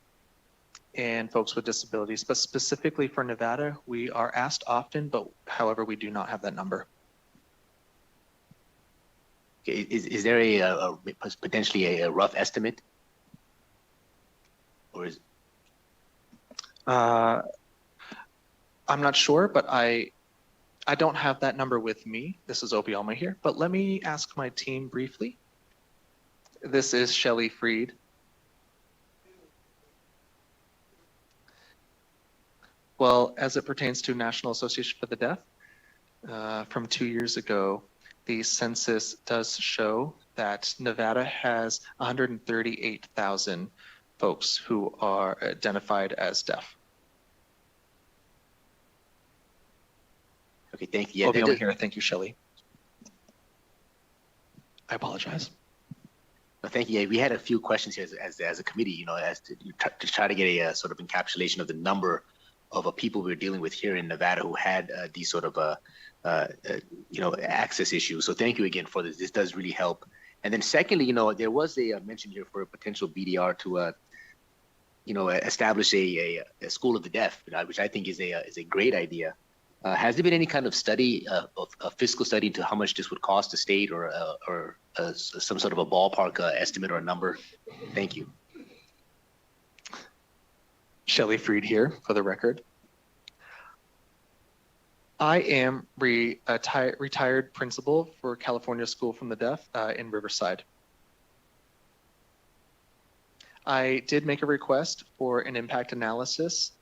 and folks with disabilities, but specifically for Nevada, we are asked often, but however, we do not have that number. Okay, is there potentially a rough estimate? Or is I'm not sure, but I don't have that number with me. This is Obioma here, but let me ask my team briefly. This is Shelley Freed. Well, as it pertains to National Association for the Deaf, from 2 years ago, the census does show that Nevada has 138,000 folks who are identified as deaf. Okay, thank you. Yeah, here. Thank you, Shelley. I apologize. No, thank you. Yeah, we had a few questions here as a committee, as to try to get a sort of encapsulation of the number of people we're dealing with here in Nevada who had these sort of access issues. So thank you again for this. This does really help. And then secondly, there was a mention here for a potential BDR to establish a school of the deaf, which I think is a great idea. Has there been any kind of study, a fiscal study into how much this would cost the state, or some sort of a ballpark estimate or a number? Thank you. Shelley Freed here, for the record. I am retired principal for California School from the Deaf in Riverside. I did make a request for an impact analysis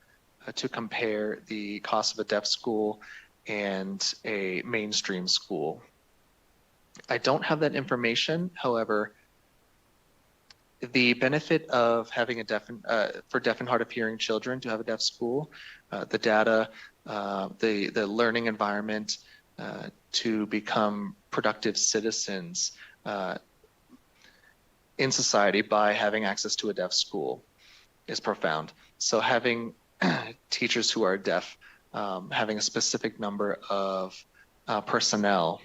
to compare the cost of a deaf school and a mainstream school. I don't have that information. However, the benefit of having for deaf and hard of hearing children to have a deaf school, the data, the learning environment to become productive citizens in society by having access to a deaf school is profound. So having teachers who are deaf, having a specific number of personnel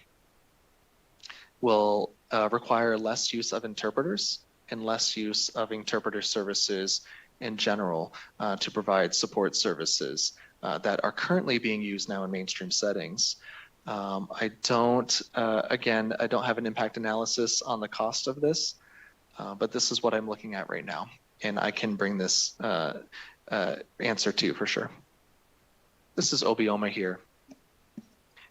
will require less use of interpreters and less use of interpreter services in general to provide support services that are currently being used now in mainstream settings. I don't have an impact analysis on the cost of this, but this is what I'm looking at right now. And I can bring this answer to you for sure. This is Obioma here.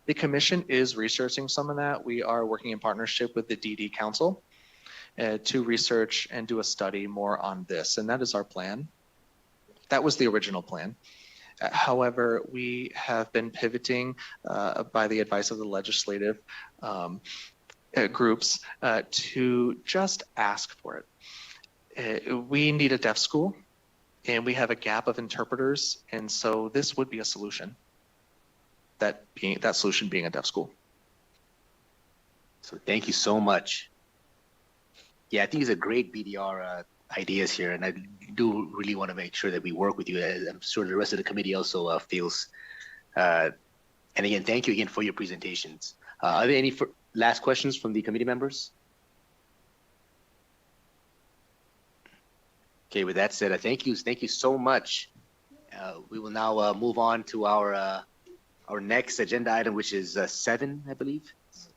The commission is researching some of that. We are working in partnership with the DD Council to research and do a study more on this. And that is our plan. That was the original plan. However, we have been pivoting by the advice of the legislative groups to just ask for it. We need a deaf school and we have a gap of interpreters. And so this would be a solution, that solution being a deaf school. So thank you so much. Yeah, I think it's a great BDR ideas here, and I do really want to make sure that we work with you, as I'm sure the rest of the committee also feels. And again, thank you again for your presentations. Are there any last questions from the committee members? Okay, with that said, thank you so much. We will now move on to our next agenda item, which is 7, I believe.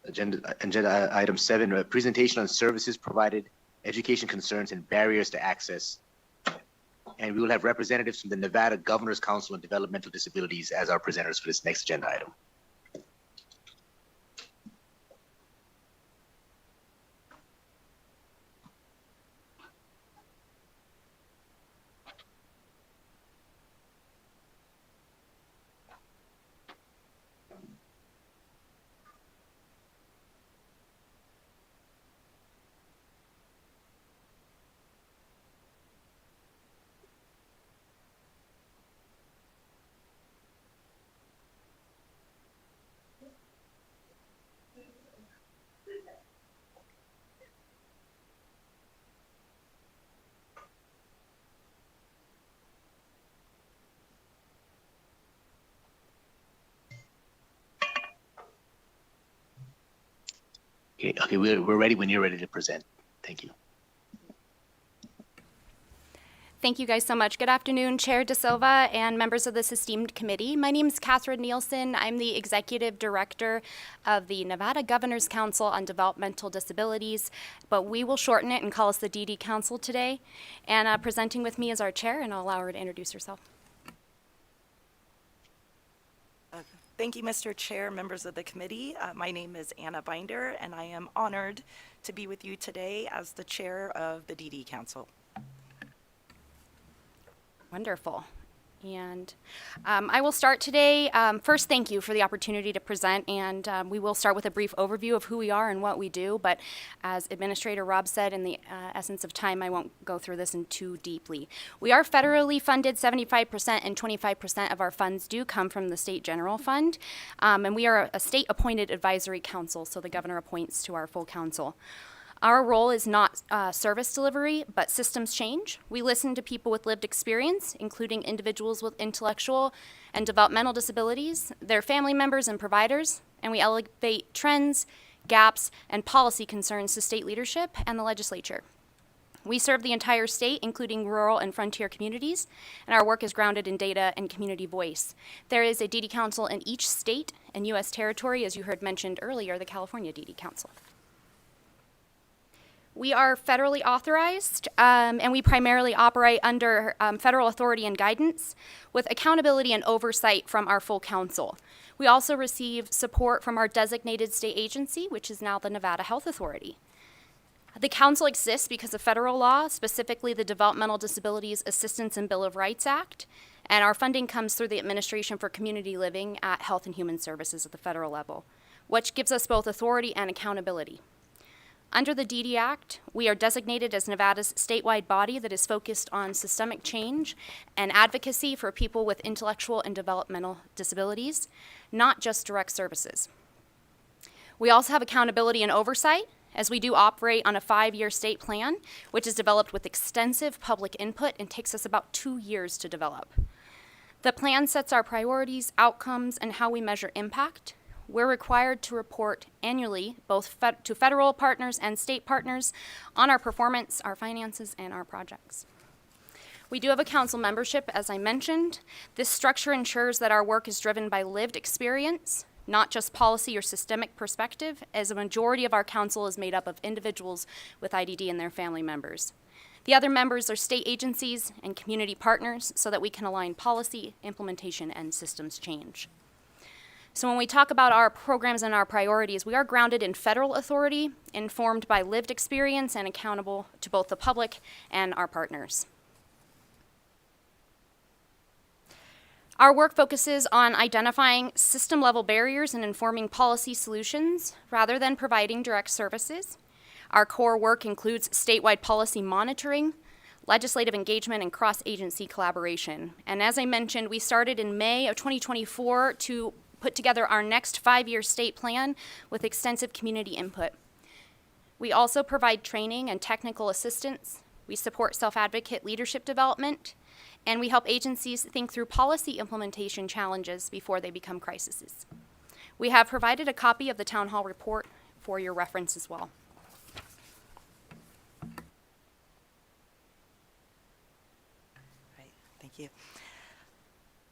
Agenda item 7, a presentation on services provided, education concerns, and barriers to access. and we will have representatives from the Nevada Governor's Council on Developmental Disabilities as our presenters for this next agenda item. Okay, we're ready when you're ready to present. Thank you. Thank you guys so much. Good afternoon, Chair De Silva and members of this esteemed committee. My name is Catherine Nielsen. I'm the Executive Director of the Nevada Governor's Council on Developmental Disabilities, but we will shorten it and call us the DD Council today. And presenting with me is our chair, and I'll allow her to introduce herself. Thank you, Mr. Chair, members of the committee. My name is Anna Binder, and I am honored to be with you today as the chair of the DD Council. Wonderful. And I will start today. First, thank you for the opportunity to present, and we will start with a brief overview of who we are and what we do, but as Administrator Rob said, in the essence of time, I won't go through this in too deeply. We are federally funded. 75% and 25% of our funds do come from the State General Fund, and we are a state-appointed advisory council, so the governor appoints to our full council. Our role is not service delivery, but systems change. We listen to people with lived experience, including individuals with intellectual and developmental disabilities, their family members and providers, and we elevate trends, gaps, and policy concerns to state leadership and the legislature. We serve the entire state, including rural and frontier communities, and our work is grounded in data and community voice. There is a DD Council in each state and U.S. territory, as you heard mentioned earlier, the California DD Council. We are federally authorized, and we primarily operate under federal authority and guidance with accountability and oversight from our full council. We also receive support from our designated state agency, which is now the Nevada Health Authority. The council exists because of federal law, specifically the Developmental Disabilities Assistance and Bill of Rights Act, and our funding comes through the Administration for Community Living at Health and Human Services at the federal level, which gives us both authority and accountability. Under the DD Act, we are designated as Nevada's statewide body that is focused on systemic change and advocacy for people with intellectual and developmental disabilities, not just direct services. We also have accountability and oversight, as we do operate on a 5-year state plan, which is developed with extensive public input and takes us about 2 years to develop. The plan sets our priorities, outcomes, and how we measure impact. We're required to report annually, both to federal partners and state partners, on our performance, our finances, and our projects. We do have a council membership, as I mentioned. This structure ensures that our work is driven by lived experience, not just policy or systemic perspective, as a majority of our council is made up of individuals with IDD and their family members. The other members are state agencies and community partners so that we can align policy, implementation, and systems change. So when we talk about our programs and our priorities, we are grounded in federal authority, informed by lived experience, and accountable to both the public and our partners. Our work focuses on identifying system-level barriers and informing policy solutions rather than providing direct services. Our core work includes statewide policy monitoring, legislative engagement, and cross-agency collaboration. And as I mentioned, we started in May of 2024 to put together our next 5-year state plan with extensive community input. We also provide training and technical assistance. We support self-advocate leadership development, and we help agencies think through policy implementation challenges before they become crises. We have provided a copy of the Town Hall report for your reference as well. Thank you.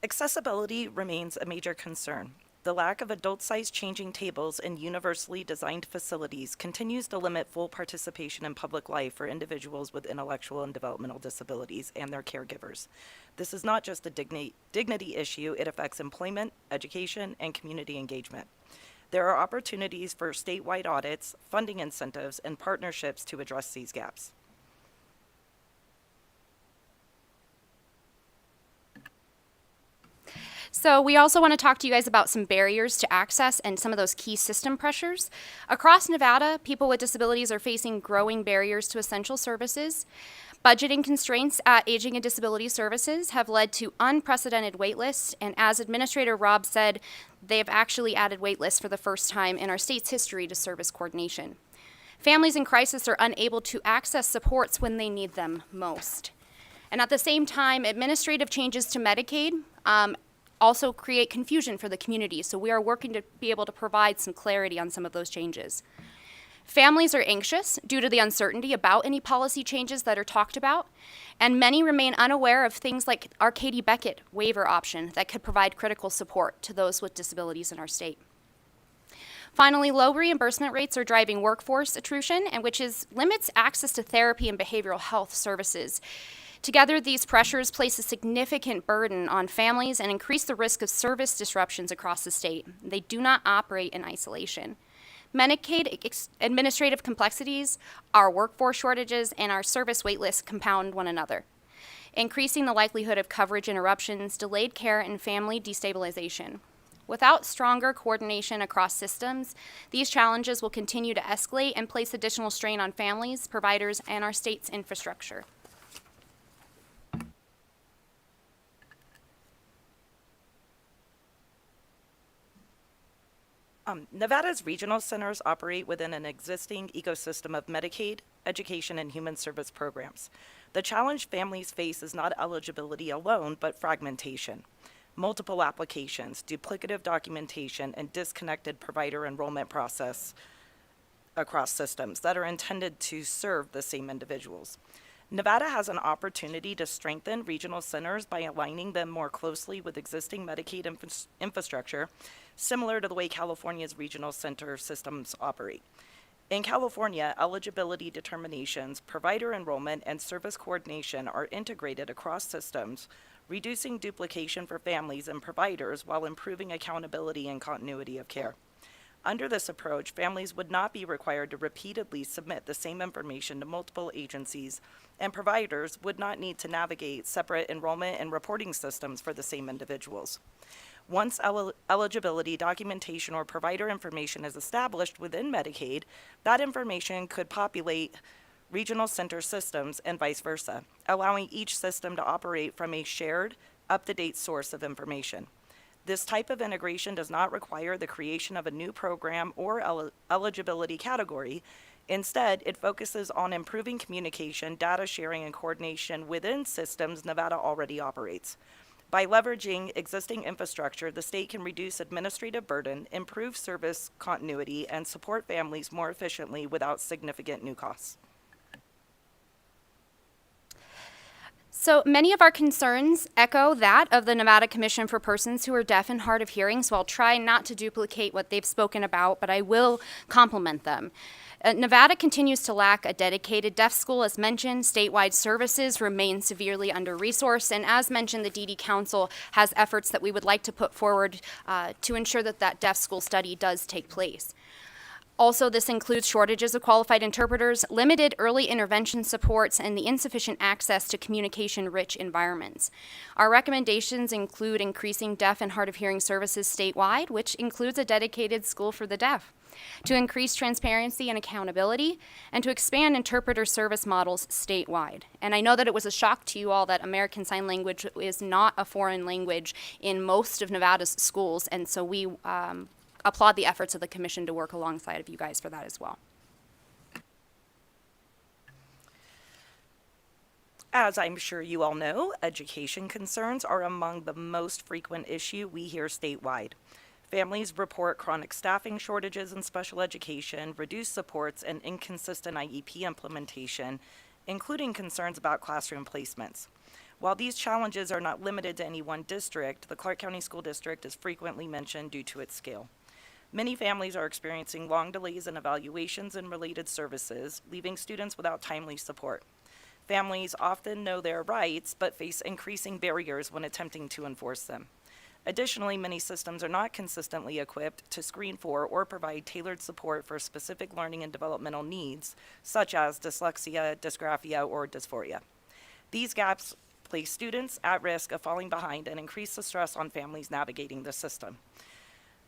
Accessibility remains a major concern. The lack of adult-sized changing tables in universally designed facilities continues to limit full participation in public life for individuals with intellectual and developmental disabilities and their caregivers. This is not just a dignity issue, it affects employment, education, and community engagement. There are opportunities for statewide audits, funding incentives, and partnerships to address these gaps. So we also want to talk to you guys about some barriers to access and some of those key system pressures. Across Nevada, people with disabilities are facing growing barriers to essential services. Budgeting constraints at Aging and Disability Services have led to unprecedented waitlists, and as Administrator Robb said, they have actually added waitlists for the first time in our state's history to service coordination. Families in crisis are unable to access supports when they need them most. And at the same time, administrative changes to Medicaid also create confusion for the community, so we are working to be able to provide some clarity on some of those changes. Families are anxious due to the uncertainty about any policy changes that are talked about, and many remain unaware of things like our Katie Beckett waiver option that could provide critical support to those with disabilities in our state. Finally, low reimbursement rates are driving workforce attrition, and which limits access to therapy and behavioral health services. Together, these pressures place a significant burden on families and increase the risk of service disruptions across the state. They do not operate in isolation. Medicaid administrative complexities, our workforce shortages, and our service waitlists compound one another, increasing the likelihood of coverage interruptions, delayed care, and family destabilization. Without stronger coordination across systems, these challenges will continue to escalate and place additional strain on families, providers, and our state's infrastructure. Nevada's regional centers operate within an existing ecosystem of Medicaid, education, and human service programs. The challenge families face is not eligibility alone, but fragmentation. Multiple applications, duplicative documentation, and disconnected provider enrollment process across systems that are intended to serve the same individuals. Nevada has an opportunity to strengthen regional centers by aligning them more closely with existing Medicaid infrastructure, similar to the way California's regional center systems operate. In California, eligibility determinations, provider enrollment, and service coordination are integrated across systems, reducing duplication for families and providers while improving accountability and continuity of care. Under this approach, families would not be required to repeatedly submit the same information to multiple agencies, and providers would not need to navigate separate enrollment and reporting systems for the same individuals. Once eligibility, documentation, or provider information is established within Medicaid, that information could populate regional center systems and vice versa, allowing each system to operate from a shared, up-to-date source of information. This type of integration does not require the creation of a new program or eligibility category. Instead, it focuses on improving communication, data sharing, and coordination within systems Nevada already operates. By leveraging existing infrastructure, the state can reduce administrative burden, improve service continuity, and support families more efficiently without significant new costs. So many of our concerns echo that of the Nevada Commission for Persons who are Deaf and Hard of Hearing, so I'll try not to duplicate what they've spoken about, but I will complement them. Nevada continues to lack a dedicated deaf school, as mentioned. Statewide services remain severely under-resourced, and as mentioned, the DD Council has efforts that we would like to put forward to ensure that that deaf school study does take place. Also, this includes shortages of qualified interpreters, limited early intervention supports, and the insufficient access to communication-rich environments. Our recommendations include increasing deaf and hard of hearing services statewide, which includes a dedicated school for the deaf, to increase transparency and accountability, and to expand interpreter service models statewide. And I know that it was a shock to you all that American Sign Language is not a foreign language in most of Nevada's schools, and so we applaud the efforts of the Commission to work alongside of you guys for that as well. As I'm sure you all know, education concerns are among the most frequent issue we hear statewide. Families report chronic staffing shortages in special education, reduced supports, and inconsistent IEP implementation, including concerns about classroom placements. While these challenges are not limited to any one district, the Clark County School District is frequently mentioned due to its scale. Many families are experiencing long delays in evaluations and related services, leaving students without timely support. Families often know their rights, but face increasing barriers when attempting to enforce them. Additionally, many systems are not consistently equipped to screen for or provide tailored support for specific learning and developmental needs, such as dyslexia, dysgraphia, or dysphoria. These gaps place students at risk of falling behind and increase the stress on families navigating the system.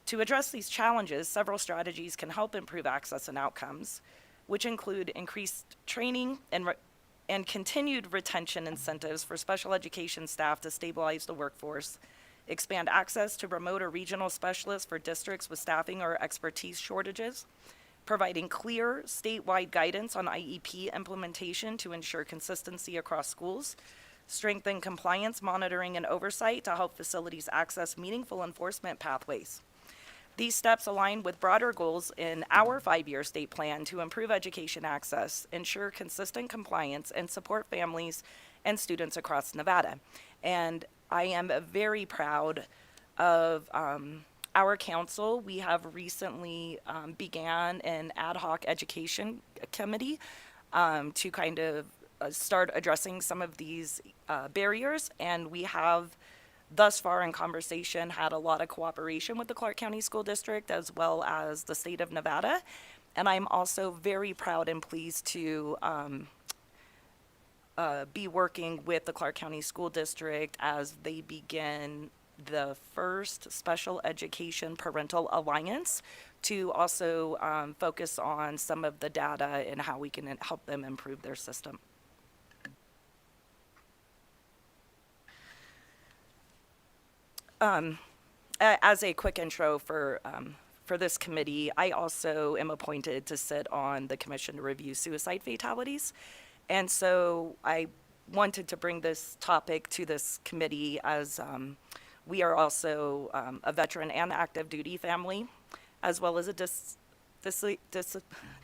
To address these challenges, several strategies can help improve access and outcomes, which include increased training and continued retention incentives for special education staff to stabilize the workforce, expand access to remote or regional specialists for districts with staffing or expertise shortages, providing clear statewide guidance on IEP implementation to ensure consistency across schools, strengthen compliance monitoring and oversight to help facilities access meaningful enforcement pathways. These steps align with broader goals in our 5-year state plan to improve education access, ensure consistent compliance, and support families and students across Nevada. And I am very proud of our council. We have recently began an ad hoc education committee to kind of start addressing some of these barriers, and we have thus far in conversation had a lot of cooperation with the Clark County School District as well as the state of Nevada. And I'm also very proud and pleased to be working with the Clark County School District as they begin the first Special Education Parental Alliance to also focus on some of the data and how we can help them improve their system. As a quick intro for this committee, I also am appointed to sit on the Commission to Review Suicide Fatalities. And so I wanted to bring this topic to this committee as we are also a veteran and active duty family, as well as a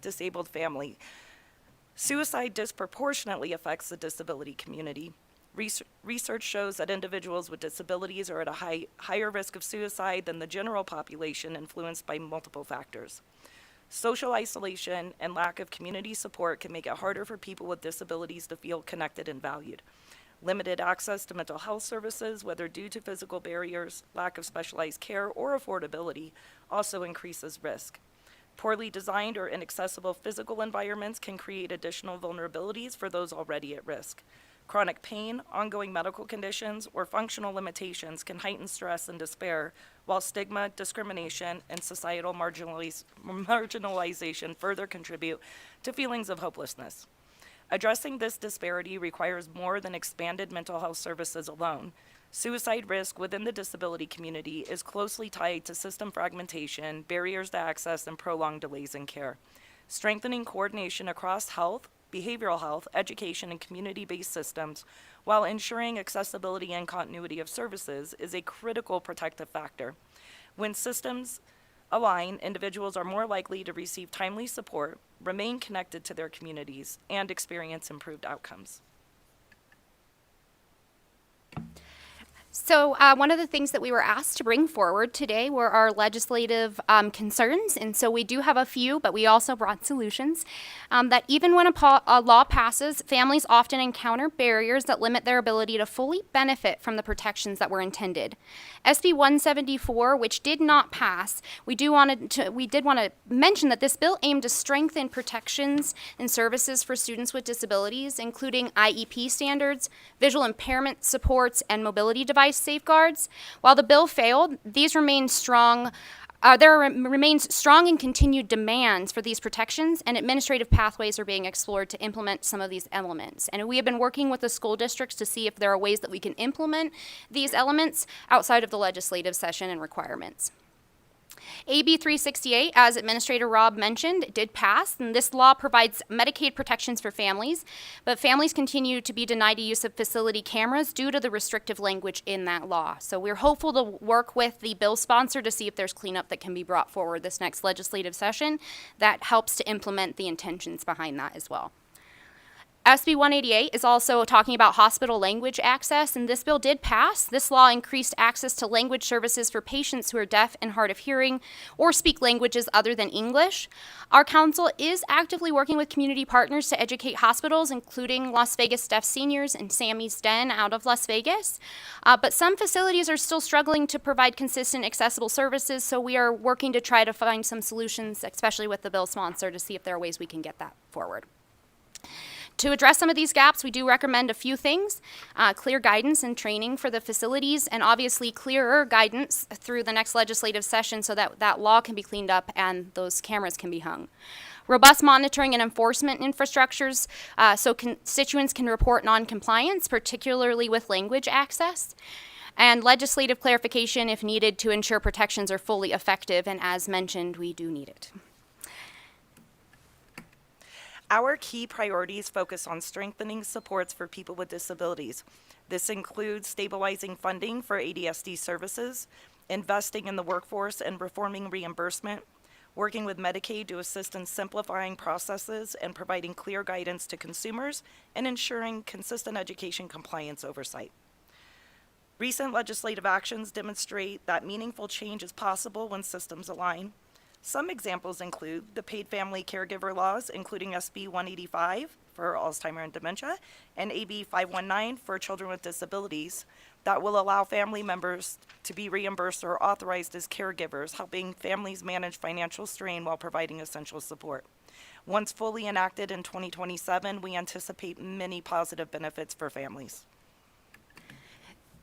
disabled family. Suicide disproportionately affects the disability community. Research shows that individuals with disabilities are at a higher risk of suicide than the general population, influenced by multiple factors. Social isolation and lack of community support can make it harder for people with disabilities to feel connected and valued. Limited access to mental health services, whether due to physical barriers, lack of specialized care, or affordability, also increases risk. Poorly designed or inaccessible physical environments can create additional vulnerabilities for those already at risk. Chronic pain, ongoing medical conditions, or functional limitations can heighten stress and despair, while stigma, discrimination, and societal marginalization further contribute to feelings of hopelessness. Addressing this disparity requires more than expanded mental health services alone. Suicide risk within the disability community is closely tied to system fragmentation, barriers to access, and prolonged delays in care. Strengthening coordination across health, behavioral health, education, and community-based systems, while ensuring accessibility and continuity of services, is a critical protective factor. When systems align, individuals are more likely to receive timely support, remain connected to their communities, and experience improved outcomes. So one of the things that we were asked to bring forward today were our legislative concerns, and so we do have a few, but we also brought solutions. That even when a law passes, families often encounter barriers that limit their ability to fully benefit from the protections that were intended. SB 174, which did not pass, we did want to mention that this bill aimed to strengthen protections and services for students with disabilities, including IEP standards, visual impairment supports, and mobility device safeguards. While the bill failed, these remain strong. There remains strong and continued demands for these protections, and administrative pathways are being explored to implement some of these elements. And we have been working with the school districts to see if there are ways that we can implement these elements outside of the legislative session and requirements. AB 368, as Administrator Robb mentioned, did pass, and this law provides Medicaid protections for families, but families continue to be denied the use of facility cameras due to the restrictive language in that law. So we're hopeful to work with the bill sponsor to see if there's cleanup that can be brought forward this next legislative session that helps to implement the intentions behind that as well. SB 188 is also talking about hospital language access, and this bill did pass. This law increased access to language services for patients who are deaf and hard of hearing or speak languages other than English. Our council is actively working with community partners to educate hospitals, including Las Vegas Deaf Seniors and Sammy's Den out of Las Vegas. But some facilities are still struggling to provide consistent, accessible services, so we are working to try to find some solutions, especially with the bill sponsor, to see if there are ways we can get that forward. To address some of these gaps, we do recommend a few things: clear guidance and training for the facilities, and obviously clearer guidance through the next legislative session so that that law can be cleaned up and those cameras can be hung. Robust monitoring and enforcement infrastructures so constituents can report non-compliance, particularly with language access, and legislative clarification if needed to ensure protections are fully effective, and as mentioned, we do need it. Our key priorities focus on strengthening supports for people with disabilities. This includes stabilizing funding for ADSD services, investing in the workforce and reforming reimbursement, working with Medicaid to assist in simplifying processes and providing clear guidance to consumers, and ensuring consistent education compliance oversight. Recent legislative actions demonstrate that meaningful change is possible when systems align. Some examples include the paid family caregiver laws, including SB 185 for Alzheimer's and dementia, and AB 519 for children with disabilities, that will allow family members to be reimbursed or authorized as caregivers, helping families manage financial strain while providing essential support. Once fully enacted in 2027, we anticipate many positive benefits for families.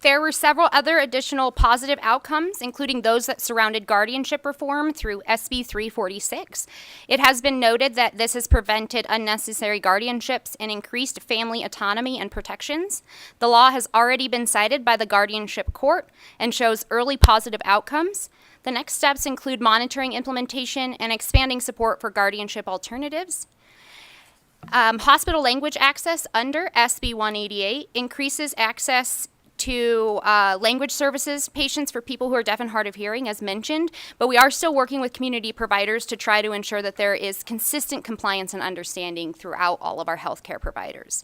There were several other additional positive outcomes, including those that surrounded guardianship reform through SB 346. It has been noted that this has prevented unnecessary guardianships and increased family autonomy and protections. The law has already been cited by the guardianship court and shows early positive outcomes. The next steps include monitoring implementation and expanding support for guardianship alternatives. Hospital language access under SB 188 increases access to language services patients for people who are deaf and hard of hearing, as mentioned, but we are still working with community providers to try to ensure that there is consistent compliance and understanding throughout all of our healthcare providers.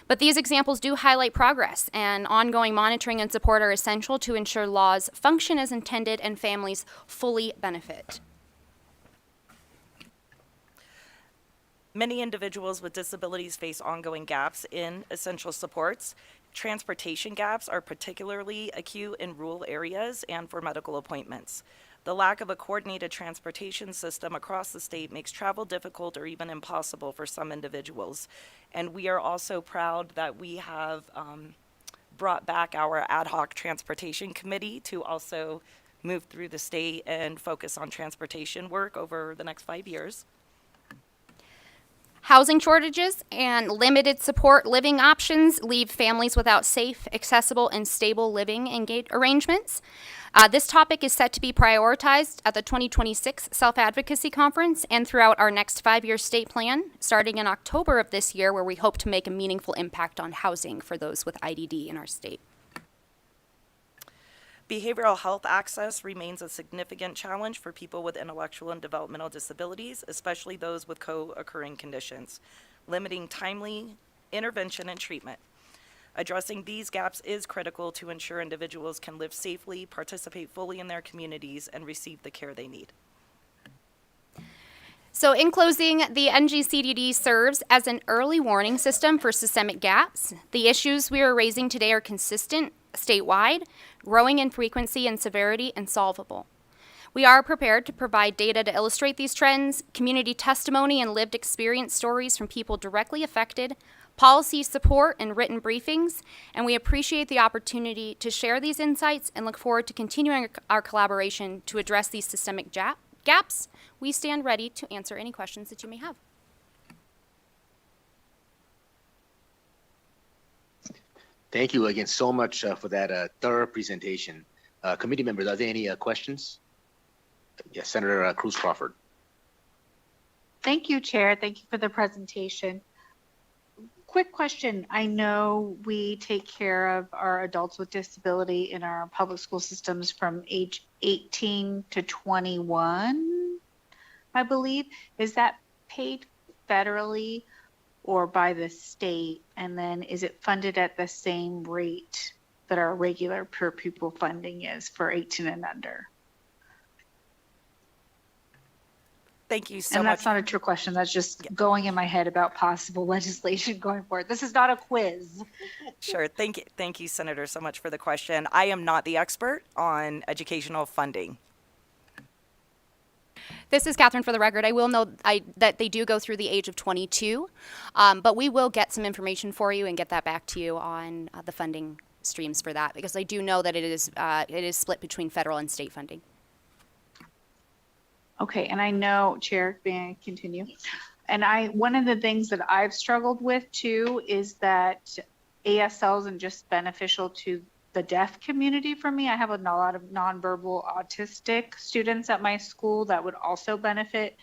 But these examples do highlight progress, and ongoing monitoring and support are essential to ensure laws function as intended and families fully benefit. Many individuals with disabilities face ongoing gaps in essential supports. Transportation gaps are particularly acute in rural areas and for medical appointments. The lack of a coordinated transportation system across the state makes travel difficult or even impossible for some individuals. And we are also proud that we have brought back our ad hoc transportation committee to also move through the state and focus on transportation work over the next 5 years. Housing shortages and limited support living options leave families without safe, accessible, and stable living arrangements. This topic is set to be prioritized at the 2026 Self-Advocacy Conference and throughout our next 5-year state plan, starting in October of this year, where we hope to make a meaningful impact on housing for those with IDD in our state. Behavioral health access remains a significant challenge for people with intellectual and developmental disabilities, especially those with co-occurring conditions, limiting timely intervention and treatment. Addressing these gaps is critical to ensure individuals can live safely, participate fully in their communities, and receive the care they need. So in closing, the NGCDD serves as an early warning system for systemic gaps. The issues we are raising today are consistent statewide, growing in frequency and severity, and solvable. We are prepared to provide data to illustrate these trends, community testimony and lived experience stories from people directly affected, policy support and written briefings, and we appreciate the opportunity to share these insights and look forward to continuing our collaboration to address these systemic gaps. We stand ready to answer any questions that you may have. Thank you again so much for that thorough presentation. Committee members, are there any questions? Yes, Senator Cruz Crawford. Thank you, Chair. Thank you for the presentation. Quick question. I know we take care of our adults with disability in our public school systems from age 18 to 21, I believe. Is that paid federally, or by the state? And then is it funded at the same rate that our regular per pupil funding is for 18 and under? Thank you so And much. that's not a trick question. That's just going in my head about possible legislation going forward. This is not a quiz. Sure. Thank you, Senator, so much for the question. I am not the expert on educational funding. This is Catherine for the record. I will know that they do go through the age of 22, but we will get some information for you and get that back to you on the funding streams for that, because I do know that it is split between federal and state funding. Okay, and I know, Chair, may I continue? And one of the things that I've struggled with too is that ASL isn't just beneficial to the deaf community for me. I have a lot of nonverbal autistic students at my school that would also benefit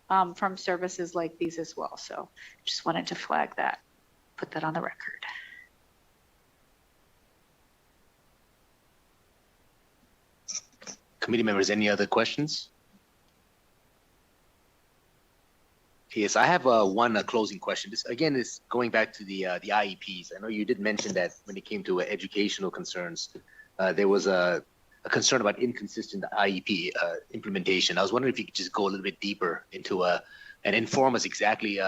from services like these as well. So just wanted to flag that, put that on the record. Committee members, any other questions? Yes, I have one closing question. This again is going back to the IEPs. I know you did mention that when it came to educational concerns, there was a concern about inconsistent IEP implementation. I was wondering if you could just go a little bit deeper into and inform us exactly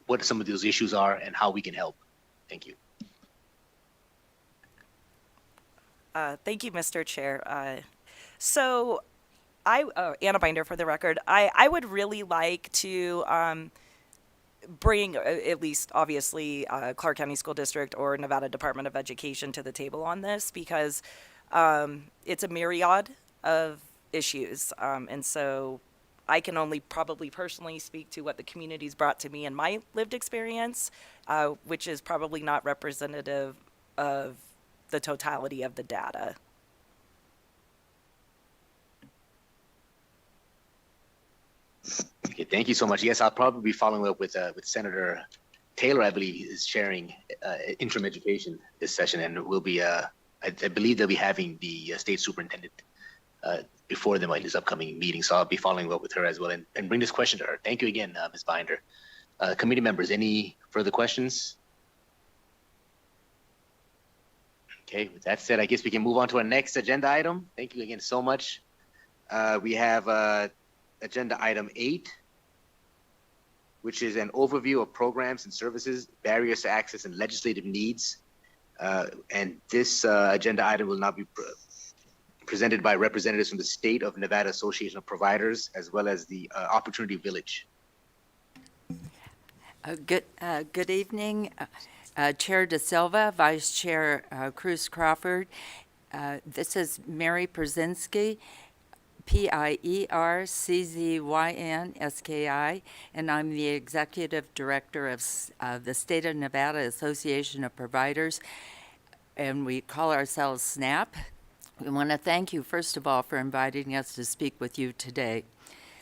what some of those issues are and how we can help. Thank you. Thank you, Mr. Chair. Anna Binder for the record, I would really like to bring at least obviously Clark County School District or Nevada Department of Education to the table on this, because it's a myriad of issues. And so I can only probably personally speak to what the community's brought to me in my lived experience, which is probably not representative of the totality of the data. Okay, thank you so much. Yes, I'll probably be following up with Senator Taylor. I believe is chairing interim education this session, and we'll be. I believe they'll be having the state superintendent before them in this upcoming meeting. So I'll be following up with her as well and bring this question to her. Thank you again, Ms. Binder. Committee members, any further questions? Okay, with that said, I guess we can move on to our next agenda item. Thank you again so much. We have agenda item 8, which is an overview of programs and services, barriers to access, and legislative needs. And this agenda item will now be presented by representatives from the State of Nevada Association of Providers, as well as the Opportunity Village. Good evening, Chair De Silva, Vice Chair Cruz Crawford. This is Mary Przynski, Pierczynski, and I'm the Executive Director of the State of Nevada Association of Providers, and we call ourselves SNAP. We want to thank you, first of all, for inviting us to speak with you today.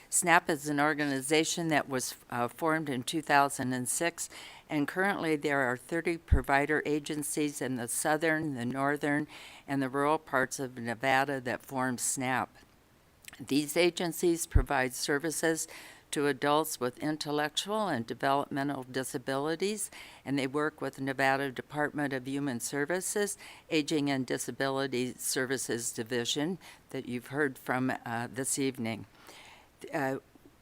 SNAP is an organization that was formed in 2006, and currently there are 30 provider agencies in the southern, the northern, and the rural parts of Nevada that form SNAP. These agencies provide services to adults with intellectual and developmental disabilities, and they work with the Nevada Department of Human Services, Aging and Disability Services Division that you've heard from this evening.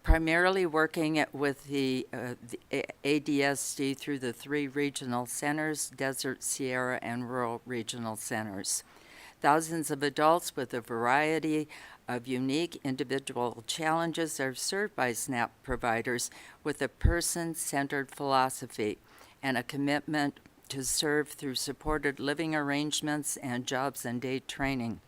Primarily working with the ADSD through the 3 regional centers, Desert, Sierra, and Rural Regional Centers. Thousands of adults with a variety of unique individual challenges are served by SNAP providers with a person-centered philosophy and a commitment to serve through supported living arrangements and jobs and day training.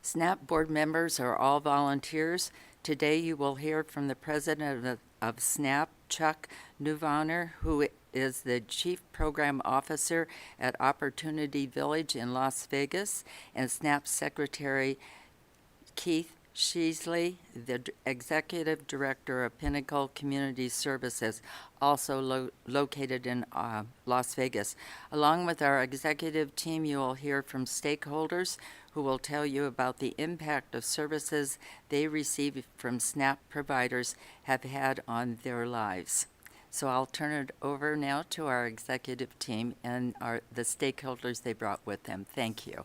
SNAP board members are all volunteers. Today you will hear from the president of SNAP, Chuck Neuwahner, who is the Chief Program Officer at Opportunity Village in Las Vegas, and SNAP Secretary Keith Sheasley, the Executive Director of Pinnacle Community Services, also located in Las Vegas. Along with our executive team, you will hear from stakeholders who will tell you about the impact of services they receive from SNAP providers have had on their lives. So I'll turn it over now to our executive team and the stakeholders they brought with them. Thank you.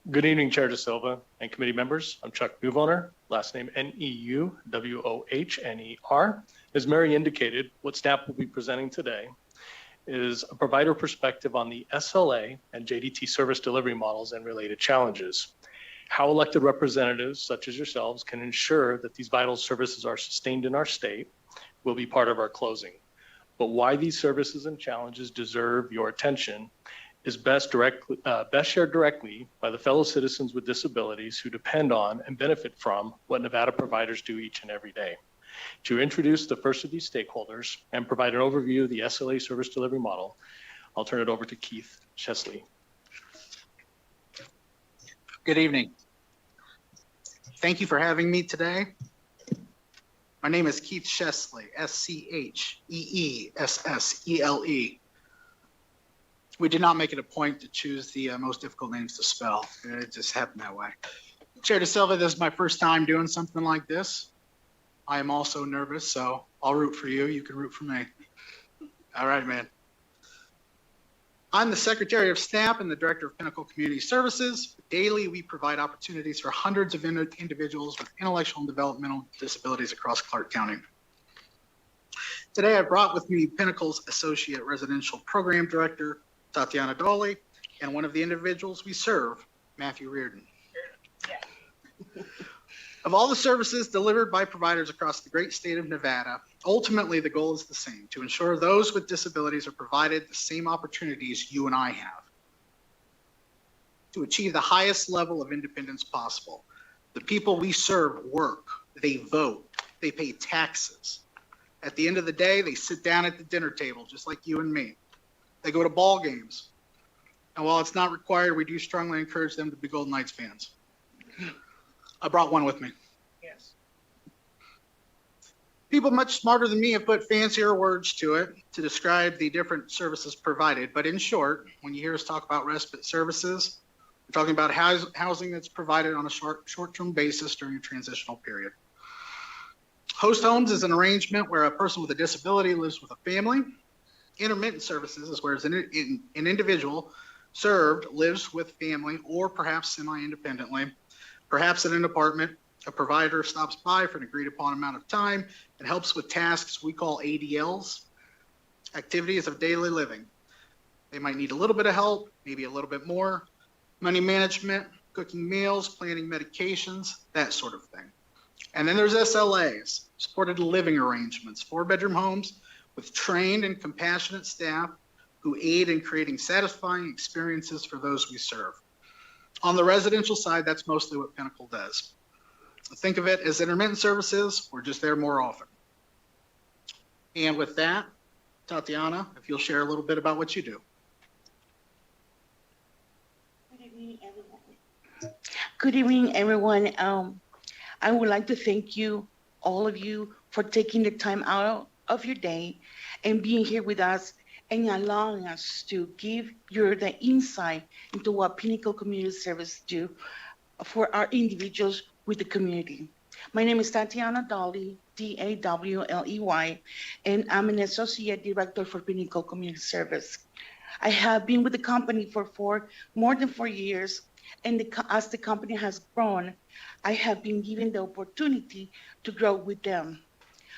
Good evening, Chair De Silva and committee members. I'm Chuck Neuwohner, last name Neuwohner. As Mary indicated, what staff will be presenting today is a provider perspective on the SLA and JDT service delivery models and related challenges. How elected representatives such as yourselves can ensure that these vital services are sustained in our state will be part of our closing. But why these services and challenges deserve your attention is best shared directly by the fellow citizens with disabilities who depend on and benefit from what Nevada providers do each and every day. To introduce the first of these stakeholders and provide an overview of the SLA service delivery model, I'll turn it over to Keith Chesley. Good evening. Thank you for having me today. My name is Keith Chesley, Scheessele. We did not make it a point to choose the most difficult names to spell. It just happened that way. Chair De Silva, this is my first time doing something like this. I am also nervous, so I'll root for you. You can root for me. All right, man. I'm the Secretary of Staff and the Director of Pinnacle Community Services. Daily, we provide opportunities for hundreds of individuals with intellectual and developmental disabilities across Clark County. Today, I brought with me Pinnacle's Associate Residential Program Director, Tatiana Dolly, and one of the individuals we serve, Matthew Reardon. Of all the services delivered by providers across the great state of Nevada, ultimately the goal is the same: to ensure those with disabilities are provided the same opportunities you and I have to achieve the highest level of independence possible. The people we serve work, they vote, they pay taxes. At the end of the day, they sit down at the dinner table, just like you and me. They go to ball games. And while it's not required, we do strongly encourage them to be Golden Knights fans. I brought one with me. Yes. People much smarter than me have put fancier words to it to describe the different services provided. But in short, when you hear us talk about respite services, we're talking about housing that's provided on a short-term basis during a transitional period. Host homes is an arrangement where a person with a disability lives with a family. Intermittent services is where an individual served lives with family or perhaps semi-independently. Perhaps in an apartment, a provider stops by for an agreed upon amount of time and helps with tasks we call ADLs, activities of daily living. They might need a little bit of help, maybe a little bit more, money management, cooking meals, planning medications, that sort of thing. And then there's SLAs, supported living arrangements, 4-bedroom homes with trained and compassionate staff who aid in creating satisfying experiences for those we serve. On the residential side, that's mostly what Pinnacle does. Think of it as intermittent services. We're just there more often. And with that, Tatiana, if you'll share a little bit about what you do. Good evening, everyone. I would like to thank you, all of you, for taking the time out of your day and being here with us and allowing us to give you the insight into what Pinnacle Community Service do for our individuals with the community. My name is Tatiana Dolly, D-A-W-L-E-Y, and I'm an Associate Director for Pinnacle Community Service. I have been with the company for more than 4 years, and as the company has grown, I have been given the opportunity to grow with them.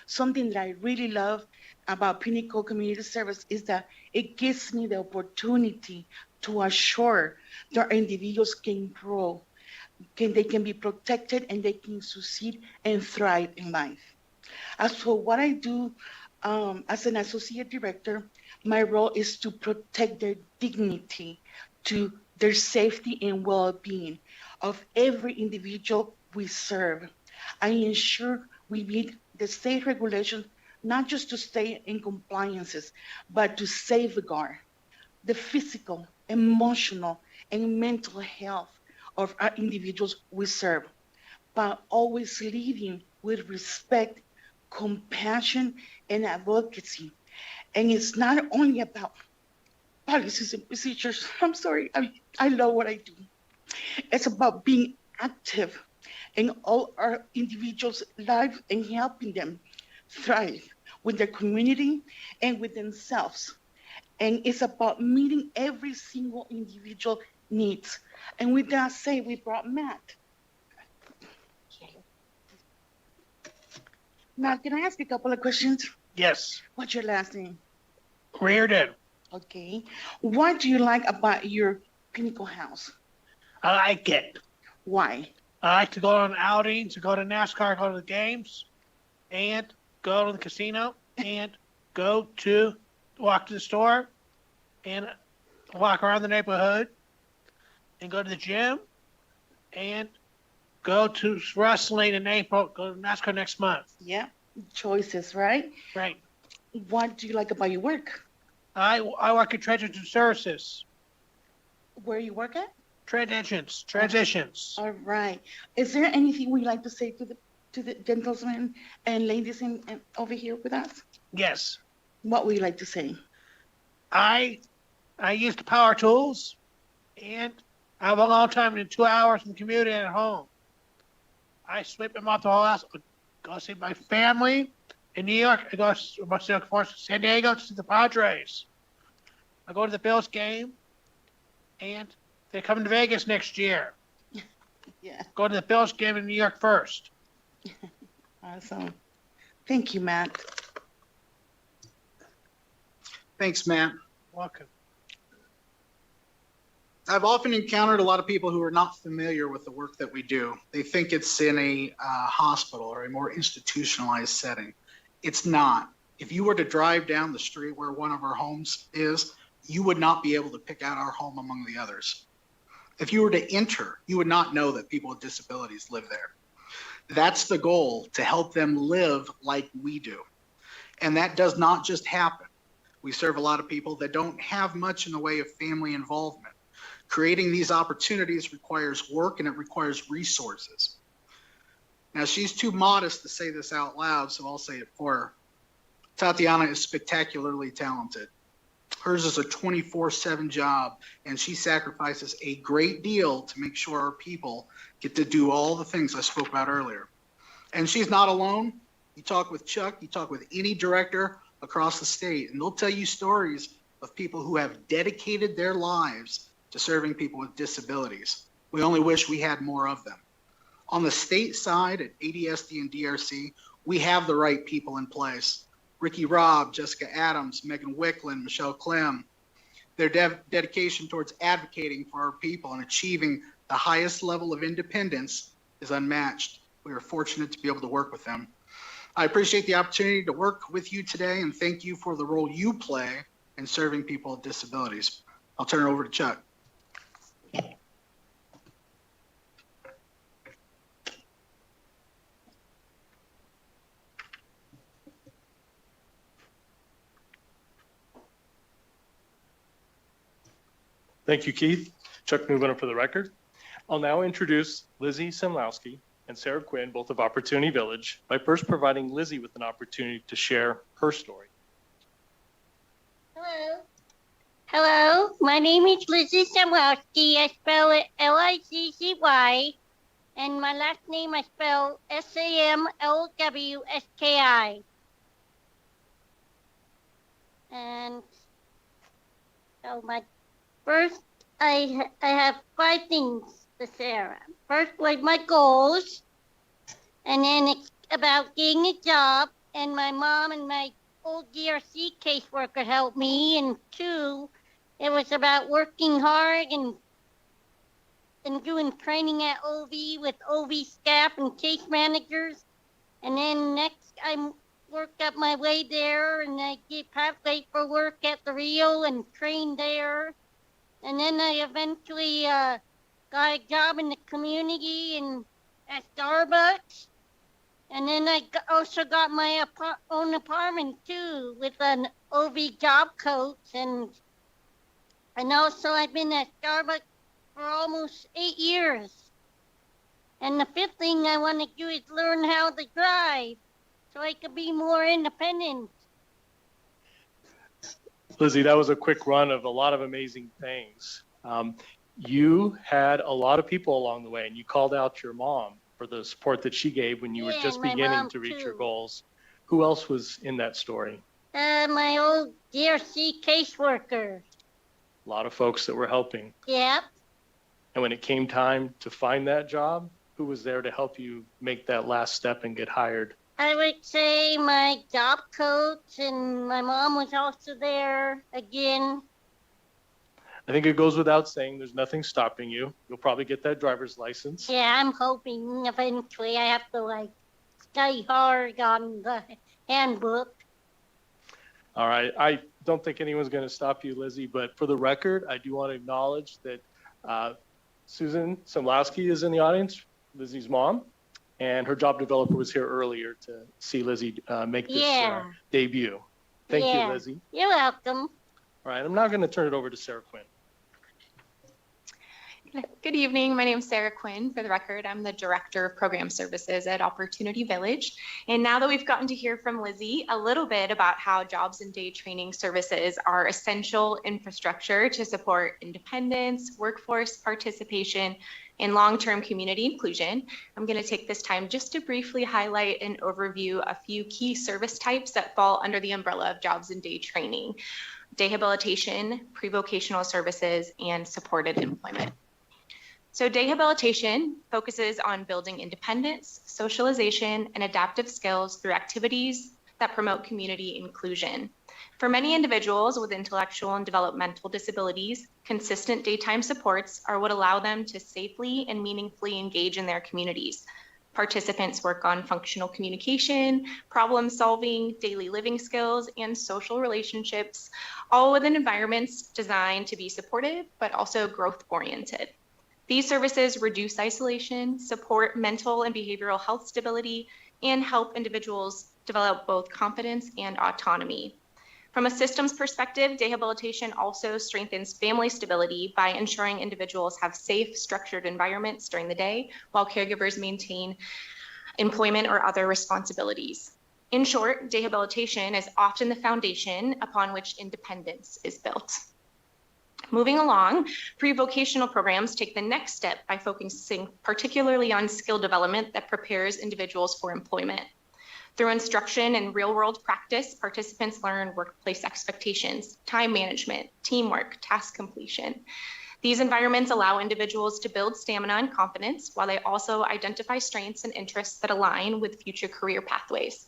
Something that I really love about Pinnacle Community Service is that it gives me the opportunity to assure that individuals can grow, they can be protected, and they can succeed and thrive in life. As for what I do as an associate director, my role is to protect their dignity, to their safety and well-being of every individual we serve. I ensure we meet the state regulations, not just to stay in compliances, but to safeguard the physical, emotional, and mental health of our individuals we serve, but always leading with respect, compassion, and advocacy. And it's not only about policies and procedures. I'm sorry, I love what I do. It's about being active in all our individuals' lives and helping them thrive with their community and with themselves. And it's about meeting every single individual needs. And with that said, we brought Matt. Matt, can I ask you a couple of questions? Yes. What's your last name? Reardon. Okay. What do you like about your clinical house? I like it. Why? I like to go on outings, to go to NASCAR, go to the games, and go to the casino, and walk to the store, and walk around the neighborhood, and go to the gym, and go to wrestling in April, go to NASCAR next month. Yeah, choices, right? Right. What do you like about your work? I work at Transition Services. Where you work at? Transitions. All right. Is there anything we'd like to say to the gentlemen and ladies in over here with us? Yes. What would you like to say? I use the power tools, and I have a long time in 2 hours in the community and at home. I sweep them off the whole house. Go see my family in New York. I go to San Diego to see the Padres. I go to the Bills game, and they're coming to Vegas next year. Yeah. Go to the Bills game in New York first. Awesome. Thank you, Matt. Thanks, Matt. Welcome. I've often encountered a lot of people who are not familiar with the work that we do. They think it's in a hospital or a more institutionalized setting. It's not. If you were to drive down the street where one of our homes is, you would not be able to pick out our home among the others. If you were to enter, you would not know that people with disabilities live there. That's the goal, to help them live like we do. And that does not just happen. We serve a lot of people that don't have much in the way of family involvement. Creating these opportunities requires work and it requires resources. Now, she's too modest to say this out loud, so I'll say it for her. Tatiana is spectacularly talented. Hers is a 24/7 job, and she sacrifices a great deal to make sure our people get to do all the things I spoke about earlier. And she's not alone. You talk with Chuck, you talk with any director across the state, and they'll tell you stories of people who have dedicated their lives to serving people with disabilities. We only wish we had more of them. On the state side at ADSD and DRC, we have the right people in place. Ricky Robb, Jessica Adams, Megan Wicklund, Michelle Clem. Their dedication towards advocating for our people and achieving the highest level of independence is unmatched. We are fortunate to be able to work with them. I appreciate the opportunity to work with you today and thank you for the role you play in serving people with disabilities. I'll turn it over to Chuck. Thank you, Keith. Chuck Newbunner for the record. I'll now introduce Lizzie Semlowski and Sarah Quinn, both of Opportunity Village, by first providing Lizzie with an opportunity to share her story. Hello. Hello, my name is Lizzie Semlowski. I spell it Lizzy, and my last name I spell Samlwski. And so first, I have 5 things to share. First, like my goals, and then it's about getting a job, and my mom and my old DRC caseworker helped me. And 2, it was about working hard and doing training at OV with OV staff and case managers. And then next, I worked up my way there, and I get pathway for work at the Rio and trained there. And then I eventually got a job in the community and at Starbucks. And then I also got my own apartment too with an OV job coach. And also I've been at Starbucks for almost 8 years. And the 5th thing I want to do is learn how to drive so I could be more independent. Lizzie, that was a quick run of a lot of amazing things. You had a lot of people along the way, and you called out your mom for the support that she gave when you were just beginning to reach your goals. Who else was in that story? My old DRC caseworker. A lot of folks that were helping. Yep. And when it came time to find that job, who was there to help you make that last step and get hired? I would say my job coach, and my mom was also there again. I think it goes without saying there's nothing stopping you. You'll probably get that driver's license. Yeah, I'm hoping eventually. I have to study hard on the handbook. All right. I don't think anyone's going to stop you, Lizzie, but for the record, I do want to acknowledge that Susan Somlowski is in the audience, Lizzie's mom, and her job developer was here earlier to see Lizzie make this debut. Thank you, Lizzie. You're welcome. All right. I'm now going to turn it over to Sarah Quinn. Good evening. My name is Sarah Quinn. For the record, I'm the Director of Program Services at Opportunity Village. And now that we've gotten to hear from Lizzie a little bit about how jobs and day training services are essential infrastructure to support independence, workforce participation, and long-term community inclusion, I'm going to take this time just to briefly highlight and overview a few key service types that fall under the umbrella of jobs and day training: dayhabilitation, pre-vocational services, and supported employment. So dayhabilitation focuses on building independence, socialization, and adaptive skills through activities that promote community inclusion. For many individuals with intellectual and developmental disabilities, consistent daytime supports are what allow them to safely and meaningfully engage in their communities. Participants work on functional communication, problem solving, daily living skills, and social relationships, all within environments designed to be supportive, but also growth oriented. These services reduce isolation, support mental and behavioral health stability, and help individuals develop both confidence and autonomy. From a systems perspective, dayhabilitation also strengthens family stability by ensuring individuals have safe, structured environments during the day, while caregivers maintain employment or other responsibilities. In short, dayhabilitation is often the foundation upon which independence is built. Moving along, pre-vocational programs take the next step by focusing particularly on skill development that prepares individuals for employment. Through instruction and real-world practice, participants learn workplace expectations, time management, teamwork, task completion. These environments allow individuals to build stamina and confidence, while they also identify strengths and interests that align with future career pathways.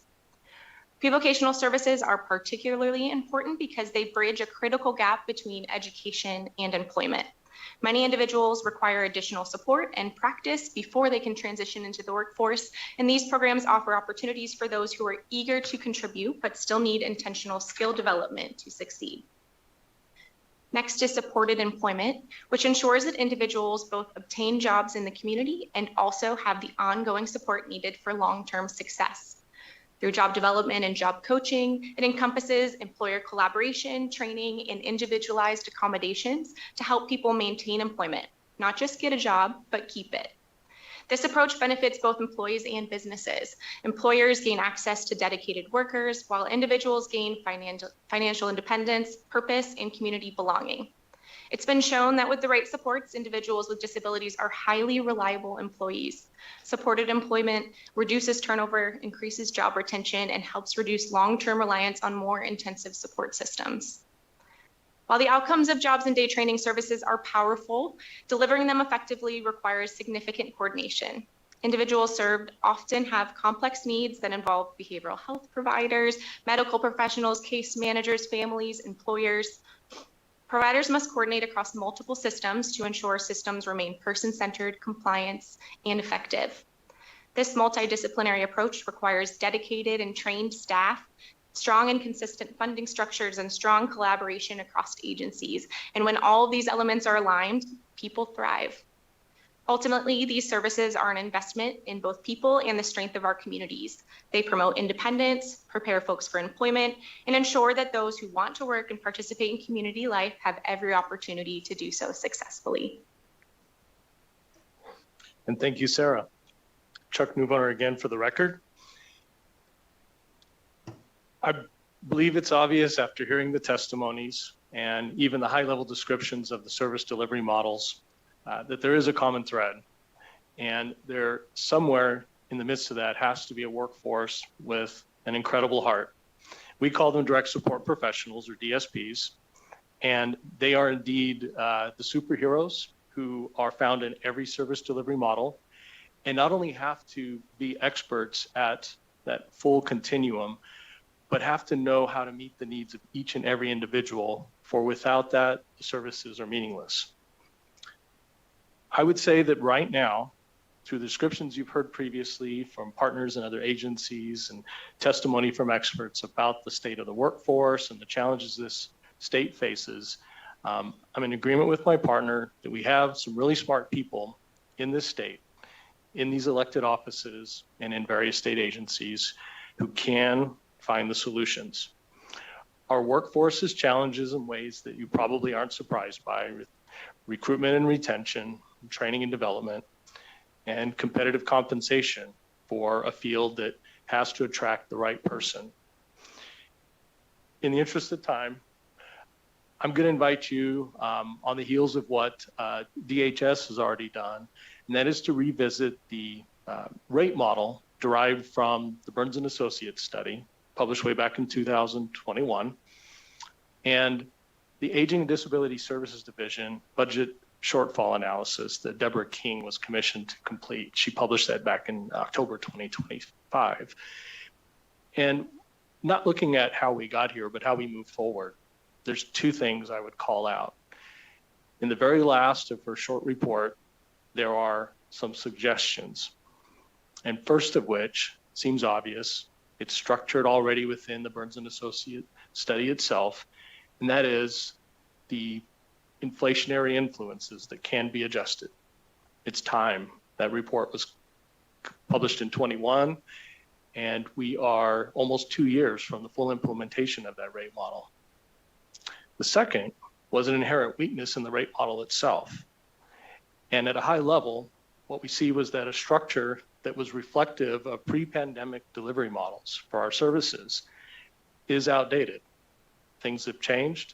Pre-vocational services are particularly important because they bridge a critical gap between education and employment. Many individuals require additional support and practice before they can transition into the workforce, and these programs offer opportunities for those who are eager to contribute but still need intentional skill development to succeed. Next is supported employment, which ensures that individuals both obtain jobs in the community and also have the ongoing support needed for long-term success. Through job development and job coaching, it encompasses employer collaboration, training, and individualized accommodations to help people maintain employment, not just get a job, but keep it. This approach benefits both employees and businesses. Employers gain access to dedicated workers, while individuals gain financial independence, purpose, and community belonging. It's been shown that with the right supports, individuals with disabilities are highly reliable employees. Supported employment reduces turnover, increases job retention, and helps reduce long-term reliance on more intensive support systems. While the outcomes of jobs and day training services are powerful, delivering them effectively requires significant coordination. Individuals served often have complex needs that involve behavioral health providers, medical professionals, case managers, families, employers. Providers must coordinate across multiple systems to ensure systems remain person-centered, compliant, and effective. This multidisciplinary approach requires dedicated and trained staff, strong and consistent funding structures, and strong collaboration across agencies. And when all of these elements are aligned, people thrive. Ultimately, these services are an investment in both people and the strength of our communities. They promote independence, prepare folks for employment, and ensure that those who want to work and participate in community life have every opportunity to do so successfully. And thank you, Sarah. Chuck Newboner again for the record. I believe it's obvious after hearing the testimonies and even the high-level descriptions of the service delivery models that there is a common thread, and there somewhere in the midst of that has to be a workforce with an incredible heart. We call them direct support professionals, or DSPs, and they are indeed the superheroes who are found in every service delivery model, and not only have to be experts at that full continuum, but have to know how to meet the needs of each and every individual, for without that, the services are meaningless. I would say that right now, through the descriptions you've heard previously from partners and other agencies and testimony from experts about the state of the workforce and the challenges this state faces, I'm in agreement with my partner that we have some really smart people in this state, in these elected offices and in various state agencies who can find the solutions. Our workforce has challenges in ways that you probably aren't surprised by: recruitment and retention, training and development, and competitive compensation for a field that has to attract the right person. In the interest of time, I'm going to invite you on the heels of what DHS has already done, and that is to revisit the rate model derived from the Burns and Associates study, published way back in 2021, and the Aging and Disability Services Division budget shortfall analysis that Deborah King was commissioned to complete. She published that back in October 2025. And not looking at how we got here, but how we move forward, there's two things I would call out. In the very last of her short report, there are some suggestions. And first of which seems obvious. It's structured already within the Burns and Associates study itself, and that is the inflationary influences that can be adjusted. It's time. That report was published in 21, and we are almost 2 years from the full implementation of that rate model. The second was an inherent weakness in the rate model itself. And at a high level, what we see was that a structure that was reflective of pre-pandemic delivery models for our services is outdated. Things have changed,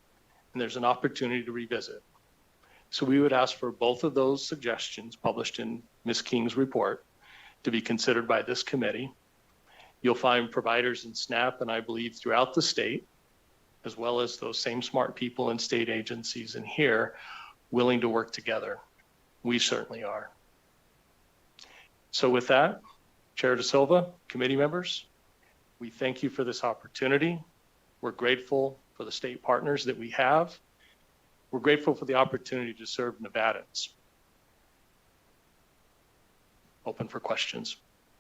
and there's an opportunity to revisit. So we would ask for both of those suggestions published in Ms. King's report to be considered by this committee. You'll find providers in SNAP, and I believe throughout the state, as well as those same smart people in state agencies in here, willing to work together. We certainly are. So with that, Chair De Silva, committee members, we thank you for this opportunity. We're grateful for the state partners that we have. We're grateful for the opportunity to serve Nevadans. Open for questions.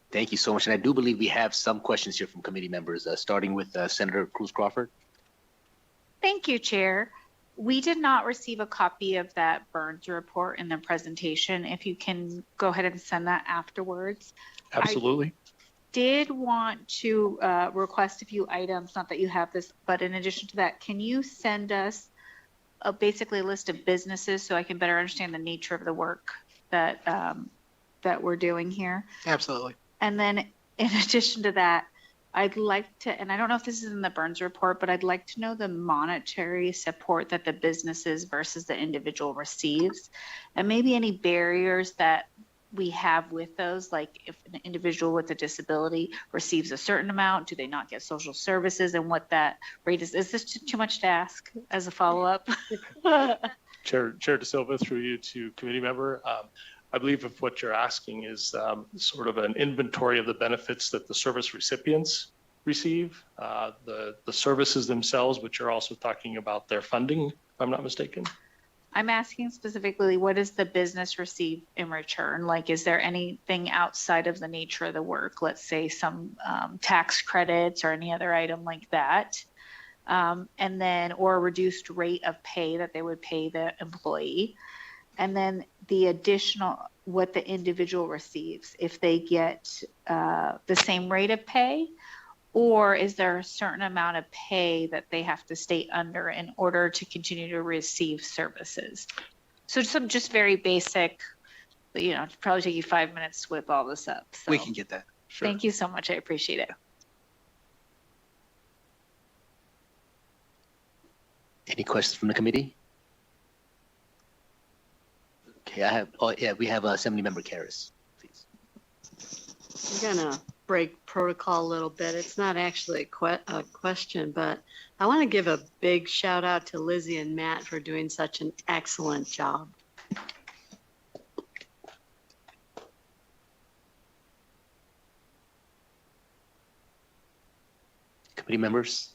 Thank you so much. And I do believe we have some questions here from committee members, starting with Senator Cruz Crawford. Thank you, Chair. We did not receive a copy of that Burns report in the presentation. If you can go ahead and send that afterwards. Absolutely. I did want to request a few items, not that you have this, but in addition to that, can you send us basically a list of businesses so I can better understand the nature of the work that that we're doing here? Absolutely. And then in addition to that, I'd like to, and I don't know if this is in the Burns report, but I'd like to know the monetary support that the businesses versus the individual receives, and maybe any barriers that we have with those, like if an individual with a disability receives a certain amount, do they not get social services, and what that rate is? Is this too much to ask as a follow-up? Chair De Silva, through you to committee member, I believe if what you're asking is sort of an inventory of the benefits that the service recipients receive, the services themselves, but you're also talking about their funding, if I'm not mistaken. I'm asking specifically, what does the business receive in return? Like, is there anything outside of the nature of the work? Let's say some tax credits or any other item like that. And then, or a reduced rate of pay that they would pay the employee. And then the additional, what the individual receives, if they get the same rate of pay, or is there a certain amount of pay that they have to stay under in order to continue to receive services? So some just very basic, you know, probably take you 5 minutes to whip all this up. So We can get that. Sure. Thank you so much. I appreciate it. Any questions from the committee? Okay, I have, we have Assembly Member Karras, please. I'm gonna break protocol a little bit. It's not actually a question, but I want to give a big shout out to Lizzie and Matt for doing such an excellent job. Committee members?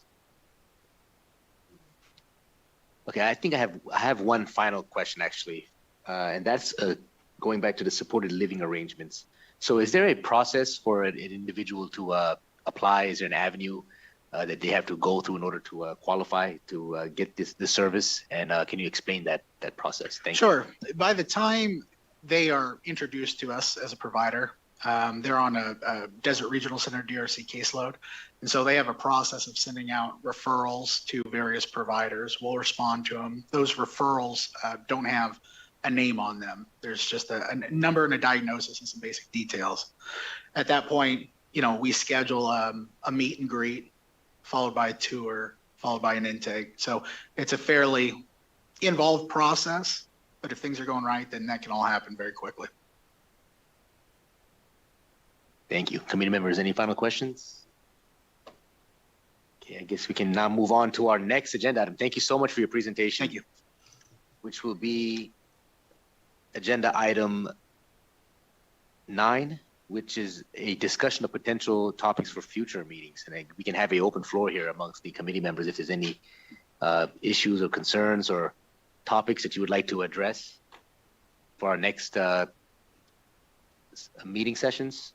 Okay, I think I have one final question actually, and that's going back to the supported living arrangements. So is there a process for an individual to apply? Is there an avenue that they have to go through in order to qualify to get this service? And can you explain that process? Thank you. Sure. By the time they are introduced to us as a provider, they're on a Desert Regional Center DRC caseload. And so they have a process of sending out referrals to various providers. We'll respond to them. Those referrals don't have a name on them. There's just a number and a diagnosis and some basic details. At that point, we schedule a meet and greet, followed by a tour, followed by an intake. So it's a fairly involved process, but if things are going right, then that can all happen very quickly. Thank you. Committee members, any final questions? Okay, I guess we can now move on to our next agenda item. Thank you so much for your presentation. Thank you. Which will be agenda item 9, which is a discussion of potential topics for future meetings. And we can have an open floor here amongst the committee members if there's any issues or concerns or topics that you would like to address for our next meeting sessions.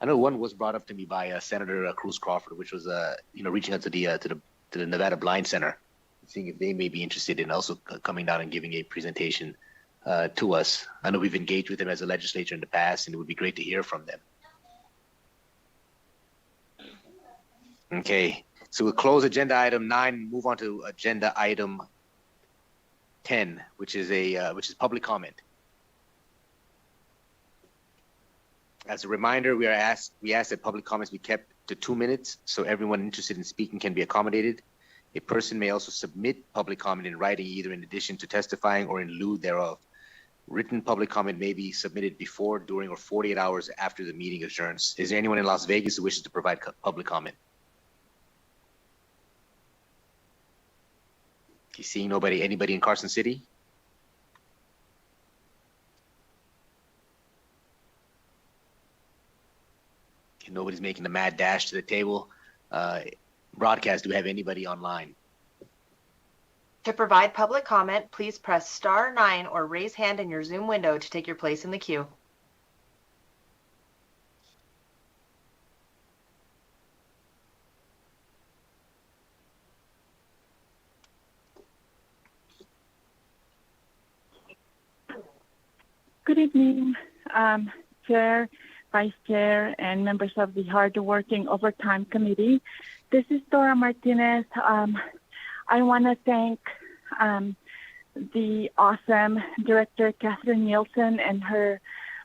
I know one was brought up to me by Senator Cruz Crawford, which was reaching out to the Nevada Blind Center, seeing if they may be interested in also coming down and giving a presentation to us. I know we've engaged with them as a legislature in the past, and it would be great to hear from them. Okay, so we'll close agenda item 9 and move on to agenda item 10, which is public comment. As a reminder, we ask that public comments be kept to 2 minutes so everyone interested in speaking can be accommodated. A person may also submit public comment in writing, either in addition to testifying or in lieu thereof. Written public comment may be submitted before, during, or 48 hours after the meeting adjourns. Is there anyone in Las Vegas who wishes to provide public comment? You seeing nobody? Anybody in Carson City? Okay, nobody's making the mad dash to the table. Broadcast, do we have anybody online? To provide public comment, please press star 9 or raise hand in your Zoom window to take your place in the queue. Good evening, Chair, Vice Chair, and members of the Hardworking Overtime Committee. This is Dora Martinez. I want to thank the awesome Director Catherine Nielsen and her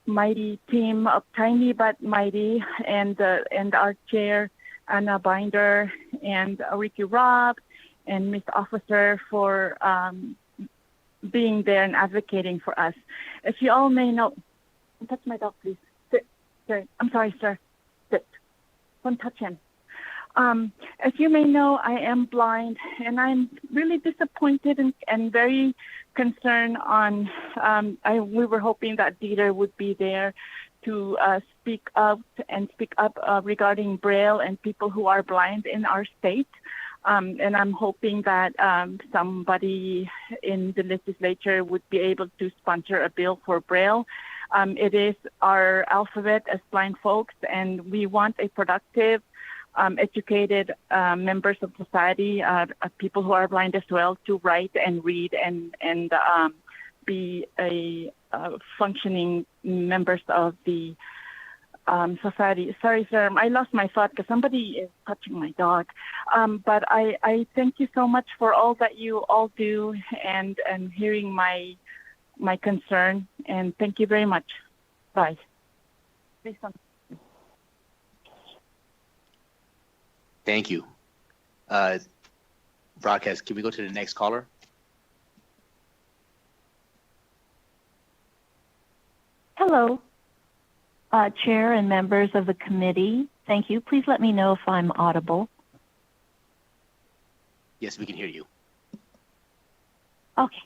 mighty team of tiny but mighty, and our Chair Anna Binder and Ricky Robb and Ms. Officer for being there and advocating for us. As you all may know, don't touch my dog, please. Sit, sir. I'm sorry, sir. Sit. Don't touch him. As you may know, I am blind, and I'm really disappointed and very concerned on, we were hoping that Dieter would be there to speak up regarding Braille and people who are blind in our state. And I'm hoping that somebody in the legislature would be able to sponsor a bill for Braille. It is our alphabet as blind folks, and we want a productive, educated members of society, people who are blind as well, to write and read and be a functioning members of the society. Sorry, sir, I lost my thought because somebody is touching my dog. But I thank you so much for all that you all do and hearing my concern. And thank you very much. Bye. Please don't. Thank you. Broadcast, can we go to the next caller? Hello. Chair and members of the committee, thank you. Please let me know if I'm audible. Yes, we can hear you. Okay.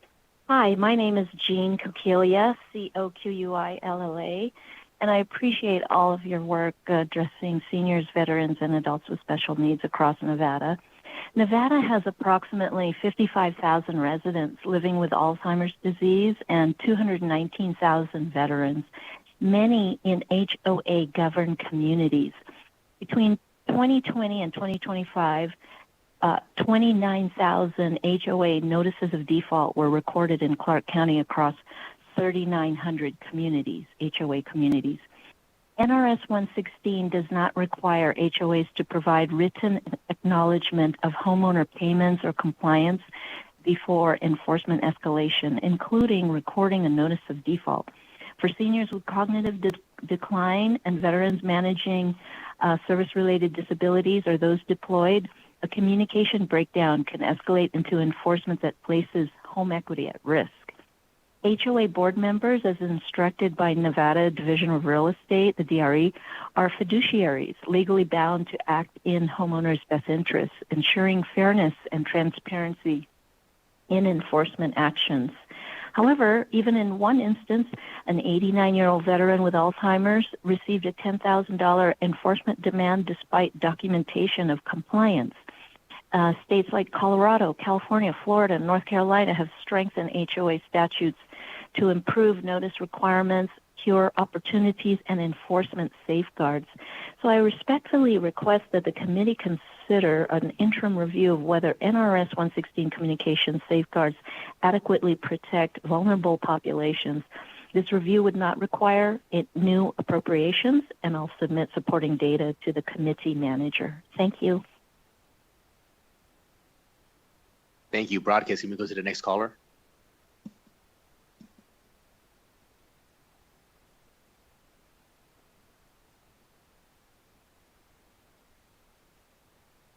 Hi, my name is Jean Coquilla, Coquilla, and I appreciate all of your work addressing seniors, veterans, and adults with special needs across Nevada. Nevada has approximately 55,000 residents living with Alzheimer's disease and 219,000 veterans, many in HOA-governed communities. Between 2020 and 2025, 29,000 HOA notices of default were recorded in Clark County across 3,900 communities, HOA communities. NRS 116 does not require HOAs to provide written acknowledgement of homeowner payments or compliance before enforcement escalation, including recording a notice of default. For seniors with cognitive decline and veterans managing service-related disabilities or those deployed, a communication breakdown can escalate into enforcement that places home equity at risk. HOA board members, as instructed by Nevada Division of Real Estate, the DRE, are fiduciaries legally bound to act in homeowners' best interests, ensuring fairness and transparency in enforcement actions. However, even in one instance, an 89-year-old veteran with Alzheimer's received a $10,000 enforcement demand despite documentation of compliance. States like Colorado, California, Florida, and North Carolina have strengthened HOA statutes to improve notice requirements, cure opportunities, and enforcement safeguards. So I respectfully request that the committee consider an interim review of whether NRS 116 communication safeguards adequately protect vulnerable populations. This review would not require new appropriations, and I'll submit supporting data to the committee manager. Thank you. Thank you. Broadcast, can we go to the next caller?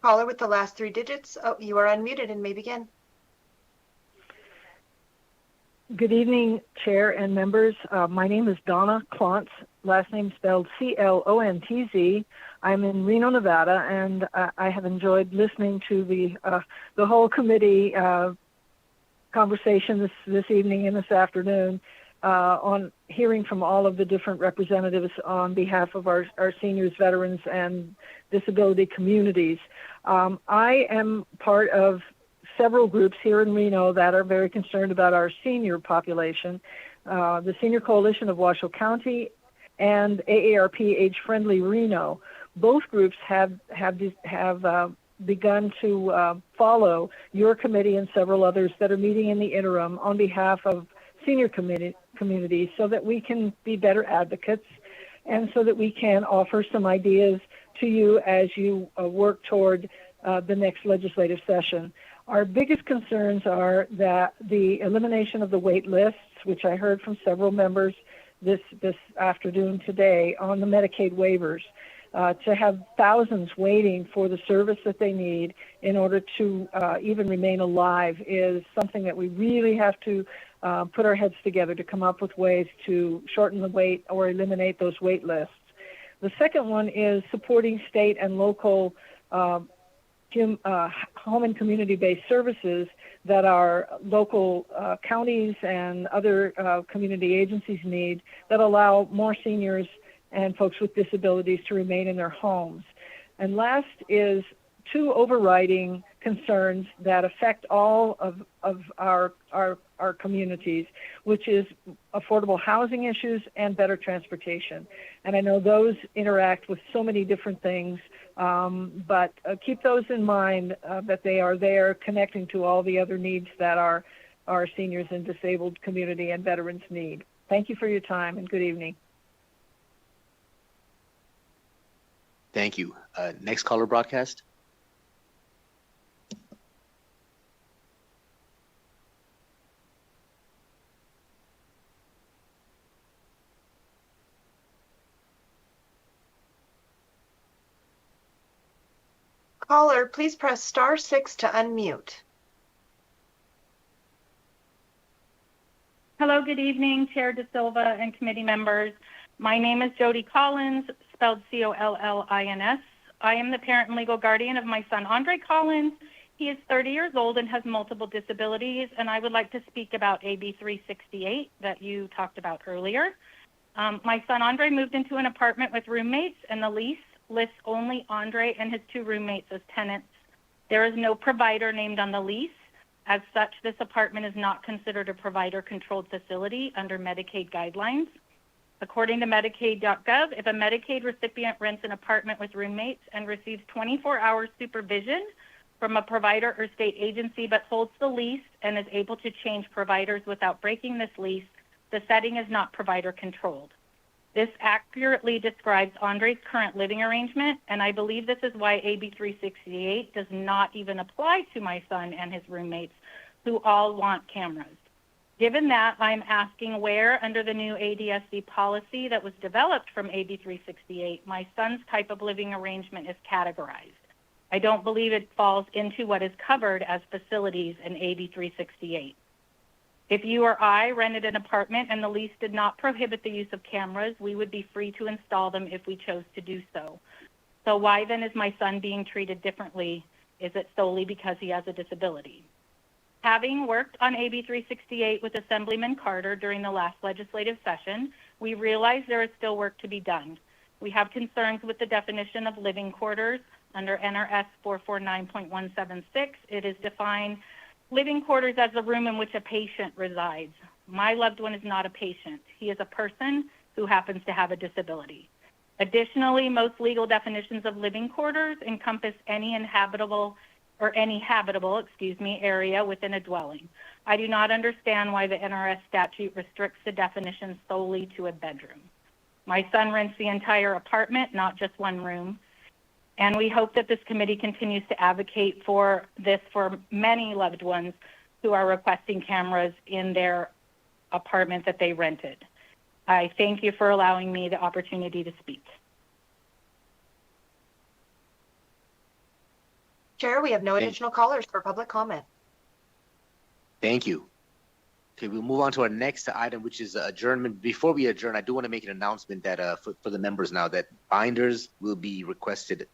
Caller with the last 3 digits. Oh, you are unmuted and may begin. Good evening, Chair and members. My name is Donna Klontz, last name spelled Clontz. I'm in Reno, Nevada, and I have enjoyed listening to the whole committee conversation this evening and this afternoon on hearing from all of the different representatives on behalf of our seniors, veterans, and disability communities. I am part of several groups here in Reno that are very concerned about our senior population. The Senior Coalition of Washoe County and AARP Age Friendly Reno. Both groups have begun to follow your committee and several others that are meeting in the interim on behalf of senior communities so that we can be better advocates and so that we can offer some ideas to you as you work toward the next legislative session. Our biggest concerns are that the elimination of the wait lists, which I heard from several members this afternoon today on the Medicaid waivers, to have thousands waiting for the service that they need in order to even remain alive is something that we really have to put our heads together to come up with ways to shorten the wait or eliminate those wait lists. The second one is supporting state and local home and community-based services that our local counties and other community agencies need that allow more seniors and folks with disabilities to remain in their homes. And last is 2 overriding concerns that affect all of our communities, which is affordable housing issues and better transportation. And I know those interact with so many different things, but keep those in mind that they are there connecting to all the other needs that our seniors and disabled community and veterans need. Thank you for your time and good evening. Thank you. Next caller broadcast. Caller, please press *6 to unmute. Hello, good evening, Chair De Silva and committee members. My name is Jody Collins, spelled Collins. I am the parent and legal guardian of my son, Andre Collins. He is 30 years old and has multiple disabilities, and I would like to speak about AB 368 that you talked about earlier. My son, Andre, moved into an apartment with roommates, and the lease lists only Andre and his 2 roommates as tenants. There is no provider named on the lease. As such, this apartment is not considered a provider-controlled facility under Medicaid guidelines. According to Medicaid.gov, if a Medicaid recipient rents an apartment with roommates and receives 24-hour supervision from a provider or state agency but holds the lease and is able to change providers without breaking this lease, the setting is not provider-controlled. This accurately describes Andre's current living arrangement, and I believe this is why AB 368 does not even apply to my son and his roommates, who all want cameras. Given that, I'm asking where, under the new ADSC policy that was developed from AB 368, my son's type of living arrangement is categorized. I don't believe it falls into what is covered as facilities in AB 368. If you or I rented an apartment and the lease did not prohibit the use of cameras, we would be free to install them if we chose to do so. So why then is my son being treated differently? Is it solely because he has a disability? Having worked on AB 368 with Assemblyman Carter during the last legislative session, we realize there is still work to be done. We have concerns with the definition of living quarters. Under NRS 449.176, it is defined living quarters as a room in which a patient resides. My loved one is not a patient. He is a person who happens to have a disability. Additionally, most legal definitions of living quarters encompass any habitable area within a dwelling. I do not understand why the NRS statute restricts the definition solely to a bedroom. My son rents the entire apartment, not just one room. And we hope that this committee continues to advocate for this for many loved ones who are requesting cameras in their apartment that they rented. I thank you for allowing me the opportunity to speak. Chair, we have no additional callers for public comment. Thank you. Okay, we'll move on to our next item, which is adjournment. Before we adjourn, I do want to make an announcement that for the members now that binders will be requested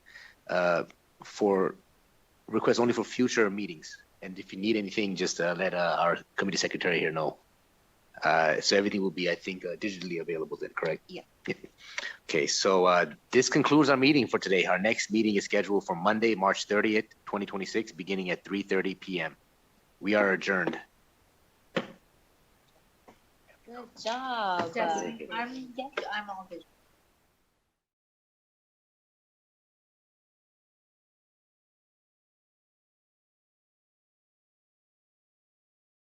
for requests only for future meetings. And if you need anything, just let our committee secretary here know. So everything will be, I think, digitally available then, correct? Yeah. Okay, so this concludes our meeting for today. Our next meeting is scheduled for Monday, March 30th, 2026, beginning at 3:30 p.m. We are adjourned. Good job. I'm all good.